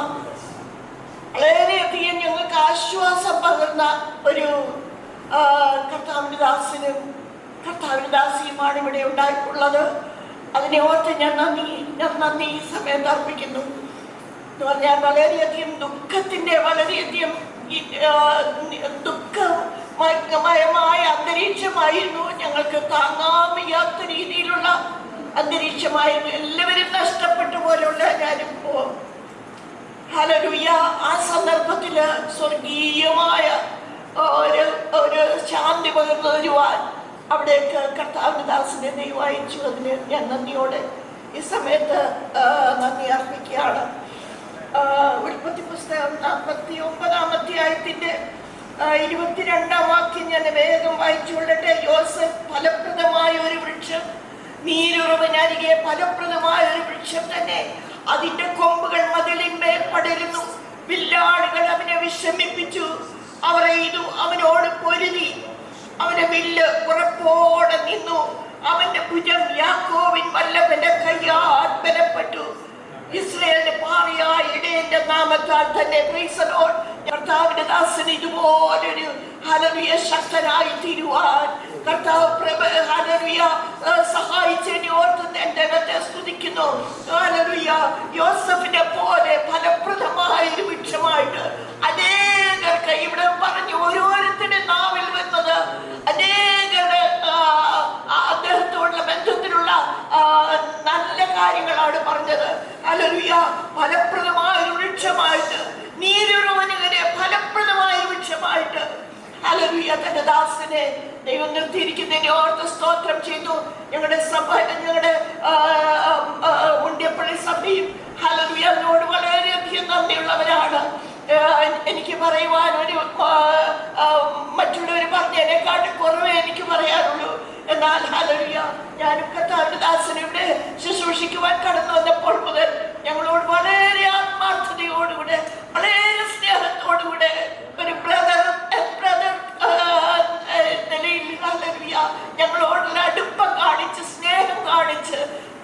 വളരെയധികം ഞങ്ങൾക്ക് ആശ്വാസം പകർന്ന ഒരു കർത്താവിൻ്റെ ദാസനും കർത്താവിൻ്റെ ദാസിയുമാണ് ഇവിടെ ഉണ്ടായിട്ടുള്ളത്. അതിനെ ഓർത്ത് ഞാൻ നന്ദി ഈ സമയത്ത് അർപ്പിക്കുന്നു. എന്ന് പറഞ്ഞാൽ വളരെയധികം ദുഃഖത്തിൻ്റെ വളരെയധികം ദുഃഖമയമായ അന്തരീക്ഷമായിരുന്നു. ഞങ്ങൾക്ക് താങ്ങാൻ വയ്യാത്ത രീതിയിലുള്ള അന്തരീക്ഷമായിരുന്നു. എല്ലാവരും നഷ്ടപ്പെട്ട പോലെയുള്ള ഞാനിപ്പോൾ ഹല്ലേലൂയ. ആ സന്ദർഭത്തിൽ സ്വർഗീയമായ ഒരു ശാന്തി പകർന്നു തരുവാൻ അവിടേക്ക് കർത്താവിൻ്റെ ദാസനെ ദൈവം അയച്ചു. അതിന് ഞാൻ നന്ദിയോടെ ഈ സമയത്ത് നന്ദി അർപ്പിക്കുകയാണ്. ഉൽപ്പത്തി പുസ്തകം 49-ാം അധ്യായത്തിന്റെ 22-ാം വാക്യം ഞാൻ വേഗം വായിച്ചുകൊള്ളട്ടെ. യോസഫ് ഫലപ്രദമായ ഒരു വൃക്ഷം, നീരുറവിനരികെ ഫലപ്രദമായ ഒരു വൃക്ഷം തന്നെ. അതിന്റെ കൊമ്പുകൾ മതിലിന്മേൽ പടരുന്നു. വില്ലാടുകൾ അവനെ വിഷമിപ്പിച്ചു. അവർ എയ്തു അവനോട് പൊരുതി. അവന്റെ വില്ല് ഉറപ്പോടെ നിന്നു. അവന്റെ ഭുജം യാക്കോബിൻ വല്ലഭന്റെ കയ്യാൽ ബലപ്പെട്ടു. ഇസ്രായേലിന്റെ പാറിയായ ഇടയന്റെ നാമത്താൽ തന്നെ. Praise the Lord. കർത്താവിന്റെ ദാസന് ഇതുപോലൊരു ഹല്ലേലൂയ ശക്തനായി തീരുവാൻ കർത്താവ് ഹല്ലേലൂയ സഹായിച്ചതിനെ ഓർത്ത് ഞാൻ ദൈവത്തെ സ്തുതിക്കുന്നു. ഹല്ലേലൂയ. യോസഫിനെ പോലെ ഫലപ്രദമായ ഒരു വൃക്ഷമായിട്ട് അനേകർക്ക് ഇവിടെ പറഞ്ഞു ഓരോരുത്തരുടെ നാവിൽ വന്നത് അനേകരുടെ അദ്ദേഹത്തോടുള്ള ബന്ധത്തിലുള്ള നല്ല കാര്യങ്ങളാണ് പറഞ്ഞത്. ഹല്ലേലൂയ. ഫലപ്രദമായ ഒരു വൃക്ഷമായിട്ട്, നീരുറവനുകരെ ഫലപ്രദമായ വൃക്ഷമായിട്ട് ഹല്ലേലൂയ തന്റെ ദാസനെ ദൈവം നിർത്തിയിരിക്കുന്നതിനെ ഓർത്ത് സ്തോത്രം ചെയ്തു. ഞങ്ങളുടെ സഭ, ഞങ്ങളുടെ മുണ്ടിയപ്പള്ളി സഭയും ഹല്ലേലൂയ അതിനോട് വളരെയധികം നന്ദിയുള്ളവരാണ്. എനിക്ക് പറയുവാൻ മറ്റുള്ളവർ പറഞ്ഞതിനെക്കാട്ടും കുറവേ എനിക്ക് പറയാനുള്ളൂ. എന്നാൽ ഹല്ലേലൂയ ഞാനും കർത്താവിന്റെ ദാസനെ ഇവിടെ ശുശ്രൂഷിക്കുവാൻ കടന്നു വന്നപ്പോൾ മുതൽ ഞങ്ങളോട് വളരെ ആത്മാർത്ഥതയോടുകൂടെ വളരെ സ്നേഹത്തോടുകൂടെ ഒരു ബ്രദർ നിലയിൽ ഹല്ലേലൂയ ഞങ്ങളോടുള്ള അടുപ്പം കാണിച്ച് സ്നേഹം കാണിച്ച്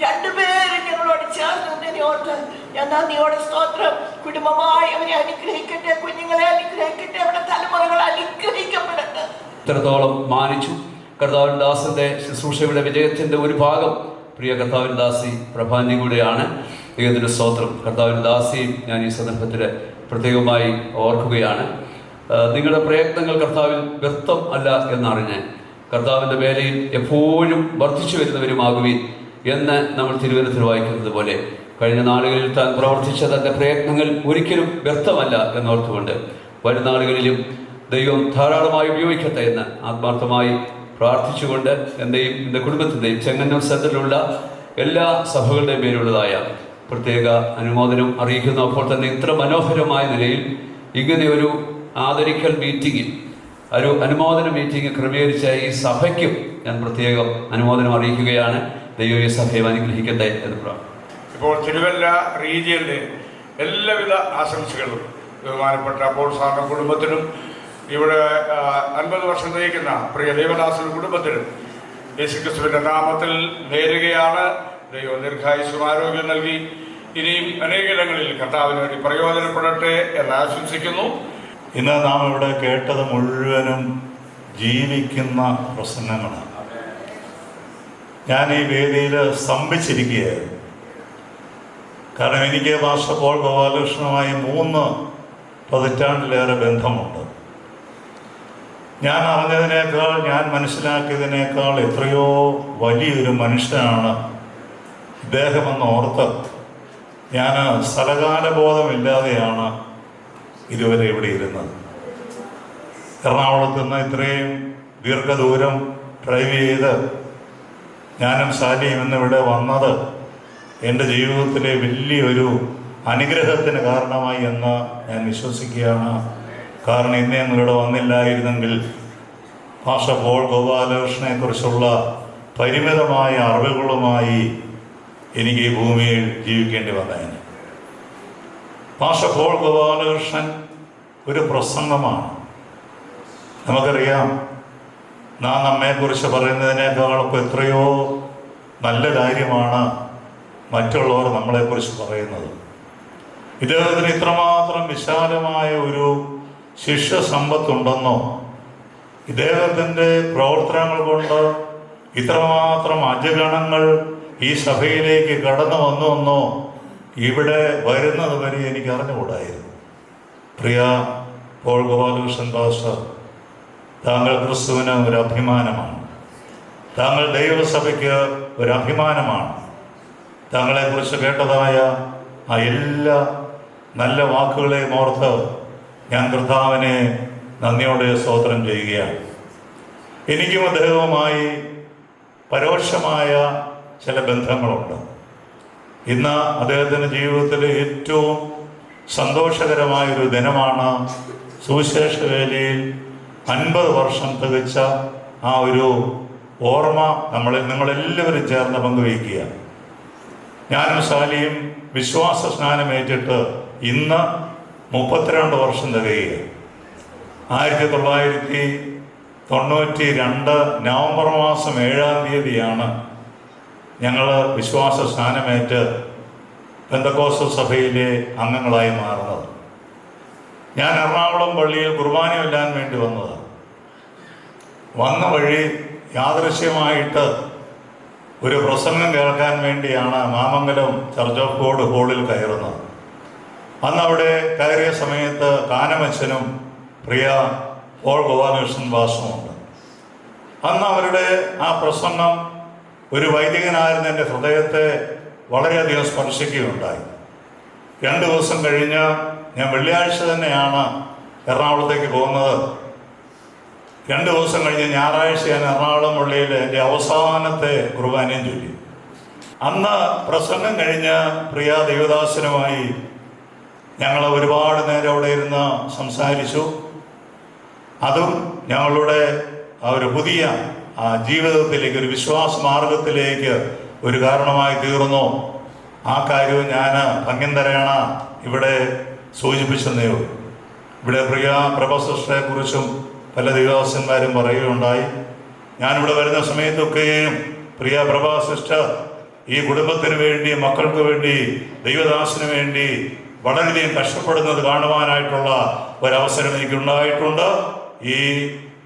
2 പേരും ഞങ്ങളോട് ചേർന്നതിനെ ഓർത്ത് ഞാൻ നന്ദിയോടെ സ്തോത്രം. കുടുംബമായി അവരെ അനുഗ്രഹിക്കട്ടെ, കുഞ്ഞുങ്ങളെ അനുഗ്രഹിക്കട്ടെ, അവരുടെ തലമുറകൾ അനുഗ്രഹിക്കപ്പെടട്ടെ. ഇത്രത്തോളം മാനിച്ചു. കർത്താവിൻ ദാസന്റെ ശുശ്രൂഷയുടെ വിജയത്തിന്റെ ഒരു ഭാഗം പ്രിയ കർത്താവിൻ ദാസി പ്രഭാന്തി കൂടെയാണ്. ദൈവത്തിന്റെ സ്തോത്രം. കർത്താവിൻ ദാസിയും ഞാൻ ഈ സന്ദർഭത്തിൽ പ്രത്യേകമായി ഓർക്കുകയാണ്. നിങ്ങളുടെ പ്രയത്നങ്ങൾ കർത്താവിൽ വ്യർത്ഥം അല്ല എന്നറിഞ്ഞ് കർത്താവിൻ്റെ വേലയിൽ എപ്പോഴും വർദ്ധിച്ചു വരുന്നവരുമാകുവിൻ എന്ന് നമ്മൾ തിരുവനന്തപുരത്തിൽ വായിക്കുന്നത് പോലെ കഴിഞ്ഞ നാളുകളിൽ താൻ പ്രവർത്തിച്ച തൻ്റെ പ്രയത്നങ്ങൾ ഒരിക്കലും വ്യർത്ഥമല്ല എന്നോർത്തുകൊണ്ട് വരും നാളുകളിലും ദൈവം ധാരാളമായി ഉപയോഗിക്കട്ടെ എന്ന് ആത്മാർത്ഥമായി പ്രാർത്ഥിച്ചുകൊണ്ട് എൻ്റെയും എൻ്റെ കുടുംബത്തിൻ്റെയും ചെങ്ങന്നൂർ സെൻറ്ററിലുള്ള എല്ലാ സഭകളുടെയും പേരുള്ളതായ പ്രത്യേക അനുമോദനം അറിയിക്കുന്നു. അപ്പോൾ തന്നെ ഇത്ര മനോഹരമായ നിലയിൽ ഇങ്ങനെ ഒരു ആദരിക്കൽ മീറ്റിങ്ങിൽ ഒരു അനുമോദന മീറ്റിംഗ് ക്രമീകരിച്ച ഈ സഭയ്ക്കും ഞാൻ പ്രത്യേകം അനുമോദനം അറിയിക്കുകയാണ്. ദൈവം ഈ സഭയെ അനുഗ്രഹിക്കട്ടെ എന്ന് പ്രാർത്ഥിക്കുന്നു. ഇപ്പോൾ തിരുവല്ല റീജിയനിലെ എല്ലാവിധ ആശംസകളും ബഹുമാനപ്പെട്ട അപ്പോൾ സാറിൻ്റെ കുടുംബത്തിനും ഇവിടെ 50 വർഷം നയിക്കുന്ന പ്രിയ ദൈവദാസന്റെ കുടുംബത്തിനും യേശുക്രിസ്തുവിന്റെ നാമത്തിൽ നേരുകയാണ്. ദൈവം ദീർഘായുസ്സും ആരോഗ്യം നൽകി ഇനിയും അനേകയിടങ്ങളിൽ കർത്താവിന് വേണ്ടി പ്രയോജനപ്പെടട്ടെ എന്ന് ആശംസിക്കുന്നു. ഇന്ന് നാം ഇവിടെ കേട്ടത് മുഴുവനും ജീവിക്കുന്ന പ്രസംഗങ്ങളാണ്. ഞാൻ ഈ വേദിയിൽ സ്തംഭിച്ചിരിക്കുകയായിരുന്നു. കാരണം എനിക്ക് പാസ്റ്റർ പോൾ ഗോപാലകൃഷ്ണനുമായി 3 പതിറ്റാണ്ടിലേറെ ബന്ധമുണ്ട്. ഞാൻ അറിഞ്ഞതിനേക്കാൾ, ഞാൻ മനസ്സിലാക്കിയതിനേക്കാൾ എത്രയോ വലിയൊരു മനുഷ്യനാണ് ഇദ്ദേഹമെന്ന് ഓർത്ത് ഞാൻ സ്ഥലകാലബോധമില്ലാതെയാണ് ഇതുവരെ ഇവിടെ ഇരുന്നത്. എറണാകുളത്ത് നിന്ന് ഇത്രയും ദീർഘദൂരം ഡ്രൈവ് ചെയ്ത് ഞാനും ശാലിയും ഇന്നിവിടെ വന്നത് എൻ്റെ ജീവിതത്തിലെ വലിയൊരു അനുഗ്രഹത്തിന് കാരണമായി എന്ന് ഞാൻ വിശ്വസിക്കുകയാണ്. കാരണം ഇന്ന് ഞങ്ങളിവിടെ വന്നില്ലായിരുന്നെങ്കിൽ പാസ്റ്റർ പോൾ ഗോപാലകൃഷ്ണനെ കുറിച്ചുള്ള പരിമിതമായ അറിവുകളുമായി എനിക്ക് ഈ ഭൂമിയിൽ ജീവിക്കേണ്ടി വന്നേനെ. പാസ്റ്റർ പോൾ ഗോപാലകൃഷ്ണൻ ഒരു പ്രസംഗമാണ്. നമുക്കറിയാം, നാം നമ്മെക്കുറിച്ച് പറയുന്നതിനേക്കാളൊക്കെ എത്രയോ നല്ല കാര്യമാണ് മറ്റുള്ളവർ നമ്മളെക്കുറിച്ച് പറയുന്നത്. ഇദ്ദേഹത്തിന് ഇത്രമാത്രം വിശാലമായ ഒരു ശിഷ്യ സമ്പത്തുണ്ടെന്നോ ഇദ്ദേഹത്തിൻ്റെ പ്രവർത്തനങ്ങൾ കൊണ്ട് ഇത്രമാത്രം അജഗണങ്ങൾ ഈ സഭയിലേക്ക് കടന്നു വന്നുവെന്നോ ഇവിടെ വരുന്നത് വരെ എനിക്ക് അറിഞ്ഞുകൂടായിരുന്നു. പ്രിയ പോൾ ഗോപാലകൃഷ്ണൻ പാസ്റ്റർ, താങ്കൾ ക്രിസ്തുവിന് ഒരു അഭിമാനമാണ്. താങ്കൾ ദൈവസഭയ്ക്ക് ഒരു അഭിമാനമാണ്. താങ്കളെക്കുറിച്ച് കേട്ടതായ ആ എല്ലാ നല്ല വാക്കുകളെയും ഓർത്ത് ഞാൻ കർത്താവിനെ നന്ദിയോടെ സ്തോത്രം ചെയ്യുകയാണ്. എനിക്കും അദ്ദേഹവുമായി പരോക്ഷമായ ചില ബന്ധങ്ങളുണ്ട്. ഇന്ന് അദ്ദേഹത്തിൻ്റെ ജീവിതത്തിലെ ഏറ്റവും സന്തോഷകരമായൊരു ദിനമാണ് സുവിശേഷ വേലയിൽ 50 വർഷം തികച്ച ആ ഒരു ഓർമ്മ നിങ്ങളെല്ലാവരും ചേർന്ന് പങ്കുവയ്ക്കുക. ഞാനും ശാലിയും വിശ്വാസ സ്നാനമേറ്റിട്ട് ഇന്ന് 32 വർഷം തികയുക. 1992 നവംബർ മാസം 7-ാം തീയതിയാണ് ഞങ്ങൾ വിശ്വാസ സ്നാനമേറ്റ് പെന്തക്കോസ്തൽ സഭയിലെ അംഗങ്ങളായി മാറുന്നത്. ഞാൻ എറണാകുളം പള്ളിയിൽ കുർബാന ചൊല്ലാൻ വേണ്ടി വന്നതാണ്. വന്ന വഴി യാദൃശ്യമായിട്ട് ഒരു പ്രസംഗം കേൾക്കാൻ വേണ്ടിയാണ് മാമംഗലം ചർച്ച് ഓഫ് ഗോഡ് ഹാളിൽ കയറുന്നത്. അന്ന് അവിടെ കയറിയ സമയത്ത് കാനമച്ചനും പ്രിയ പോൾ ഗോപാലകൃഷ്ണൻ വാസമുണ്ട്. അന്ന് അവരുടെ ആ പ്രസംഗം ഒരു വൈദികനായിരുന്ന എൻ്റെ ഹൃദയത്തെ വളരെയധികം സ്പർശിക്കുകയുണ്ടായി. 2 ദിവസം കഴിഞ്ഞ് ഞാൻ വെള്ളിയാഴ്ച തന്നെയാണ് എറണാകുളത്തേക്ക് പോകുന്നത്. 2 ദിവസം കഴിഞ്ഞ് ഞായറാഴ്ച ഞാൻ എറണാകുളം പള്ളിയിൽ എൻ്റെ അവസാനത്തെ കുർബാനയും ചൊല്ലി. അന്ന് പ്രസംഗം കഴിഞ്ഞ് പ്രിയ ദേവദാസനുമായി ഞങ്ങൾ ഒരുപാട് നേരം അവിടെ ഇരുന്ന് സംസാരിച്ചു. അതും ഞങ്ങളുടെ ആ ഒരു പുതിയ ജീവിതത്തിലേക്ക്, ഒരു വിശ്വാസ മാർഗത്തിലേക്ക് ഒരു കാരണമായി തീർന്നു. ആ കാര്യവും ഞാൻ ഭംഗ്യന്തരേണ ഇവിടെ സൂചിപ്പിച്ചെന്നേ ഉള്ളൂ. ഇവിടെ പ്രിയ പ്രഭസിസ്റ്ററെ കുറിച്ചും പല ദേവദാസന്മാരും പറയുകയുണ്ടായി. ഞാനിവിടെ വരുന്ന സമയത്തൊക്കെയും പ്രിയ പ്രഭാ സിസ്റ്റർ ഈ കുടുംബത്തിന് വേണ്ടി, മക്കൾക്ക് വേണ്ടി, ദൈവദാസന് വേണ്ടി വളരെയധികം കഷ്ടപ്പെടുന്നത് കാണുവാനായിട്ടുള്ള ഒരവസരം എനിക്കുണ്ടായിട്ടുണ്ട്. ഈ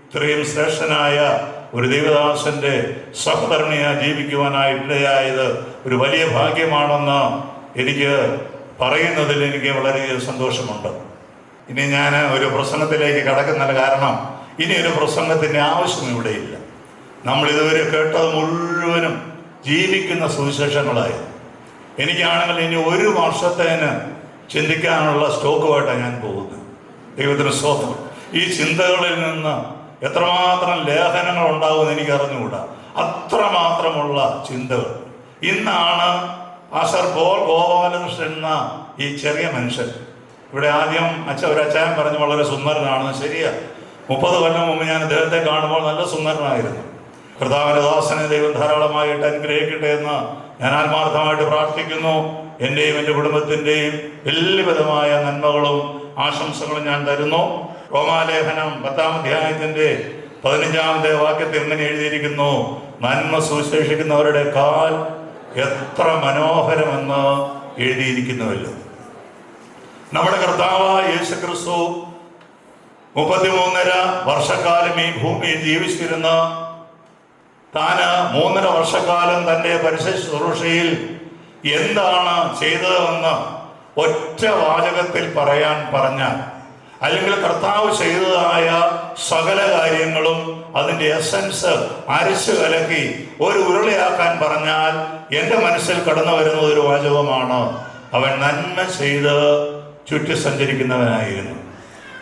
ഇത്രയും ശ്രേഷ്ഠനായ ഒരു ദൈവദാസന്റെ സഹധർമ്മിയായി ജീവിക്കുവാനായിട്ടിടയായത് ഒരു വലിയ ഭാഗ്യമാണെന്ന് എനിക്ക് പറയുന്നതിൽ എനിക്ക് വളരെയധികം സന്തോഷമുണ്ട്. ഇനി ഞാൻ ഒരു പ്രസംഗത്തിലേക്ക് കടക്കുന്നില്ല, കാരണം ഇനി ഒരു പ്രസംഗത്തിൻ്റെ ആവശ്യം ഇവിടെയില്ല. നമ്മൾ ഇതുവരെ കേട്ടത് മുഴുവനും ജീവിക്കുന്ന സുവിശേഷങ്ങളായി. എനിക്കാണെങ്കിൽ ഇനി ഒരു വർഷത്തേന് ചിന്തിക്കാനുള്ള സ്റ്റോക്കുമായിട്ടാണ് ഞാൻ പോകുന്നത്. ദൈവത്തിന് സ്തോത്രം. ഈ ചിന്തകളിൽ നിന്ന് എത്രമാത്രം ലേഖനങ്ങൾ ഉണ്ടാകുമെന്ന് എനിക്ക് അറിഞ്ഞുകൂടാ. അത്രമാത്രമുള്ള ചിന്തകൾ. ഇന്നാണ് ആശർ പോൾ ഗോപാലകൃഷ്ണൻ എന്ന ഈ ചെറിയ മനുഷ്യൻ, ഇവിടെ ആദ്യം ഒരു അച്ചായൻ പറഞ്ഞു വളരെ സുന്ദരനാണെന്ന്. ശരിയാ, 30 കൊല്ലം മുമ്പ് ഞാൻ അദ്ദേഹത്തെ കാണുമ്പോൾ നല്ല സുന്ദരനായിരുന്നു. കർത്താവിന്റെ ദാസനെ ദൈവം ധാരാളമായിട്ട് അനുഗ്രഹിക്കട്ടെ എന്ന് ഞാൻ ആത്മാർത്ഥമായിട്ട് പ്രാർത്ഥിക്കുന്നു. എൻ്റെയും എൻ്റെ കുടുംബത്തിൻ്റെയും എല്ലാവിധമായ നന്മകളും ആശംസകളും ഞാൻ തരുന്നു. റോമാലേഖനം 10-ാം അധ്യായത്തിൻ്റെ 15-ാമത്തെ വാക്യത്തിൽ ഇങ്ങനെ എഴുതിയിരിക്കുന്നു, നന്മ സുവിശേഷിക്കുന്നവരുടെ കാൽ എത്ര മനോഹരമെന്ന് എഴുതിയിരിക്കുന്നുവല്ലോ. നമ്മുടെ കർത്താവായ യേശു ക്രിസ്തു 33.5 വർഷക്കാലം ഈ ഭൂമിയിൽ ജീവിച്ചിരുന്ന താന് 3.5 വർഷക്കാലം തൻ്റെ പരിശുദ്ധ ശുശ്രൂഷയിൽ എന്താണ് ചെയ്തതെന്ന് ഒറ്റ വാചകത്തിൽ പറഞ്ഞാൽ, അല്ലെങ്കിൽ കർത്താവ് ചെയ്തതായ സകല കാര്യങ്ങളും അതിൻ്റെ എസൻസ് അരച്ചു കലക്കി ഒരു ഉരുളയാക്കാൻ പറഞ്ഞാൽ എൻ്റെ മനസ്സിൽ കടന്നു വരുന്ന ഒരു വാചകമാണ്, അവൻ നന്മ ചെയ്ത് ചുറ്റി സഞ്ചരിക്കുന്നവനായിരുന്നു.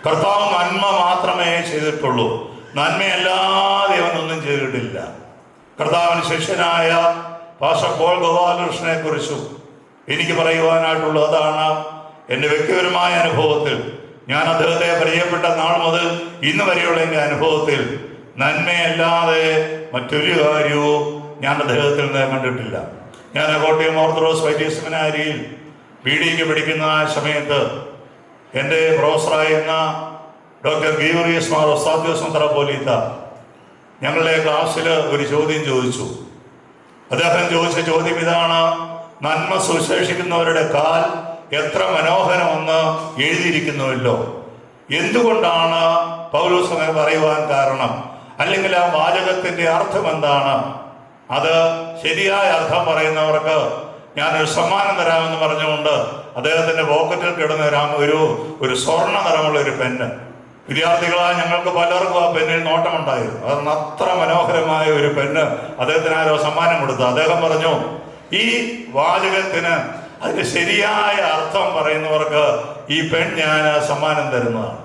കർത്താവ് നന്മ മാത്രമേ ചെയ്തിട്ടുള്ളൂ, നന്മയല്ലാതെ അവനൊന്നും ചെയ്തിട്ടില്ല. കർത്താവിന് ശിഷ്യനായ പാസ്റ്റർ പോൾ ഗോപാലകൃഷ്ണനെ കുറിച്ചും എനിക്ക് പറയുവാനായിട്ടുള്ളത് അതാണ്. എൻ്റെ വ്യക്തിപരമായ അനുഭവത്തിൽ, ഞാൻ അദ്ദേഹത്തെ പരിചയപ്പെട്ട നാൾ മുതൽ ഇന്ന് വരെയുള്ള എൻ്റെ അനുഭവത്തിൽ നന്മയല്ലാതെ മറ്റൊരു കാര്യവും ഞാൻ അദ്ദേഹത്തിൽ നിന്ന് കണ്ടിട്ടില്ല. ഞാൻ കോട്ടയം ഓർത്തഡോക്സ് വൈദ്യ സെമിനാരിയിൽ BD-ക്ക് പഠിക്കുന്ന സമയത്ത് എൻ്റെ പ്രൊഫസറായിരുന്ന ഡോക്ടർ ഗീവറിയസ് മാർ ഒസ്താദ്യോസ് മെത്രാപ്പോലീത്ത ഞങ്ങളുടെ ക്ലാസ്സിൽ ഒരു ചോദ്യം ചോദിച്ചു. അദ്ദേഹം ചോദിച്ച ചോദ്യം ഇതാണ്, നന്മ സുവിശേഷിക്കുന്നവരുടെ കാൽ എത്ര മനോഹരമെന്ന് എഴുതിയിരിക്കുന്നുവല്ലോ, എന്തുകൊണ്ടാണ് പൗലോസ് അങ്ങനെ പറയുവാൻ കാരണം, അല്ലെങ്കിൽ ആ വാചകത്തിന്റെ അർത്ഥം എന്താണ്? അത് ശരിയായ അർത്ഥം പറയുന്നവർക്ക് ഞാനൊരു സമ്മാനം തരാമെന്ന് പറഞ്ഞുകൊണ്ട് അദ്ദേഹത്തിന്റെ പോക്കറ്റിൽ കിടന്ന ഒരു സ്വർണ്ണ നിറമുള്ള ഒരു പെന്ന്. വിദ്യാർത്ഥികളായ ഞങ്ങൾക്ക് പലർക്കും ആ പെന്നിൽ നോട്ടമുണ്ടായിരുന്നു. അതാണ് അത്ര മനോഹരമായ ഒരു പെന്ന് അദ്ദേഹത്തിന് ആരോ സമ്മാനം കൊടുത്തു. അദ്ദേഹം പറഞ്ഞു, ഈ വാചകത്തിന് അതിന്റെ ശരിയായ അർത്ഥം പറയുന്നവർക്ക് ഈ പെൺ ഞാൻ സമ്മാനം തരുന്നതാണ്.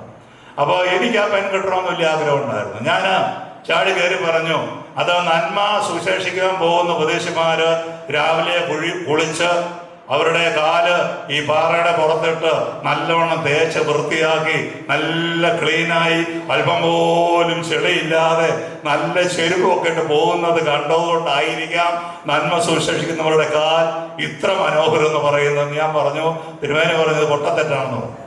അപ്പോൾ എനിക്ക് ആ പെൺ കിട്ടണമെന്ന് വലിയ ആഗ്രഹം ഉണ്ടായിരുന്നു. ഞാൻ ചാടി കയറി പറഞ്ഞു, അത് നന്മ സുവിശേഷിക്കാൻ പോകുന്ന ഉപദേശിമാര് രാവിലെ കുളിച്ച് അവരുടെ കാല് ഈ പാറയുടെ പുറത്തിട്ട് നല്ലവണ്ണം തേച്ച് വൃത്തിയാക്കി നല്ല ക്ലീനായി അല്പം പോലും ചെളിയില്ലാതെ നല്ല ചെരുപ്പൊക്കെ ഇട്ട് പോകുന്നത് കണ്ടതുകൊണ്ടായിരിക്കാം നന്മ സുവിശേഷിക്കുന്നവരുടെ കാൽ ഇത്ര മനോഹരം എന്ന് പറയുന്നത്. ഞാൻ പറഞ്ഞു, തിരുമേനി പറഞ്ഞത് പൊട്ടത്തെറ്റാണെന്ന് പറഞ്ഞു.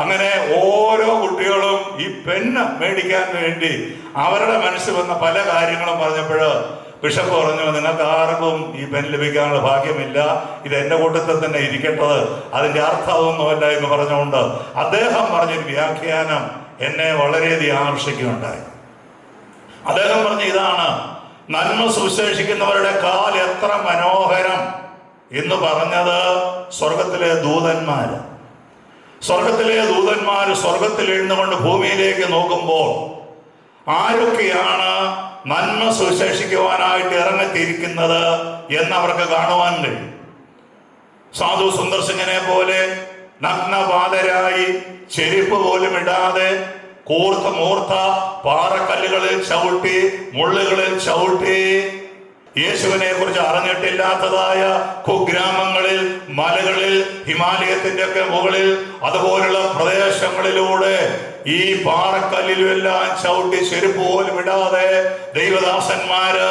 അങ്ങനെ ഓരോ കുട്ടികളും ഈ പെണ്ണ് മേടിക്കാൻ വേണ്ടി അവരുടെ മനസ്സിൽ വന്ന പല കാര്യങ്ങളും പറഞ്ഞപ്പോൾ ബിഷപ്പ് പറഞ്ഞു, നിങ്ങൾക്ക് ആർക്കും ഈ പെൻ ലഭിക്കാനുള്ള ഭാഗ്യമില്ല, ഇത് എൻ്റെ കൂട്ടത്തിൽ തന്നെ ഇരിക്കേണ്ടത്, അതിൻ്റെ അർത്ഥം അതൊന്നുമല്ല എന്ന് പറഞ്ഞുകൊണ്ട് അദ്ദേഹം പറഞ്ഞൊരു വ്യാഖ്യാനം എന്നെ വളരെയധികം ആകർഷിക്കുകയുണ്ടായി. അദ്ദേഹം പറഞ്ഞു, ഇതാണ് നന്മ സുവിശേഷിക്കുന്നവരുടെ കാൽ എത്ര മനോഹരം എന്ന് പറഞ്ഞത് സ്വർഗത്തിലെ ദൂതന്മാര്. സ്വർഗത്തിലെ ദൂതന്മാർ സ്വർഗത്തിൽ എഴുന്നുകൊണ്ട് ഭൂമിയിലേക്ക് നോക്കുമ്പോൾ ആരൊക്കെയാണ് നന്മ സുവിശേഷിക്കുവാനായിട്ട് ഇറങ്ങിത്തിരിക്കുന്നത് എന്നവർക്ക് കാണുവാൻ കഴിയും. സാധു സുന്ദർ സിംഗിനെ പോലെ നഗ്നപാതരായി ചെരുപ്പ് പോലും ഇടാതെ കൂർത്ത മൂർത്ത പാറക്കല്ലുകളിൽ ചവിട്ടി മുള്ളുകളിൽ ചവിട്ടി യേശുവിനെ കുറിച്ച് അറിഞ്ഞിട്ടില്ലാത്തതായ കുഗ്രാമങ്ങളിൽ, മലകളിൽ, ഹിമാലയത്തിന്റെ ഒക്കെ മുകളിൽ അതുപോലുള്ള പ്രദേശങ്ങളിലൂടെ ഈ പാറക്കല്ലിലുമെല്ലാം ചവിട്ടി ചെരുപ്പ് പോലും ഇടാതെ ദൈവദാസന്മാര്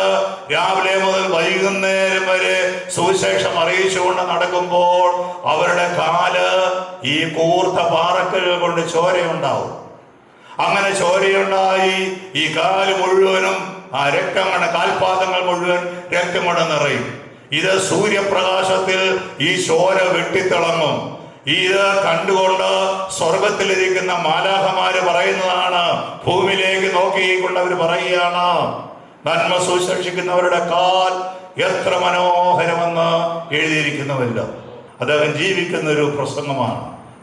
രാവിലെ മുതൽ വൈകുന്നേരം വരെ സുവിശേഷം അറിയിച്ചുകൊണ്ട് നടക്കുമ്പോൾ അവരുടെ കാല് ഈ കൂർത്ത പാറക്കല്ലുകൾ കൊണ്ട് ചോരയുണ്ടാവും. അങ്ങനെ ചോരയുണ്ടായി ഈ കാല് മുഴുവനും ആ രക്തം കൊണ്ട്, കാൽപാദങ്ങൾ മുഴുവൻ രക്തം കൊണ്ട് നിറയും. ഇത് സൂര്യപ്രകാശത്തിൽ ഈ ചോര വെട്ടിത്തിളങ്ങും. ഇത് കണ്ടുകൊണ്ട് സ്വർഗത്തിലിരിക്കുന്ന മാലാഖമാര് പറയുന്നതാണ്, ഭൂമിയിലേക്ക് നോക്കിക്കൊണ്ട് അവർ പറയുകയാണ്, നന്മ സുശേഷിക്കുന്നവരുടെ കാൽ എത്ര മനോഹരമെന്ന് എഴുതിയിരിക്കുന്നുവല്ലോ. അദ്ദേഹം ജീവിക്കുന്ന ഒരു പ്രസംഗമാണ്.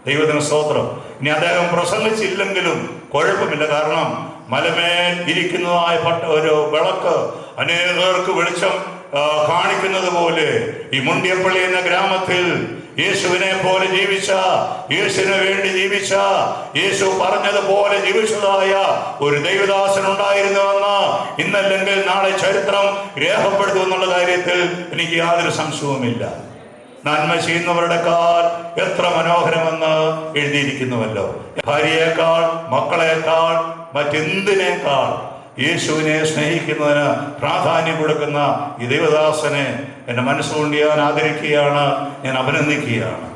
ദൈവത്തിന് സ്തോത്രം. ഇനി അദ്ദേഹം പ്രസംഗിച്ചില്ലെങ്കിലും കുഴപ്പമില്ല. കാരണം മലമേൽ ഇരിക്കുന്നതായ ഒരു വിളക്ക് അനേകർക്ക് വെളിച്ചം കാണിക്കുന്നത് പോലെ ഈ മുണ്ടിയപ്പള്ളി എന്ന ഗ്രാമത്തിൽ യേശുവിനെ പോലെ ജീവിച്ച, യേശുവിന് വേണ്ടി ജീവിച്ച, യേശു പറഞ്ഞതുപോലെ ജീവിച്ചതായ ഒരു ദൈവദാസൻ ഉണ്ടായിരുന്നുവെന്ന് ഇന്നല്ലെങ്കിൽ നാളെ ചരിത്രം രേഖപ്പെടുത്തുമെന്നുള്ള കാര്യത്തിൽ എനിക്ക് യാതൊരു സംശയവുമില്ല. നന്മ ചെയ്യുന്നവരുടെ കാൽ എത്ര മനോഹരമെന്ന് എഴുതിയിരിക്കുന്നുവല്ലോ. ഭാര്യയേക്കാൾ, മക്കളെക്കാൾ, മറ്റെന്തിനേക്കാൾ യേശുവിനെ സ്നേഹിക്കുന്നതിന് പ്രാധാന്യം കൊടുക്കുന്ന ഈ ദൈവദാസനെ എൻ്റെ മനസ്സുകൊണ്ട് ഞാൻ ആദരിക്കുകയാണ്, ഞാൻ അഭിനന്ദിക്കുകയാണ്.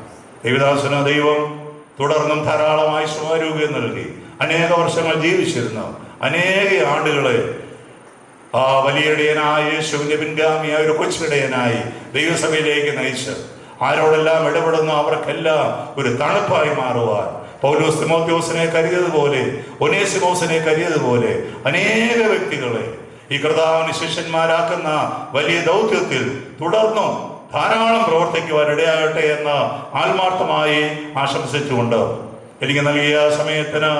ദൈവദാസന് ദൈവം തുടർന്നും ധാരാളമായി സ്വാരൂപ്യം നൽകി അനേക വർഷങ്ങൾ ജീവിച്ചിരുന്ന അനേക ആണ്ടുകളെ ആ വലിയടയനായ യേശുവിൻ്റെ പിൻഗാമിയായ ഒരു കൊച്ചിടയനായി ദൈവസഭയിലേക്ക് നയിച്ച് ആരോടെല്ലാം ഇടപെടുന്നു അവർക്കെല്ലാം ഒരു തണുപ്പായി മാറുവാൻ പൗലോസ് തിമോഥെയോസിനെ കരുതിയതുപോലെ, ഒനേസിമോസിനെ കരുതിയതുപോലെ അനേക വ്യക്തികളെ ഈ കർത്താവിന് ശിഷ്യന്മാരാക്കുന്ന വലിയ ദൗത്യത്തിൽ തുടർന്നും ധാരാളം പ്രവർത്തിക്കുവാൻ ഇടയാകട്ടെ എന്ന് ആത്മാർത്ഥമായി ആശംസിച്ചുകൊണ്ട് എനിക്ക് നൽകിയ സമയത്തിന്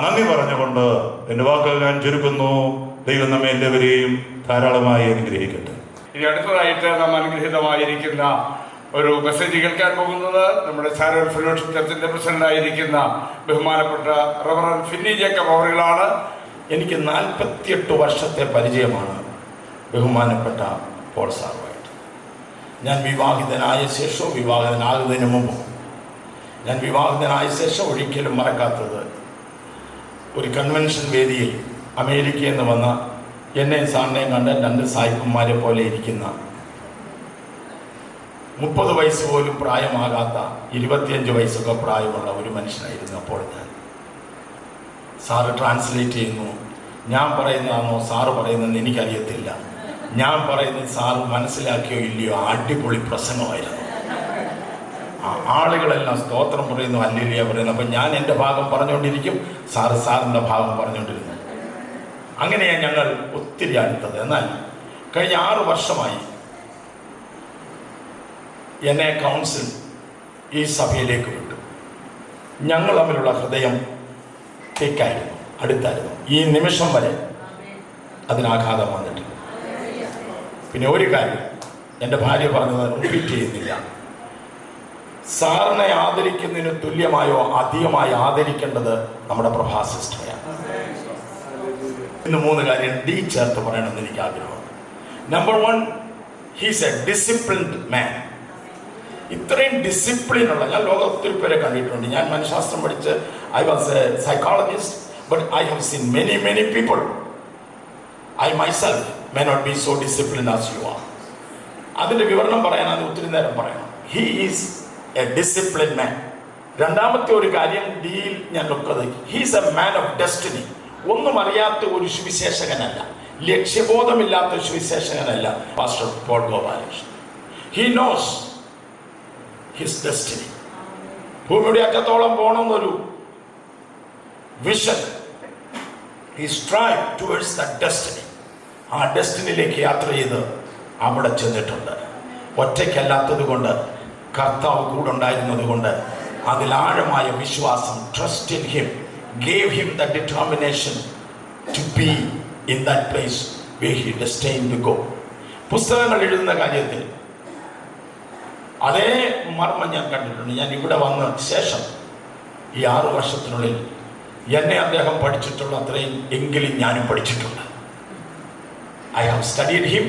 നന്ദി പറഞ്ഞുകൊണ്ട് എൻ്റെ വാക്കുകൾ ഞാൻ ചുരുക്കുന്നു. ദൈവം നമ്മെ എല്ലാവരെയും ധാരാളമായി അനുഗ്രഹിക്കട്ടെ. ഇനി അടുത്തതായിട്ട് നാം അനുഗ്രഹീതമായിരിക്കുന്ന ഒരു മെസ്സേജ് കേൾക്കാൻ പോകുന്നത് നമ്മുടെ സാരോൾ ഫെലോഷിപ്പ് ചർച്ചിന്റെ പ്രസിഡന്റായിരിക്കുന്ന ബഹുമാനപ്പെട്ട റവറൻഡ് ഫിന്നി ജേക്കബ് അവറുകളാണ്. എനിക്ക് 48 വർഷത്തെ പരിചയമാണ് ബഹുമാനപ്പെട്ട പോൾ സാറുമായിട്ട്. ഞാൻ വിവാഹിതനായ ശേഷവും വിവാഹിതനാകുന്നതിന് മുമ്പും, ഞാൻ വിവാഹിതനായ ശേഷം ഒരിക്കലും മറക്കാത്തത്, ഒരു കൺവെൻഷൻ വേദിയിൽ അമേരിക്കയിൽ നിന്ന് വന്ന എന്നെയും സാറിനെയും കണ്ട 2 സായിപ്പന്മാരെ പോലെ ഇരിക്കുന്ന 30 വയസ്സ് പോലും പ്രായമാകാത്ത 25 വയസ്സൊക്കെ പ്രായമുള്ള ഒരു മനുഷ്യനായിരുന്നു അപ്പോൾ ഞാൻ. സാറ് ട്രാൻസ്ലേറ്റ് ചെയ്യുന്നു. ഞാൻ പറയുന്നതാണോ സാറ് പറയുന്നതെന്ന് എനിക്കറിയത്തില്ല. ഞാൻ പറയുന്നത് സാറ് മനസ്സിലാക്കിയോ ഇല്ലയോ, അടിപൊളി പ്രസംഗമായിരുന്നു. ആളുകളെല്ലാം സ്തോത്രം പറയുന്നു, ഹല്ലേലൂയ പറയുന്നു. അപ്പം ഞാൻ എൻ്റെ ഭാഗം പറഞ്ഞുകൊണ്ടിരിക്കും, സാറിൻ്റെ ഭാഗം പറഞ്ഞുകൊണ്ടിരുന്നു. അങ്ങനെയാണ് ഞങ്ങൾ ഒത്തിരി അടുത്തത്. എന്നാൽ കഴിഞ്ഞ 6 വർഷമായി എന്നെ കൗൺസിൽ ഈ സഭയിലേക്ക് വിട്ടു. ഞങ്ങൾ തമ്മിലുള്ള ഹൃദയം തേക്കായിരുന്നു, അടുത്തായിരുന്നു. ഈ നിമിഷം വരെ അതിനാഘാതം വന്നിട്ടില്ല. പിന്നെ ഒരു കാര്യം എൻ്റെ ഭാര്യ പറഞ്ഞത് റിപ്പീറ്റ് ചെയ്യുന്നില്ല. സാറിനെ ആദരിക്കുന്നതിന് തുല്യമായോ അധികമായി ആദരിക്കേണ്ടത് നമ്മുടെ പ്രഭാ സിസ്റ്ററെയാണ്. ഇന്ന് 3 കാര്യം ഡി ചേർത്ത് പറയണമെന്ന് എനിക്ക് ആഗ്രഹമുണ്ട്. നമ്പർ 1, ഹീസ് എ ഡിസിപ്ലിൻഡ് മാൻ. ഇത്രയും ഡിസിപ്ലിനുള്ള, ഞാൻ ലോകം ഒത്തിരി പേരെ കണ്ടിട്ടുണ്ട്. ഞാൻ മനഃശാസ്ത്രം പഠിച്ച് I was a psychologist, but I have seen many people. I myself may not be so discipline as you are. അതിൻ്റെ വിവരണം പറയാനാണ് ഒത്തിരി നേരം പറയണം. He is a discipline man. രണ്ടാമത്തെ ഒരു കാര്യം ഡിയിൽ ഞാൻ നോക്കുന്നത്, he's a man of destiny. ഒന്നും അറിയാത്ത ഒരു സുവിശേഷകനല്ല, ലക്ഷ്യബോധമില്ലാത്ത സുവിശേഷകനല്ല pastor Paul Gopalakrishnan. He knows his destiny. ഭൂമിയുടെ അറ്റത്തോളം പോകണമെന്നൊരു vision. He strive towards the destiny. ആ ഡെസ്റ്റിനിയിലേക്ക് യാത്ര ചെയ്ത് അവിടെ ചെന്നിട്ടുണ്ട്. ഒറ്റയ്ക്കല്ലാത്തത് കൊണ്ട്, കർത്താവ് കൂടെ ഉണ്ടായിരുന്നത് കൊണ്ട്, അതിലാഴമായ വിശ്വാസം, trust in him, gave him the determination to be in that place where he destined to go. പുസ്തകങ്ങൾ എഴുതുന്ന കാര്യത്തിൽ അതേ മർമ്മം ഞാൻ കണ്ടിട്ടുണ്ട്. ഞാൻ ഇവിടെ വന്ന ശേഷം ഈ 6 വർഷത്തിനുള്ളിൽ എന്നെ അദ്ദേഹം പഠിച്ചിട്ടുള്ള അത്രയും എങ്കിലും ഞാനും പഠിച്ചിട്ടുണ്ട്. I have studied him,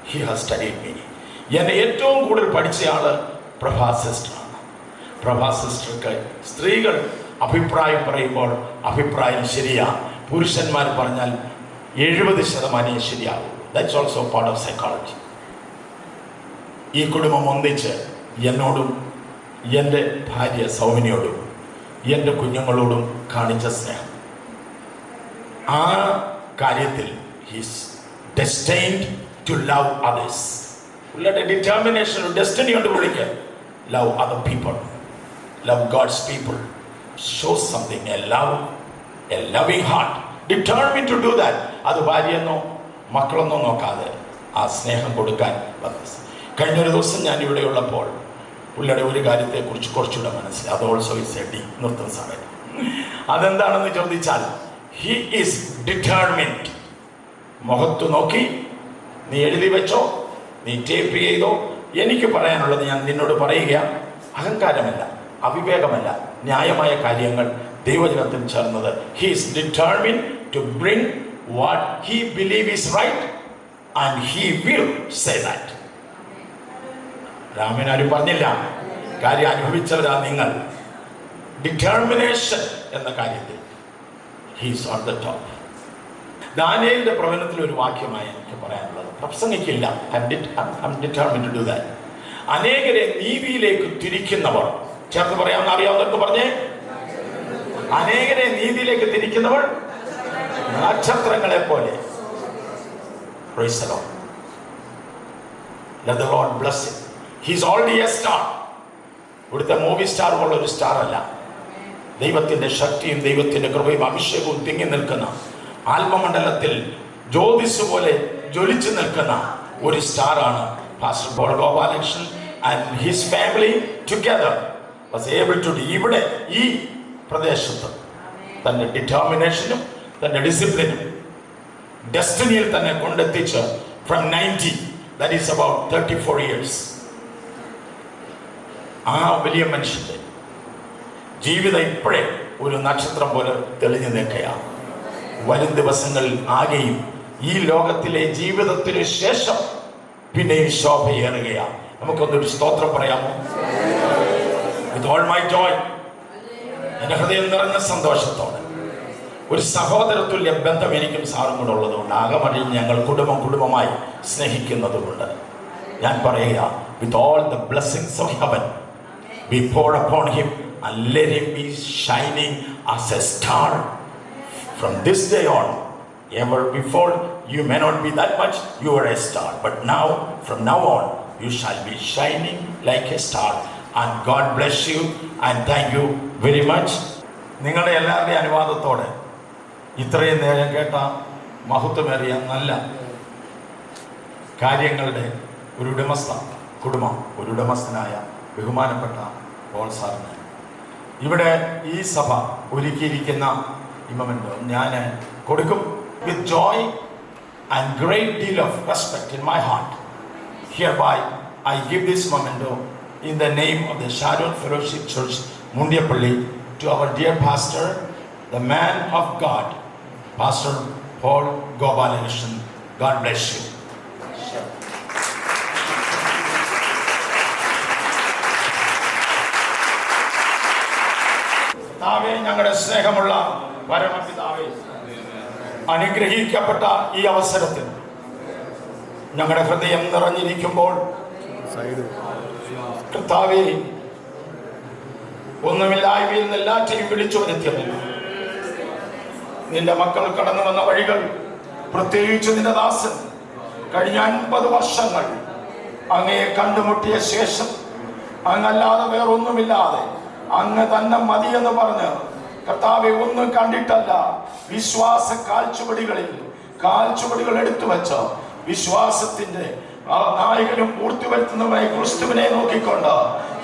he have studied me. എന്നെ ഏറ്റവും കൂടുതൽ പഠിച്ച ആള് പ്രഭാ സിസ്റ്ററാണ്. പ്രഭാ സിസ്റ്റർക്ക് സ്ത്രീകൾ അഭിപ്രായം പറയുമ്പോൾ അഭിപ്രായം ശരിയാ, പുരുഷന്മാർ പറഞ്ഞാൽ 70% ശരിയാകും. That's also part of psychology. ഈ കുടുംബം ഒന്നിച്ച് എന്നോടും എൻ്റെ ഭാര്യ സൗമിനിയോടും എൻ്റെ കുഞ്ഞുങ്ങളോടും കാണിച്ച സ്നേഹം, ആ കാര്യത്തിൽ he's destined to love others. ഉള്ള ഡിറ്റർമിനേഷൻ, ഡെസ്റ്റിനി കൊണ്ട് വിളിക്കുക, love other people. love God's people, show something, a loving heart, determined to do that. അത് ഭാര്യയെന്നോ മക്കളൊന്നോ നോക്കാതെ ആ സ്നേഹം കൊടുക്കാൻ. കഴിഞ്ഞൊരു ദിവസം ഞാൻ ഇവിടെ ഉള്ളപ്പോൾ പുള്ളിയുടെ ഒരു കാര്യത്തെക്കുറിച്ച് കുറച്ചുകൂടെ മനസ്സിലായി. അത് ഓൾസോ ഇസ് എ ഡി നിർത്തുന്ന സമയം. അതെന്താണെന്ന് ചോദിച്ചാൽ, ഹി ഈസ് ഡിറ്റർമിൻഡ്. മുഖത്ത് നോക്കി നീ എഴുതി വെച്ചോ, നീ ടേപ്പ് ചെയ്തോ, എനിക്ക് പറയാനുള്ളത് ഞാൻ നിന്നോട് പറയുക. അഹങ്കാരമല്ല, അവിവേകമല്ല, ന്യായമായ കാര്യങ്ങൾ ദൈവജനത്തിൽ ചേർന്നത്. He is determined to bring what he believe is right and he will say that. Raman ആരും പറഞ്ഞില്ല, കാര്യം അനുഭവിച്ചവരാ നിങ്ങൾ. ഡിറ്റർമിനേഷൻ എന്ന കാര്യത്തിൽ he is on the top. ദാനിയേലിന്റെ പ്രവചനത്തിൽ ഒരു വാക്യമായി എനിക്ക് പറയാനുള്ളത്, പ്രസംഗിക്കില്ല. Determined to do that. അനേകരെ നീതിയിലേക്ക് തിരിക്കുന്നവർ, ചേർത്ത് പറയാമെന്ന് അറിയാവുന്നവർക്ക് പറഞ്ഞേ, അനേകരെ നീതിയിലേക്ക് തിരിക്കുന്നവർ നക്ഷത്രങ്ങളെ പോലെ. Praise the Lord. Let the Lord bless him. He is already a star. ഇവിടുത്തെ മൂവി സ്റ്റാർ ഉള്ള ഒരു സ്റ്റാർ അല്ല. ദൈവത്തിന്റെ ശക്തിയും ദൈവത്തിന്റെ കൃപയും അഭിഷേകവും തിങ്ങി നിൽക്കുന്ന, ആത്മമണ്ഡലത്തിൽ ജ്യോതിസ് പോലെ ജ്വലിച്ചു നിൽക്കുന്ന ഒരു സ്റ്റാറാണ് pastor Paul Gopalakrishnan. And his family together was able to do. ഇവിടെ ഈ പ്രദേശത്ത് തന്റെ ഡിറ്റർമിനേഷനും തന്റെ ഡിസിപ്ലിനും ഡെസ്റ്റിനിയിൽ തന്നെ കൊണ്ടെത്തിച്ച് from 90, that is about 34 years, ആ വലിയ മനുഷ്യന്റെ ജീവിതം ഇപ്പോഴേ ഒരു നക്ഷത്രം പോലെ തെളിഞ്ഞു നിൽക്കുകയാണ്. വരും ദിവസങ്ങളിൽ ആകെയും ഈ ലോകത്തിലെ ജീവിതത്തിന് ശേഷം പിന്നെയും ശോഭയേറുകയാണ്. നമുക്കൊന്നൊരു സ്തോത്രം പറയാമോ? വിത്ത് ഓൾ മൈ ജോയ്, എൻ്റെ ഹൃദയം നിറഞ്ഞ സന്തോഷത്തോടെ ഒരു സഹോദരതുല്യ ബന്ധം എനിക്കും സാറും കൂടെ ഉള്ളതുകൊണ്ട്, ആകമറിഞ്ഞ് ഞങ്ങൾ കുടുംബമായി സ്നേഹിക്കുന്നതുകൊണ്ട് ഞാൻ പറയുക, with all the blessings of heaven be poured upon him and let him be shining as a star from this day on. Ever before you may not be that much, you are a star, but now, from now on, you shall be shining like a star. And God bless you and thank you very much. നിങ്ങളുടെ എല്ലാവരുടെയും അനുവാദത്തോടെ ഇത്രയും നേരം കേട്ട മഹത്വമേറിയ നല്ല കാര്യങ്ങളുടെ ഒരു ഉടമസ്ഥനായ ബഹുമാനപ്പെട്ട പോൾ സാറിന് ഇവിടെ ഈ സഭ ഒരുക്കിയിരിക്കുന്ന ഇമമെൻ്റോ ഞാൻ കൊടുക്കും. With joy and great deal of respect in my heart, hereby I give this memento in the name of the Sharon fellowship church Mundiyappally to our dear pastor, the man of God, Pastor Paul Gopalakrishnan. God bless you. പിതാവേ, ഞങ്ങളുടെ സ്നേഹമുള്ള പരമപിതാവേ, അനുഗ്രഹിക്കപ്പെട്ട ഈ അവസരത്തിൽ ഞങ്ങളുടെ ഹൃദയം നിറഞ്ഞിരിക്കുമ്പോൾ കർത്താവേ, ഒന്നുമില്ലായ്മയിൽ നിന്ന് എല്ലാറ്റിനും വിളിച്ചു വരുത്തിയത് നിന്റെ മക്കൾ കടന്നു വന്ന വഴികൾ, പ്രത്യേകിച്ച് നിന്റെ ദാസൻ കഴിഞ്ഞ 50 വർഷങ്ങൾ അങ്ങയെ കണ്ടുമുട്ടിയ ശേഷം അങ്ങല്ലാതെ വേറൊന്നുമില്ലാതെ അങ്ങ് തന്നെ മതിയെന്ന് പറഞ്ഞ് കർത്താവെ ഒന്നും കണ്ടിട്ടല്ല, വിശ്വാസ കാൽച്ചുവടികൾ എടുത്തു വെച്ച വിശ്വാസത്തിന്റെ നായകനും പൂർത്തി വരുത്തുന്നവനായി ക്രിസ്തുവിനെ നോക്കിക്കൊണ്ട്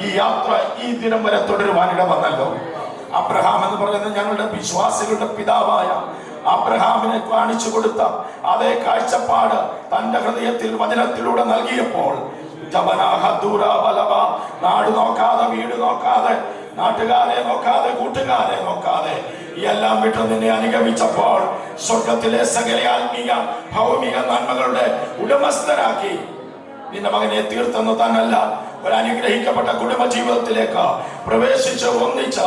ഈ യാത്ര ഈ ദിനം വരെ തുടരുവാനിട വന്നല്ലോ. അബ്രഹാം എന്ന് പറയുന്നത് ഞങ്ങളുടെ വിശ്വാസികളുടെ പിതാവായ അബ്രഹാമിനെ കാണിച്ചു കൊടുത്ത അതേ കാഴ്ചപ്പാട് തന്റെ ഹൃദയത്തിൽ വചനത്തിലൂടെ നൽകിയപ്പോൾ നാട് നോക്കാതെ, വീട് നോക്കാതെ, നാട്ടുകാരെ നോക്കാതെ, കൂട്ടുകാരെ നോക്കാതെ എല്ലാം വിട്ട് നിന്നെ അനുഗമിച്ചപ്പോൾ സ്വർഗത്തിലെ സകല ആത്മീയ ഭൗമിക നന്മകളുടെ ഉടമസ്ഥരാക്കി നിന്റെ മകനെ തീർത്തെന്ന് തന്നല്ല, ഒരു അനുഗ്രഹിക്കപ്പെട്ട കുടുംബ ജീവിതത്തിലേക്ക് പ്രവേശിച്ച് ഒന്നിച്ച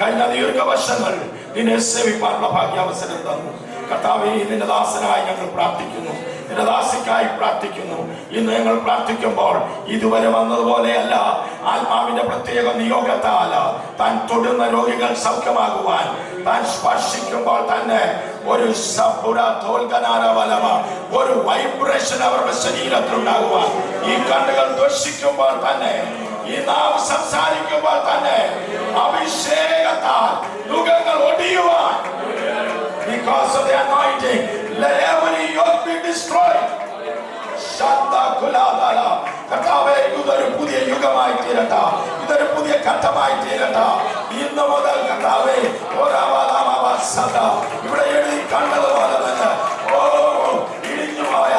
കഴിഞ്ഞ ദീർഘവർഷങ്ങൾ നിന്നെ സേവിക്കാനുള്ള ഭാഗ്യാവസരം തന്നു. കർത്താവേ, നിന്റെ ദാസനായി ഞങ്ങൾ പ്രാർത്ഥിക്കുന്നു, നിന്റെ ദാസിക്കായി പ്രാർത്ഥിക്കുന്നു. ഇന്ന് ഞങ്ങൾ പ്രാർത്ഥിക്കുമ്പോൾ ഇതുവരെ വന്നതുപോലെയല്ല, ആത്മാവിന്റെ പ്രത്യേക നിയോഗത്താൽ താൻ തൊടുന്ന രോഗികൾ സൗഖ്യമാകുവാൻ, താൻ സ്പർശിക്കുമ്പോൾ തന്നെ ഒരു ഒരു വൈബ്രേഷൻ അവരുടെ ശരീരത്തിൽ ഉണ്ടാകുവാൻ, ഈ കണ്ണുകൾ ദർശിക്കുമ്പോൾ തന്നെ ഈ ഈ നാം സംസാരിക്കുമ്പോൾ തന്നെ അഭിഷേകത്താൽ നുകങ്ങൾ ഒടിയുവാൻ. Because of the anointing, let every yoke be destroyed. കർത്താവേ, ഇതൊരു പുതിയ യുഗമായി തീരട്ടെ, ഇതൊരു പുതിയ ഘട്ടമായി തീരട്ടെ. ഇന്ന് മുതൽ കർത്താവേ, ഇവിടെ എഴുതി കണ്ടതുപോലെ തന്നെ ഇടിഞ്ഞുപോയ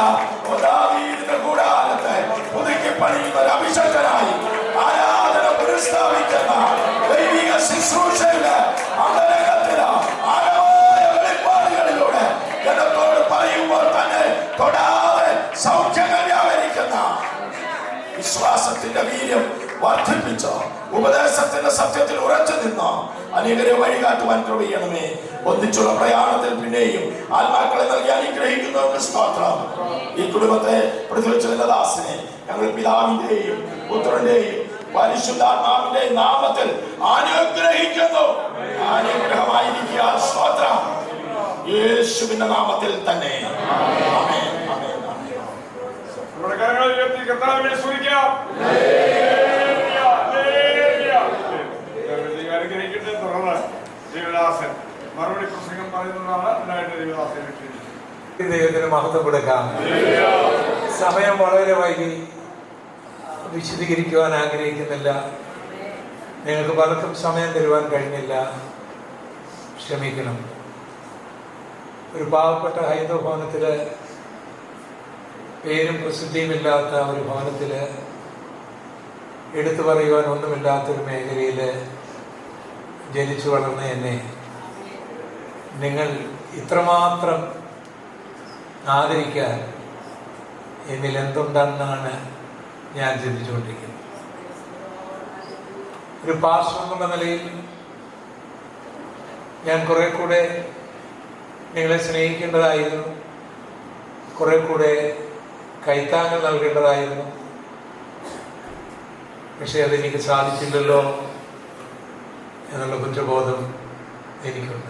ദാവീദിന്റെ കൂടാരത്തെ പുതുക്കി പണിയുന്ന ഒരു അഭിഷേകനായി ആരാധന പുനഃസ്ഥാപിക്കുന്ന ദൈവിക ശുശ്രൂഷയില് അന്തരംഗത്തില് ആഴമായ വെളിപ്പാടുകളിലൂടെ ജനത്തോട് പറയുമ്പോൾ തന്നെ തൊടാതെ സൗഖ്യങ്ങൾ വ്യാപരിക്കുന്ന വിശ്വാസത്തിന്റെ വീര്യം വർദ്ധിപ്പിച്ചോ, ഉപദേശത്തിന്റെ സത്യത്തിൽ ഉറച്ചു നിന്നോ അനേകരെ വഴികാട്ടുവാൻ കൃപ ചെയ്യണമേ. ഒന്നിച്ചുള്ള പ്രയാണത്തിൽ പിന്നെയും ആത്മാക്കളെ നൽകി അനുഗ്രഹിക്കുന്നവർക്ക് സ്തോത്രം. ഈ കുടുംബത്തെ പ്രതിഫലിച്ച ദാസിനെ ഞങ്ങൾ പിതാവിന്റെയും പുത്രന്റെയും പരിശുദ്ധാത്മാവിന്റെയും നാമത്തിൽ അനുഗ്രഹിക്കുന്നു. അനുഗ്രഹമായിരിക്കുക. സ്തോത്രം. യേശുവിന്റെ നാമത്തിൽ തന്നെ. ആമേൻ. നമ്മുടെ കരങ്ങൾ ഉയർത്തി കർത്താവിനെ സ്തുതിക്കാം. അനുഗ്രഹിക്കട്ടെ. തുടർന്ന് ദേവദാസൻ മറുപടി പ്രസംഗം പറയുന്നതാണ്. അതിനായിട്ട് ദേവദാസൻ ദൈവത്തിന് മഹത്വം കൊടുക്കാം. സമയം വളരെ വൈകി, വിശദീകരിക്കുവാൻ ആഗ്രഹിക്കുന്നില്ല. നിങ്ങൾക്ക് പലർക്കും സമയം തരുവാൻ കഴിഞ്ഞില്ല, ക്ഷമിക്കണം. ഒരു പാവപ്പെട്ട ഹൈന്ദവ ഭവനത്തില്, പേരും പ്രസിദ്ധിയുമില്ലാത്ത ഒരു ഭവനത്തില്, എടുത്തു പറയുവാൻ ഒന്നുമില്ലാത്തൊരു മേഖലയിൽ ജനിച്ചു വളർന്ന എന്നെ നിങ്ങൾ ഇത്രമാത്രം ആദരിക്കാൻ എന്നിൽ എന്തുണ്ടെന്നാണ് ഞാൻ ചിന്തിച്ചുകൊണ്ടിരിക്കുന്നത്. ഒരു പാസ്റ്റർ എന്നുള്ള നിലയിൽ ഞാൻ കുറെ കൂടെ നിങ്ങളെ സ്നേഹിക്കേണ്ടതായിരുന്നു, കുറെ കൂടെ കൈത്താങ്ങൽ നൽകേണ്ടതായിരുന്നു. പക്ഷെ അതെനിക്ക് സാധിച്ചില്ലല്ലോ എന്നുള്ള കുറ്റബോധം എനിക്കുണ്ട്.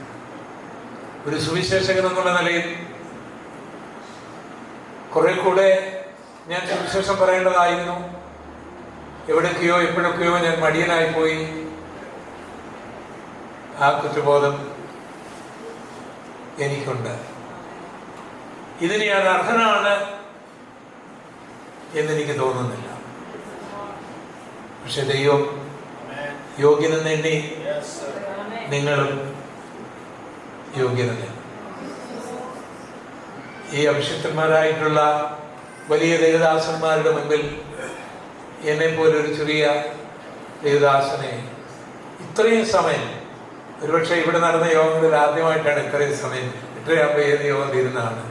ഒരു സുവിശേഷകൻ എന്നുള്ള നിലയിൽ കുറെ കൂടെ ഞാൻ സുവിശേഷം പറയേണ്ടതായിരുന്നു. എവിടൊക്കെയോ എപ്പോഴൊക്കെയോ ഞാൻ മടിയനായിപ്പോയി. ആ കുറ്റബോധം എനിക്കുണ്ട്. ഇതിന് ഞാൻ അർഹനാണ് എന്നെനിക്ക് തോന്നുന്നില്ല. പക്ഷെ ദൈവം യോഗ്യനെന്ന് എണ്ണി നിങ്ങളും യോഗ്യത. ഈ അഭിഷിക്തന്മാരായിട്ടുള്ള വലിയ ദേവദാസന്മാരുടെ മുൻപിൽ എന്നെ പോലൊരു ചെറിയ ദേവദാസനെ ഇത്രയും സമയം, ഒരുപക്ഷെ ഇവിടെ നടന്ന യോഗങ്ങളിൽ ആദ്യമായിട്ടാണ് ഇത്രയും സമയം, 8:30 യോഗം തീരുന്നതാണ്.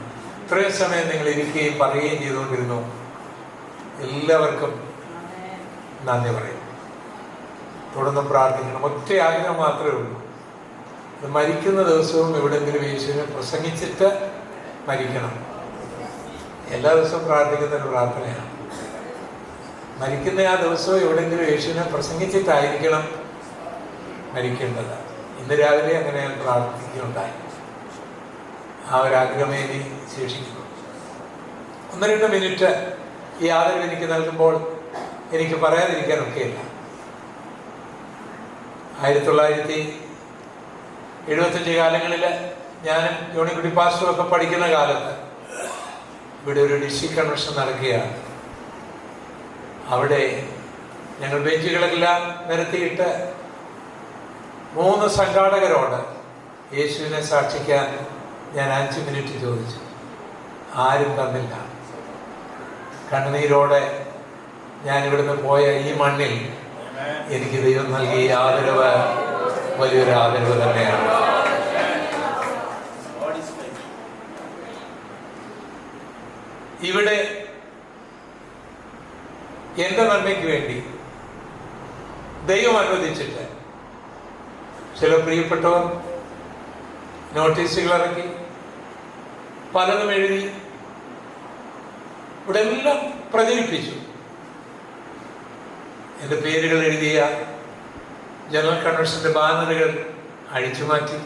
ഇത്രയും സമയം നിങ്ങൾ ഇരിക്കുകയും പറയുകയും ചെയ്തുകൊണ്ടിരുന്നു. എല്ലാവർക്കും നന്ദി പറയും. തുടർന്ന് പ്രാർത്ഥിക്കണം. ഒറ്റ ആഗ്രഹം മാത്രമേ ഉള്ളൂ. മരിക്കുന്ന ദിവസവും എവിടെയെങ്കിലും യേശുവിനെ പ്രസംഗിച്ചിട്ട് മരിക്കണം. എല്ലാ ദിവസവും പ്രാർത്ഥിക്കുന്ന ഒരു പ്രാർത്ഥനയാണ്. മരിക്കുന്ന ആ ദിവസവും എവിടെയെങ്കിലും യേശുവിനെ പ്രസംഗിച്ചിട്ടായിരിക്കണം മരിക്കേണ്ടത്. ഇന്ന് രാവിലെ അങ്ങനെ ഞാൻ പ്രാർത്ഥിക്കുകയുണ്ടായി. ആ ഒരാഗ്രഹമേ ഇനി ശേഷിക്കുന്നു. 1-2 മിനിറ്റ് ഈ ആദരവ് എനിക്ക് നൽകുമ്പോൾ എനിക്ക് പറയാതിരിക്കാനൊക്കെയില്ല. 1975 കാലങ്ങളിൽ ഞാനും യോണിക്കുട്ടി പാസ്റ്ററും ഒക്കെ പഠിക്കുന്ന കാലത്ത് ഇവിടെ ഒരു ഡിസ്ട്രിക്ട് കൺവെൻഷൻ നടക്കുകയാണ്. അവിടെ ഞങ്ങൾ ബെഞ്ചുകളെല്ലാം നിരത്തിയിട്ട് 3 സംഘാടകരോട് യേശുവിനെ സാക്ഷിക്കാൻ ഞാൻ 5 മിനിറ്റ് ചോദിച്ചു. ആരും തന്നില്ല. കണ്ണുനീരോടെ ഞാൻ ഇവിടുന്ന് പോയ ഈ മണ്ണിൽ എനിക്ക് ദൈവം നൽകിയ ആദരവ് വലിയൊരു ആദരവ് തന്നെയാണ്. ഇവിടെ എന്റെ നന്മയ്ക്ക് വേണ്ടി ദൈവം അനുവദിച്ചിട്ട് ചില പ്രിയപ്പെട്ടവർ നോട്ടീസുകൾ ഇറക്കി, പലതും എഴുതി, ഇവിടെ എല്ലാം പ്രചരിപ്പിച്ചു. എൻ്റെ പേരുകൾ എഴുതിയ ജനറൽ കൺവെൻഷന്റെ ബാനറുകൾ അഴിച്ചുമാറ്റി,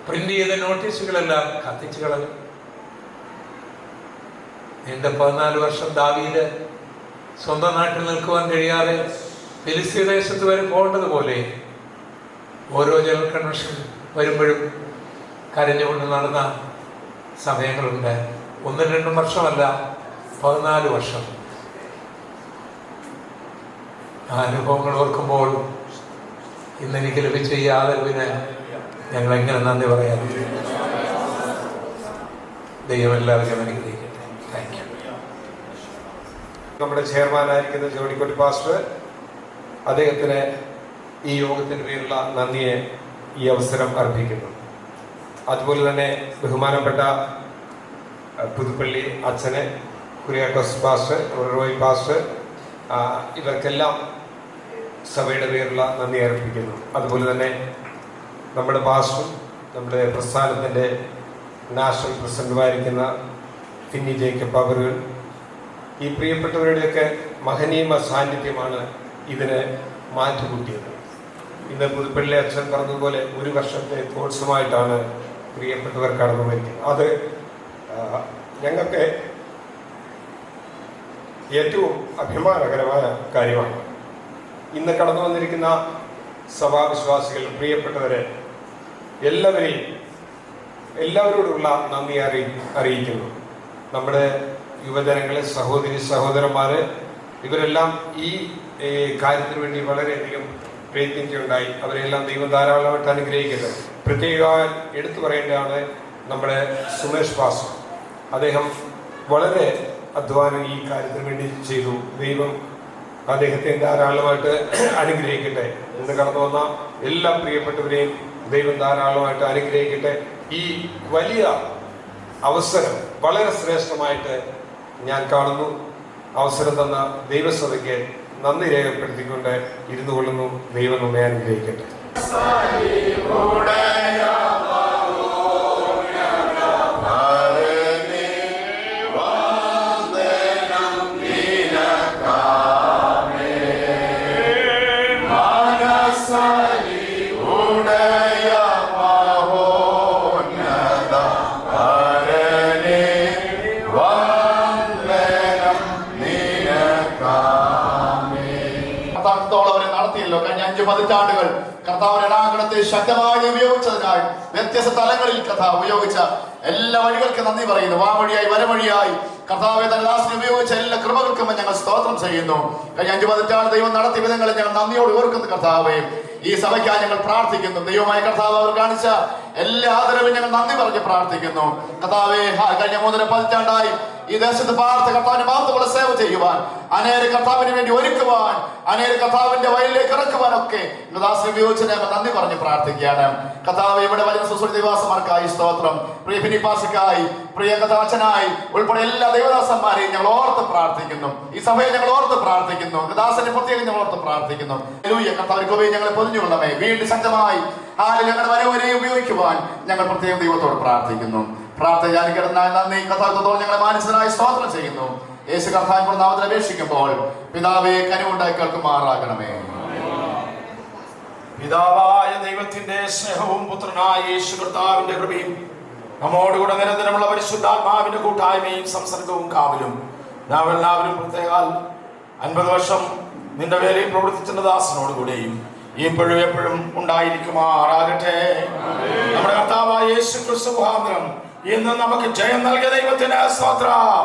പ്രിന്റ് ചെയ്ത നോട്ടീസുകളെല്ലാം കത്തിച്ചു കളഞ്ഞു. നീണ്ട 14 വർഷം ദാവീദ് സ്വന്തം നാട്ടിൽ നിൽക്കുവാൻ കഴിയാതെ ഫിലിസ്തീൻ ദേശത്ത് വരെ പോകേണ്ടതുപോലെ ഓരോ ജനറൽ കൺവെൻഷൻ വരുമ്പോഴും കരഞ്ഞുകൊണ്ട് നടന്ന സമയങ്ങളുണ്ട്. 1-2 വർഷമല്ല, 14 വർഷം. ആ അനുഭവങ്ങൾ ഓർക്കുമ്പോൾ ഇന്നെനിക്ക് ലഭിച്ച ഈ ആദരവിന് ഞങ്ങൾ എങ്ങനെ നന്ദി പറയാം. ദൈവം എല്ലാവർക്കും അനുഗ്രഹിക്കട്ടെ. Thank you. നമ്മുടെ ചെയർമാനായിരിക്കുന്ന ജോണിക്കുട്ടി പാസ്റ്റർ, അദ്ദേഹത്തിന് ഈ യോഗത്തിന് പേരുള്ള നന്ദിയെ ഈ അവസരം അർപ്പിക്കുന്നു. അതുപോലെ തന്നെ ബഹുമാനപ്പെട്ട പുതുപ്പള്ളി അച്ഛനെ, കുര്യാക്കോസ് പാസ്റ്റർ, റോയ് പാസ്റ്റർ, ഇവർക്കെല്ലാം സഭയുടെ പേരുള്ള നന്ദി അർപ്പിക്കുന്നു. അതുപോലെ തന്നെ നമ്മുടെ പാസ്റ്ററും നമ്മുടെ പ്രസ്ഥാനത്തിൻ്റെ നാഷണൽ പ്രസിഡന്റുമായിരിക്കുന്ന ഫിന്നി ജേക്കബ് അവറുകൾ, ഈ പ്രിയപ്പെട്ടവരുടെയൊക്കെ മഹനീയ സാന്നിധ്യമാണ് ഇതിന് മാറ്റുകൂട്ടിയത്. ഇന്ന് പുതുപ്പള്ളി അച്ഛൻ പറഞ്ഞതുപോലെ 1 വർഷത്തെ കോഴ്സുമായിട്ടാണ് പ്രിയപ്പെട്ടവർ കടന്നു വരുന്നത്. അത് ഞങ്ങൾക്ക് ഏറ്റവും അഭിമാനകരമായ കാര്യമാണ്. ഇന്ന് കടന്നു വന്നിരിക്കുന്ന സഭാവിശ്വാസികൾ, പ്രിയപ്പെട്ടവരെ, എല്ലാവരോടുള്ള നന്ദി അറിയിക്കുന്നു. നമ്മുടെ യുവജനങ്ങളെ, സഹോദരന്മാരെ, ഇവരെല്ലാം ഈ കാര്യത്തിന് വേണ്ടി വളരെയധികം പ്രയത്നിക്കുകയുണ്ടായി. അവരെല്ലാം ദൈവം ധാരാളമായിട്ട് അനുഗ്രഹിക്കട്ടെ. പ്രത്യേകമായി എടുത്തു പറയേണ്ടതാണ് നമ്മുടെ സുമേഷ് പാസ്റ്റർ. അദ്ദേഹം വളരെ അധ്വാനം ഈ കാര്യത്തിന് വേണ്ടി ചെയ്തു. ദൈവം അദ്ദേഹത്തെ ധാരാളമായിട്ട് അനുഗ്രഹിക്കട്ടെ. ഇന്ന് കടന്നു വന്ന എല്ലാ പ്രിയപ്പെട്ടവരെയും ദൈവം ധാരാളമായിട്ട് അനുഗ്രഹിക്കട്ടെ. ഈ വലിയ അവസരം വളരെ ശ്രേഷ്ഠമായിട്ട് ഞാൻ കാണുന്നു. അവസരം തന്ന ദൈവസഭയ്ക്ക് നന്ദി രേഖപ്പെടുത്തിക്കൊണ്ട് ഇരുന്നു കൊള്ളുന്നു. ദൈവം നമ്മെ അനുഗ്രഹിക്കട്ടെ. കഴിഞ്ഞ 5 പതിറ്റാണ്ടുകൾ കർത്താവ് രണാങ്കണത്തെ ശക്തമായി ഉപയോഗിച്ചതിനായി വ്യത്യസ്ത തലങ്ങളിൽ കർത്താവ് ഉപയോഗിച്ച എല്ലാ വഴികൾക്ക് നന്ദി പറയുന്നു. വാമൊഴിയായി വരമൊഴിയായി കർത്താവെ തന്റെ ദാസനെ ഉപയോഗിച്ച എല്ലാ കൃപകൾക്കും ഞങ്ങൾ സ്തോത്രം ചെയ്യുന്നു. കഴിഞ്ഞ 5 പതിറ്റാണ്ട് ദൈവം നടത്തിയ വിധങ്ങളെ ഞങ്ങൾ നന്ദിയോട് ഓർക്കുന്നു. കർത്താവെ, ഈ സഭയ്ക്കായി ഞങ്ങൾ പ്രാർത്ഥിക്കുന്നു. ദൈവമായ കർത്താവ് അവർ കാണിച്ച എല്ലാ ആദരവും ഞങ്ങൾ നന്ദി പറഞ്ഞ് പ്രാർത്ഥിക്കുന്നു. കർത്താവെ, കഴിഞ്ഞ 3.5 പതിറ്റാണ്ടായി ഈ ദേശത്ത് പാർത്ത് കർത്താവിന്റെ മഹത്വമുള്ള സേവ ചെയ്യുവാൻ, അനേക കർത്താവിന് വേണ്ടി ഒരുക്കുവാൻ, അനേക കർത്താവിന്റെ വയലിലേക്ക് ഇറക്കുവാനൊക്കെ ദാസനെ ഉപയോഗിച്ച് ഞങ്ങൾ നന്ദി പറഞ്ഞ് പ്രാർത്ഥിക്കുകയാണ്. കർത്താവ്, ഇവിടെ വരുന്ന സുസൂരി ദൈവാസമാർക്കായി സ്തോത്രം. പ്രിയ ഫിനിപ്പാസിക്കായി, പ്രിയ കഥാച്ചനായി ഉൾപ്പെടെ എല്ലാ ദൈവദാസന്മാരെയും ഞങ്ങൾ ഓർത്ത് പ്രാർത്ഥിക്കുന്നു. ഈ സഭയെ ഞങ്ങൾ ഓർത്ത് പ്രാർത്ഥിക്കുന്നു. ദാസനെ പ്രത്യേകം ഞങ്ങൾ ഓർത്ത് പ്രാർത്ഥിക്കുന്നു. കർത്താവിന്റെ കൃപയെ ഞങ്ങളെ പൊതിഞ്ഞുകൊള്ളമേ. വീണ്ടും ശക്തമായി ആരിൽ ഞങ്ങളുടെ വരവരെ ഉപയോഗിക്കുവാൻ ഞങ്ങൾ പ്രത്യേകം ദൈവത്തോട് പ്രാർത്ഥിക്കുന്നു. പ്രാർത്ഥന നന്ദി. കർത്താവ് ഞങ്ങളെ മാനസികനായി സ്തോത്രം ചെയ്യുന്നു. യേശു കർത്താവിന്റെ നാമത്തിൽ അപേക്ഷിക്കുമ്പോൾ പിതാവേ, കനിവുണ്ടായി കേൾക്കുമാറാകണമേ. പിതാവായ ദൈവത്തിന്റെ സ്നേഹവും പുത്രനായ യേശു കർത്താവിന്റെ കൃപയും നമ്മോടുകൂടെ നിരന്തരമുള്ള പരിശുദ്ധാത്മാവിന്റെ കൂട്ടായ്മയും സംസർഗവും കാവലും നാം എല്ലാവരും പ്രത്യേകാൽ 50 വർഷം നിന്റെ വേലയിൽ പ്രവർത്തിച്ച ദാസനോടുകൂടെയും ഇപ്പോഴും എപ്പോഴും ഉണ്ടായിരിക്കുമാറാകട്ടെ. നമ്മുടെ കർത്താവായ യേശു ക്രിസ്തു മുഖാന്തരം ഇന്ന് നമുക്ക് ജയം നൽകിയ ദൈവത്തിന് സ്തോത്രം.